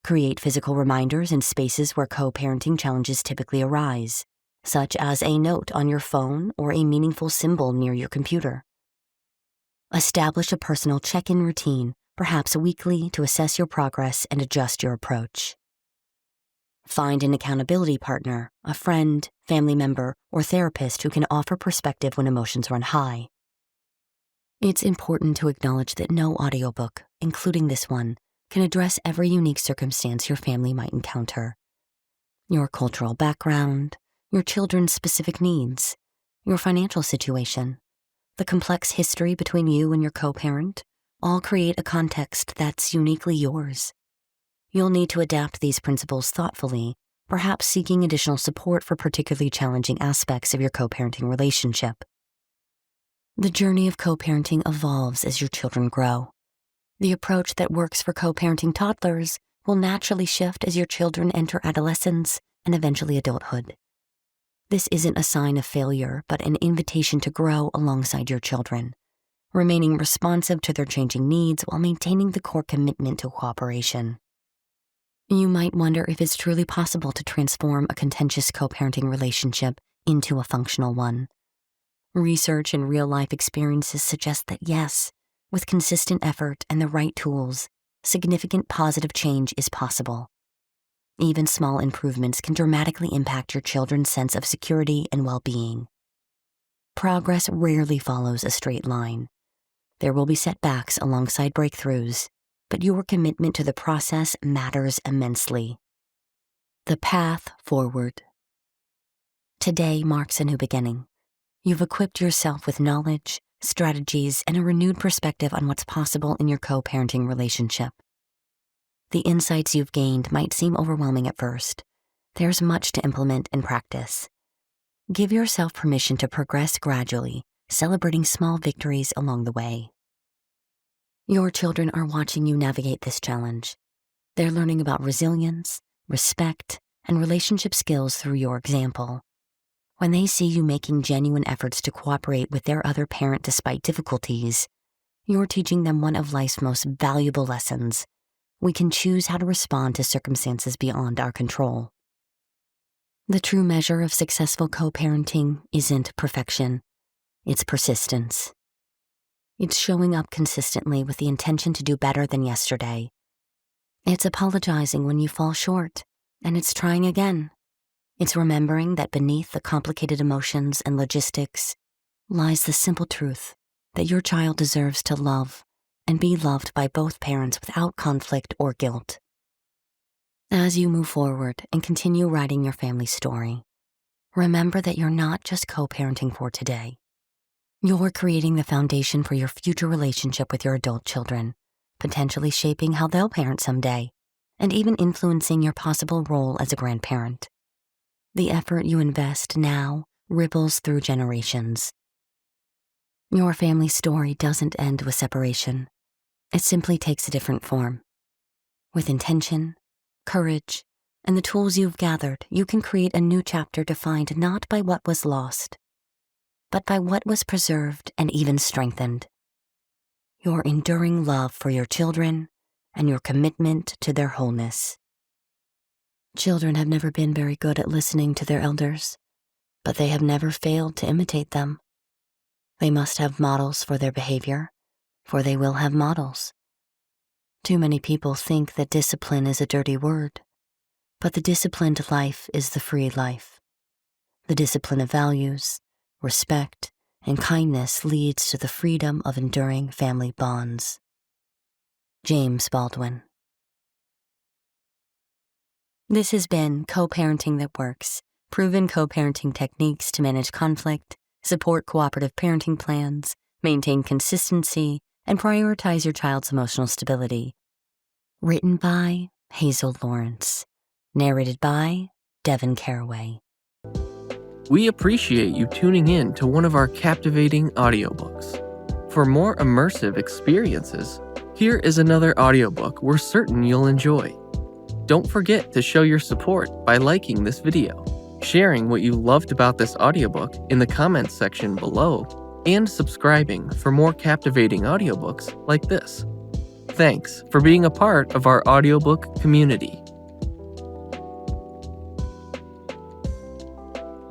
Create physical reminders in spaces where co-parenting challenges typically arise, such as a note on your phone or a meaningful symbol near your computer. Establish a personal check-in routine, perhaps weekly, to assess your progress and adjust your approach. Find an accountability partner, a friend, family member, or therapist who can offer perspective when emotions run high. It's important to acknowledge that no audiobook, including this one, can address every unique circumstance your family might encounter. Your cultural background, your children's specific needs, your financial situation, the complex history between you and your co-parent, all create a context that's uniquely yours. You'll need to adapt these principles thoughtfully, perhaps seeking additional support for particularly challenging aspects of your co-parenting relationship. The journey of co-parenting evolves as your children grow. The approach that works for co-parenting toddlers will naturally shift as your children enter adolescence and eventually adulthood. This isn't a sign of failure, but an invitation to grow alongside your children, remaining responsive to their changing needs while maintaining the core commitment to cooperation. You might wonder if it's truly possible to transform a contentious co-parenting relationship into a functional one. Research and real-life experiences suggest that yes, with consistent effort and the right tools, significant positive change is possible. Even small improvements can dramatically impact your children's sense of security and well-being. Progress rarely follows a straight line. There will be setbacks alongside breakthroughs, but your commitment to the process matters immensely. The path forward. Today marks a new beginning. You've equipped yourself with knowledge, strategies, and a renewed perspective on what's possible in your co-parenting relationship. The insights you've gained might seem overwhelming at first. There's much to implement and practice. Give yourself permission to progress gradually, celebrating small victories along the way. Your children are watching you navigate this challenge. They're learning about resilience, respect, and relationship skills through your example. When they see you making genuine efforts to cooperate with their other parent despite difficulties, you're teaching them one of life's most valuable lessons. We can choose how to respond to circumstances beyond our control. The true measure of successful co-parenting isn't perfection, it's persistence. It's showing up consistently with the intention to do better than yesterday. It's apologizing when you fall short, and it's trying again. It's remembering that beneath the complicated emotions and logistics lies the simple truth that your child deserves to love and be loved by both parents without conflict or guilt. As you move forward and continue writing your family story, remember that you're not just co-parenting for today. You're creating the foundation for your future relationship with your adult children, potentially shaping how they'll parent someday, and even influencing your possible role as a grandparent. The effort you invest now ripples through generations. Your family story doesn't end with separation. It simply takes a different form. With intention, courage, and the tools you've gathered, you can create a new chapter defined not by what was lost, but by what was preserved and even strengthened. Your enduring love for your children and your commitment to their wholeness. Children have never been very good at listening to their elders, but they have never failed to imitate them. They must have models for their behavior, for they will have models. Too many people think that discipline is a dirty word, but the disciplined life is the free life. The discipline of values, respect, and kindness leads to the freedom of enduring family bonds. James Baldwin. This has been Co-Parenting That Works, proven co-parenting techniques to manage conflict, support cooperative parenting plans, maintain consistency, and prioritize your child's emotional stability. Written by Hazel Lawrence. Narrated by Devin Caraway. We appreciate you tuning in to one of our captivating audiobooks. For more immersive experiences, here is another audiobook we're certain you'll enjoy. Don't forget to show your support by liking this video, sharing what you loved about this audiobook in the comments section below, and subscribing for more captivating audiobooks like this. Thanks for being a part of our audiobook community.